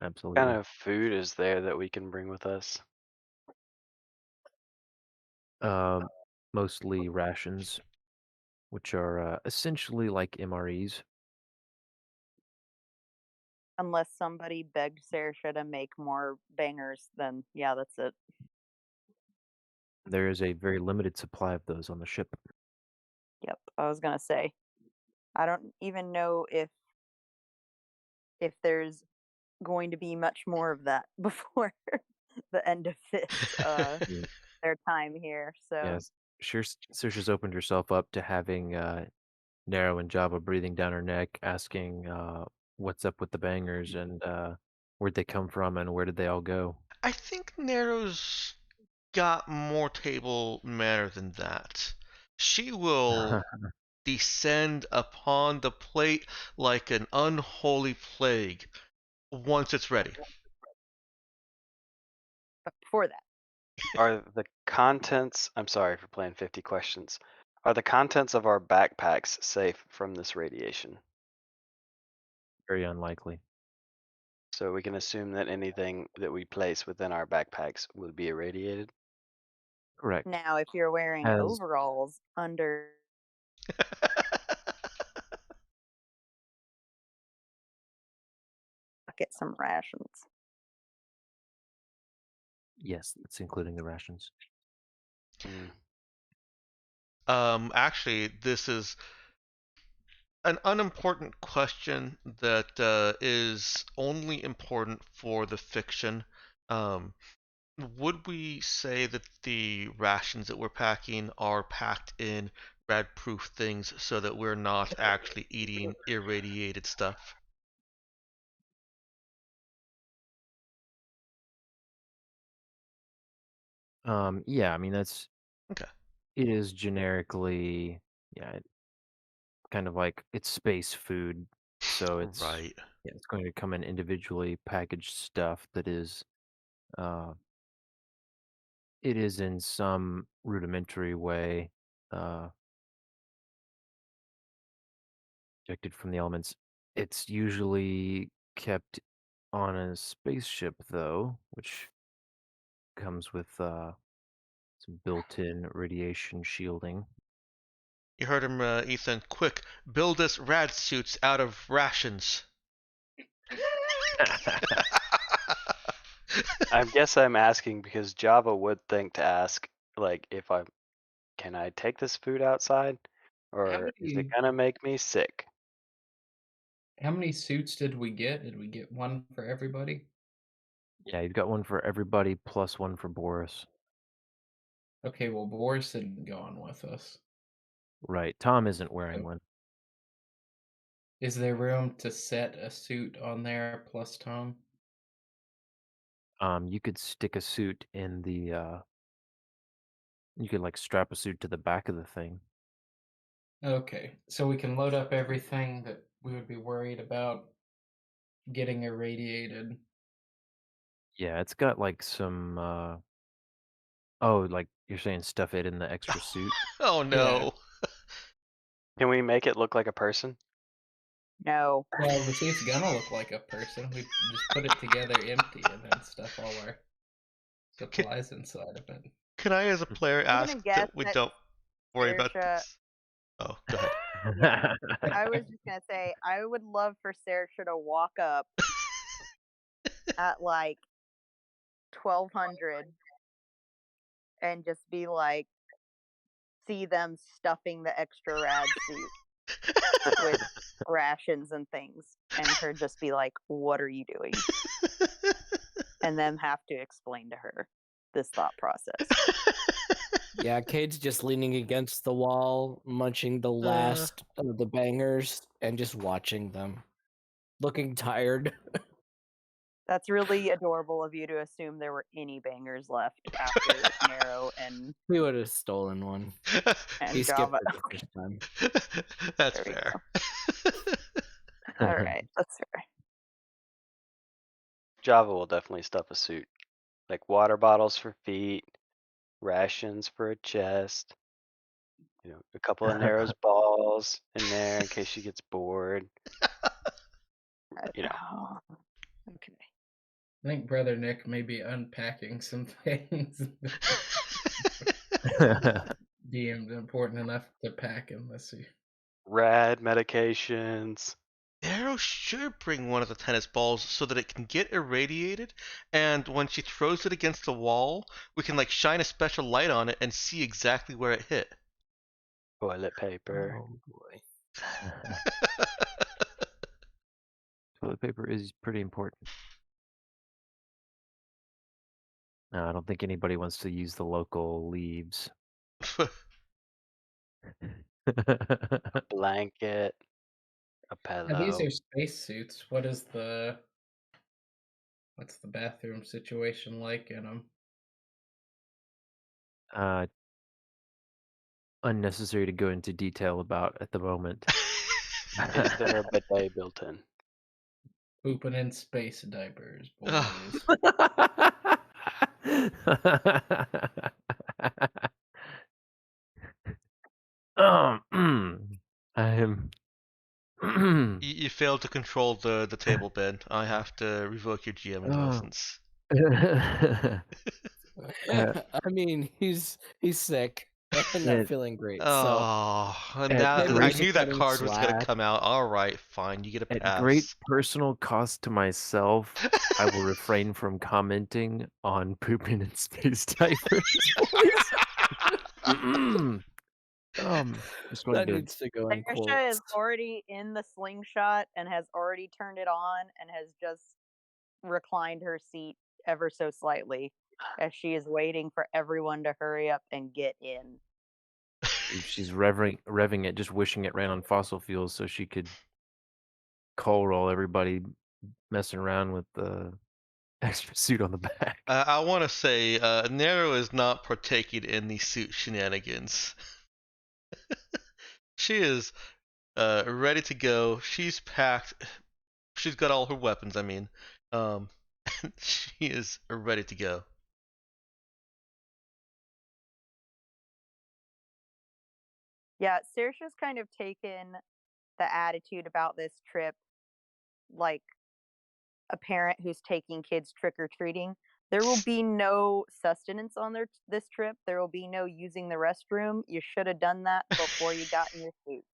Absolutely. kind of food is there that we can bring with us? Um, Mostly rations, which are essentially like MREs. Unless somebody begged Saoirse to make more bangers, then yeah, that's it. There is a very limited supply of those on the ship. Yep. I was gonna say. I don't even know if there's going to be much more of that before the end of this Yeah. their time here. So Yes. Sure. Saoirse's opened herself up to having Narrow and Java breathing down her neck, asking what's up with the bangers and where'd they come from and where did they all go. I think Nero's got more table manner than that. She will descend upon the plate like an unholy plague once it's ready. but before that, Are the contents, I'm sorry for playing 50 questions. Are the contents of our backpacks safe from this radiation? Very unlikely. So we can assume that anything that we place within our backpacks will be irradiated? Correct. now if you're wearing As overalls under get some rations. yes, that's including the rations. Mm. Actually, this is an unimportant question that is only important for the fiction. Um, would we say that the rations that we're packing are packed in rad-proof things so that we're not actually eating irradiated stuff? Yeah, I mean Okay. it is generically, yeah, kind of like it's space food, so Right. it's going to come in individually packaged stuff that is, uh, it is in some rudimentary way, uh, ejected from the elements. It's usually kept on a spaceship, though, which comes with some built-in radiation shielding. You heard him, Ethan. Quick, build us rad suits out of rations. I guess I'm asking because Java would think to ask, like, if can I take this food outside, How or is it many gonna make me sick? how many suits did we get? Did we get one for everybody? Yeah, you've got one for everybody plus one for Boris. Okay, well Boris isn't going with us. Right. Tom isn't wearing So one. is there room to set a suit on there plus Tom? You could stick a suit in the you could like strap a suit to the back of the thing. Okay, so we can load up everything that we would be worried about getting irradiated. Yeah, it's got like some oh, like you're saying stuff it in the extra suit? Oh Yeah. no. Can we make it look like a person? No. Well, the suit's gonna look like a person. We just put it together empty and then stuff all our Can, supplies inside of it. can I, as a player, I'm gonna ask guess that we that don't worry about Saoirse. this? Oh, go ahead. Yeah, I was just gonna say I would love for Saoirse to walk up at like 1200 and just be like, see them stuffing the extra rad suit with rations and things, and her just be like, "What are you doing?" And them have to explain to her this thought process. Yeah, Cade's just leaning against the wall, munching the Uh, last of the bangers, and just watching them, looking tired. That's really adorable of you to assume there were any bangers left after Nero We would have stolen one. He and skipped Java. it the first time. That's There we fair. All right, that's fair. Java will definitely stuff a suit, like water bottles for feet, rations for a chest. A couple of Nero's balls in there in case she gets bored. You know, Oh, okay. I think Brother Nick may be unpacking some things deemed important enough to pack in the suit. rad medications. Arrow should bring one of the tennis balls so that it can get irradiated, and when she throws it against the wall, we can like shine a special light on it and see exactly where it hit. Toilet paper. Oh boy. Toilet paper is pretty important. No, I don't think anybody wants to use the local leaves. A blanket. A Now, these pillow. are space suits. What's the bathroom situation like in them? uh, Unnecessary to go into detail about at the moment. Is there a bidet built in? Pooping in space diapers, Ugh. boys. I am. You failed to control the table, Ben. I have to revoke your GMing Oh. license. I mean, he's sick and not At, feeling great. So Oh, and at now maybe I we great should knew cut that him card was gonna slack. come out. All right, fine, you get a at great pass. personal cost to myself, I will refrain from commenting on pooping in space diapers, boys. Just going That to. needs to go in Saoirse is quotes. already in the slingshot and has already turned it on and has just reclined her seat ever so slightly as she is waiting for everyone to hurry up and get in. She's revving it, just wishing it ran on fossil fuels so she could coal roll everybody messing around with the extra suit on the back. I want to say Nero is not partaking in the suit shenanigans. She is ready to go. She's packed. She's got all her weapons. I mean, um, she is ready to go. Yeah, Saoirse's kind of taken the attitude about this trip like a parent who's taking kids trick or treating. There will be no sustenance on this trip. There will be no using the restroom. You should have done that before you got in your suit.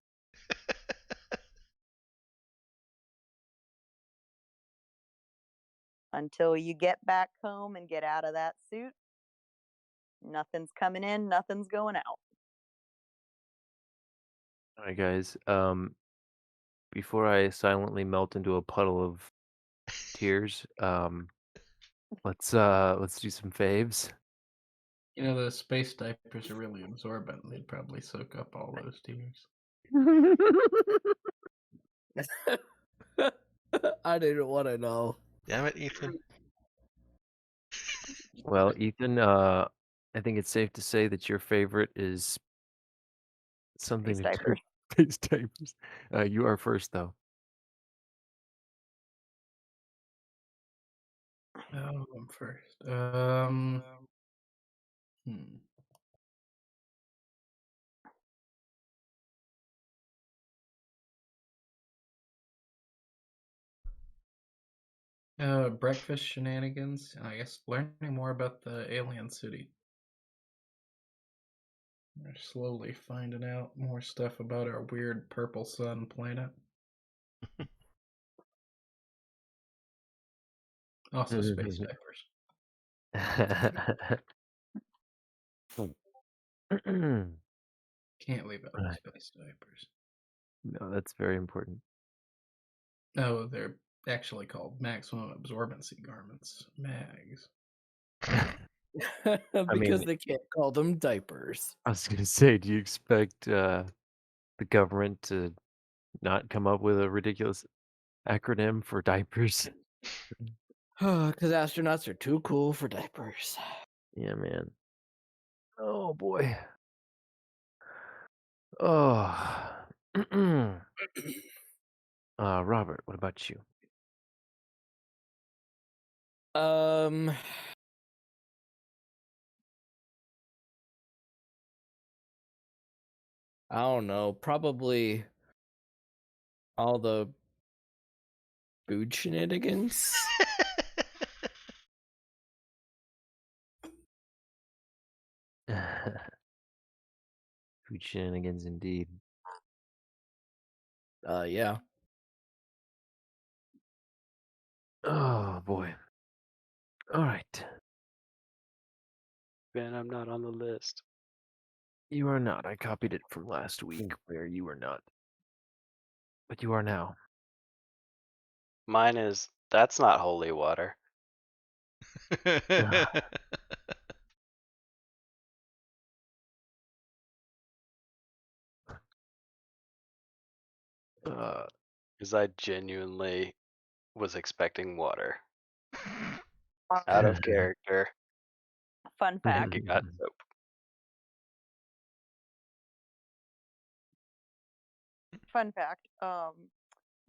Until you get back home and get out of that suit, nothing's coming in, nothing's going out. All right, guys. Before I silently melt into a puddle of tears, let's do some faves. You know, the space diapers are really absorbent. They'd probably soak up all those tears. I didn't want to know. Damn it, Ethan. Well, Ethan, I think it's safe to say that your favorite is something Space to do with diapers. space diapers. You are first, though. Oh, I'm first. Hmm. Breakfast shenanigans, and I guess learning more about the alien city. We're slowly finding out more stuff about our weird purple sun planet. Also, space diapers. Can't leave out the Right. space diapers. No, that's very important. Oh, they're actually called maximum absorbency garments, MAGs. Because mean- they can't call them diapers. I was gonna say, do you expect the government to not come up with a ridiculous acronym for diapers? Because astronauts are too cool for diapers. Yeah, man. Oh boy. Oh. Robert, what about you? Um, I don't know. Probably all the food shenanigans. Food shenanigans indeed. Yeah. Oh boy. All right. Ben, I'm not on the list. You are not. I copied it from last week where you were not. But you are now. Mine is that's not holy water. Uh, Because I genuinely was expecting water. Out of character. Fun fact. It got soap. Fun fact.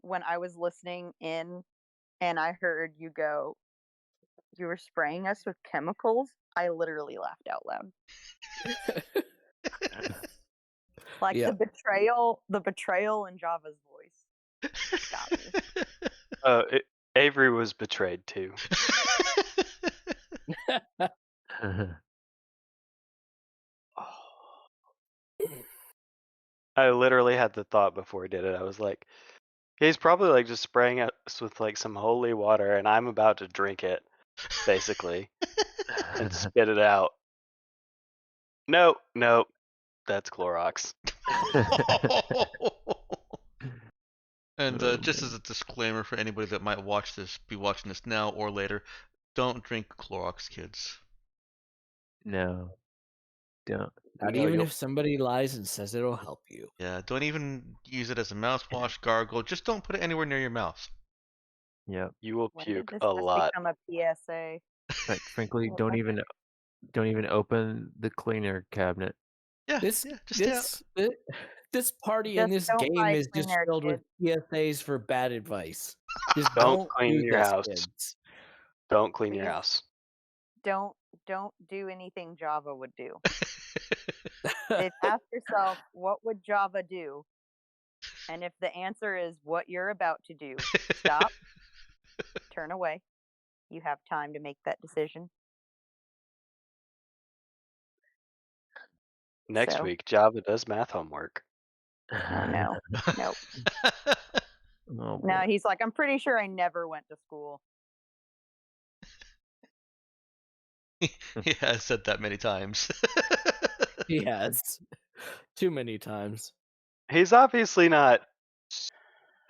When I was listening in and I heard you go, you were spraying us with chemicals, I literally laughed out loud. Like Yeah. the betrayal in Java's voice got me. Avery was betrayed too. I literally had the thought before he did it. I was like, he's probably like just spraying us with like some holy water, and I'm about to drink it, basically, and spit it out. No, that's Clorox. And Oh, just man. as a disclaimer for anybody that might be watching this now or later, don't drink Clorox, kids. No. Don't. Not No, even you'll- if somebody lies and says it'll help you. Yeah, don't even use it as a mouthwash, gargle. Just don't put it anywhere near your mouth. Yeah. You will When did puke this a just lot. become a PSA? Like, frankly, What was it? don't even open the cleaner cabinet. Yeah, This yeah, just stay out. this thi- this party and Just this don't game buy is just cleaner, filled with kids. PSAs for bad advice. Just Don't don't clean do your this, house. kids. Don't clean your Please house. don't do anything Java would do. If ask yourself what would Java do, and if the answer is what you're about to do, stop, turn away. You have time to make that decision. Next So week, Java does math homework. no, nope. Oh No, boy. he's like, I'm pretty sure I never went to school. He has said that many times. He has too many times. He's obviously not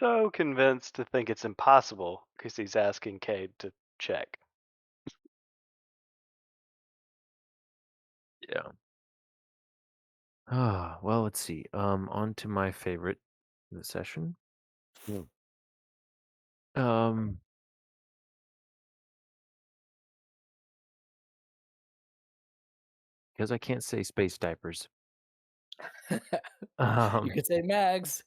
so convinced to think it's impossible because he's asking Cade to check. Yeah. Ah, well, let's see. On to my favorite of the session. Um, because I can't say space diapers. You Um, could say Mags.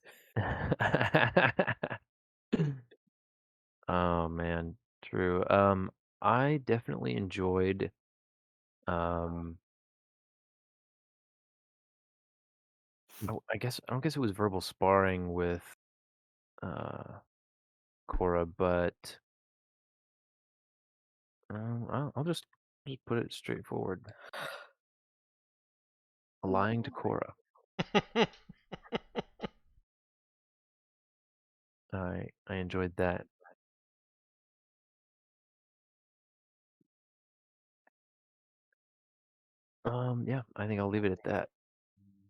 oh man, true. I definitely enjoyed um I don't guess it was verbal sparring with uh Cora, but I'll just put it straightforward. Lying to Cora. I enjoyed that. Yeah, I think I'll leave it at that.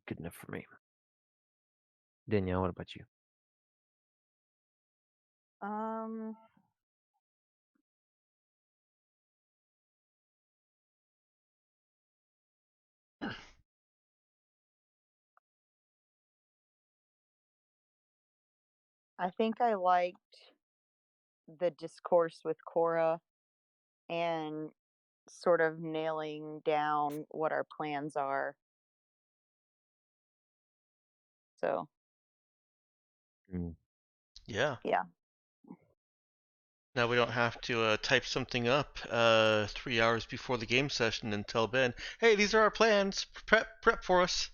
Good enough for me. Danielle, what about you? Um, I think I liked the discourse with Cora and sort of nailing down what our plans are. So, Mm, Yeah. yeah. Now we don't have to type something up 3 hours before the game session and tell Ben, "Hey, these are our plans. Prep for us."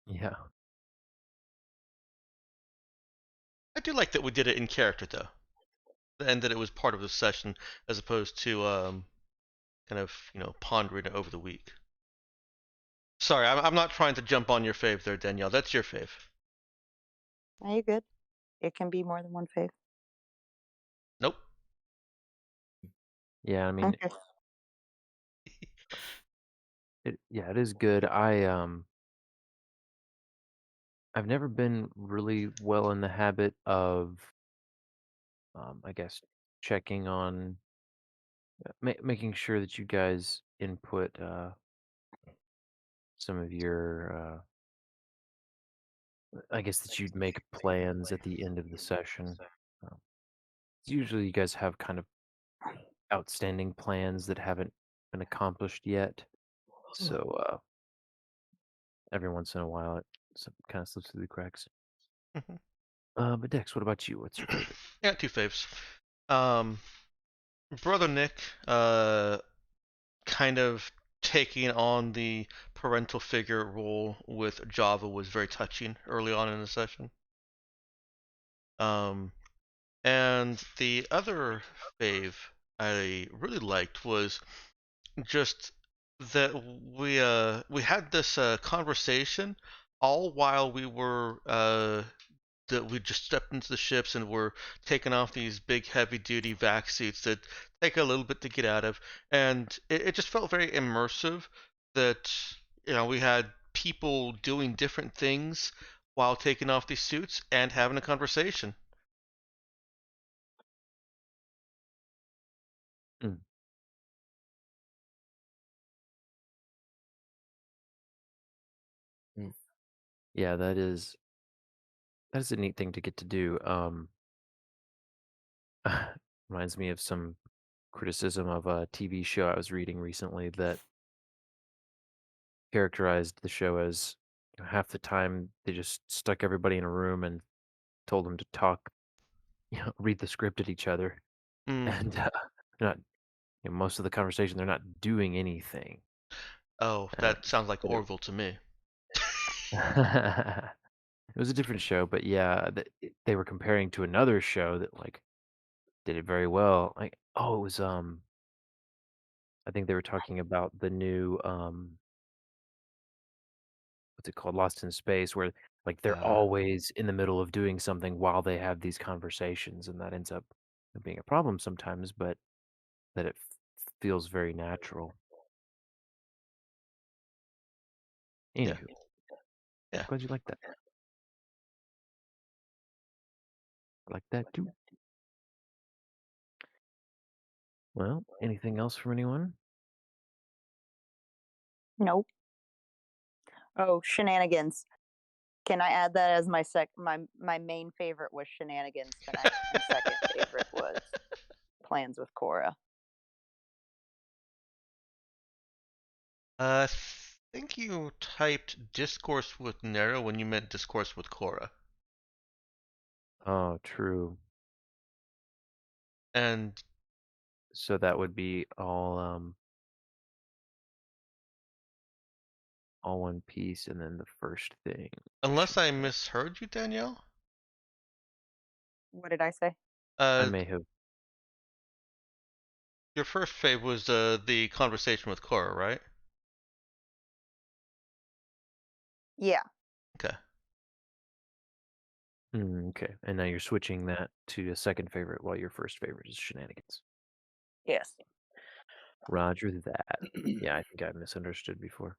yeah. I do like that we did it in character though, and that it was part of the session as opposed to kind of pondering it over the week. Sorry, I'm not trying to jump on your fave there, Danielle. That's your fave. Are you good? It can be more than one fave. Nope. Yeah, I mean Okay. it is good. I've never been really well in the habit of I guess checking on making sure that you guys input some of your I guess that you'd make plans at the end of the session. Um, usually you guys have kind of outstanding plans that haven't been accomplished yet. So every once in a while it kind of slips through the cracks. Mhm. But Dex, what about you? What's your favorite? Yeah, two faves. Um, Brother Nick, kind of taking on the parental figure role with Java was very touching early on in the session. Um, and the other fave I really liked was just that we had this conversation all while we were that we just stepped into the ships and were taking off these big heavy duty vac suits that take a little bit to get out of, and it just felt very immersive that we had people doing different things while taking off these suits and having a conversation. Mm, Mm. Yeah, that is a neat thing to get to do. Reminds me of some criticism of a TV show I was reading recently that characterized the show as half the time they just stuck everybody in a room and told them to talk, read the script at each other, Mm. and they're not. Most of the conversation, they're not doing anything. Oh, And that sounds like Orville to me. it was a different show, but yeah, they were comparing to another show that like did it very well. Like, oh, it was I think they were talking about the new what's it called, Lost in Space, where like they're Uh, always in the middle of doing something while they have these conversations, and that ends up being a problem sometimes, but that it feels very natural. yeah, Anywho, yeah. glad you like that. I like that too. Well, anything else from anyone? Nope. Oh, shenanigans. Can I add that as my main favorite was shenanigans tonight, and second favorite was plans with Cora. I think you typed discourse with Nero when you meant discourse with Cora. Oh, true. And So that would be all one piece, and then the first thing. unless I misheard you, Danielle, What did I say? I uh, may have. your first fave was the conversation with Cora, right? Yeah. Okay. Okay, and now you're switching that to a second favorite, while your first favorite is shenanigans. Yes. Roger that. Yeah, I think I misunderstood before.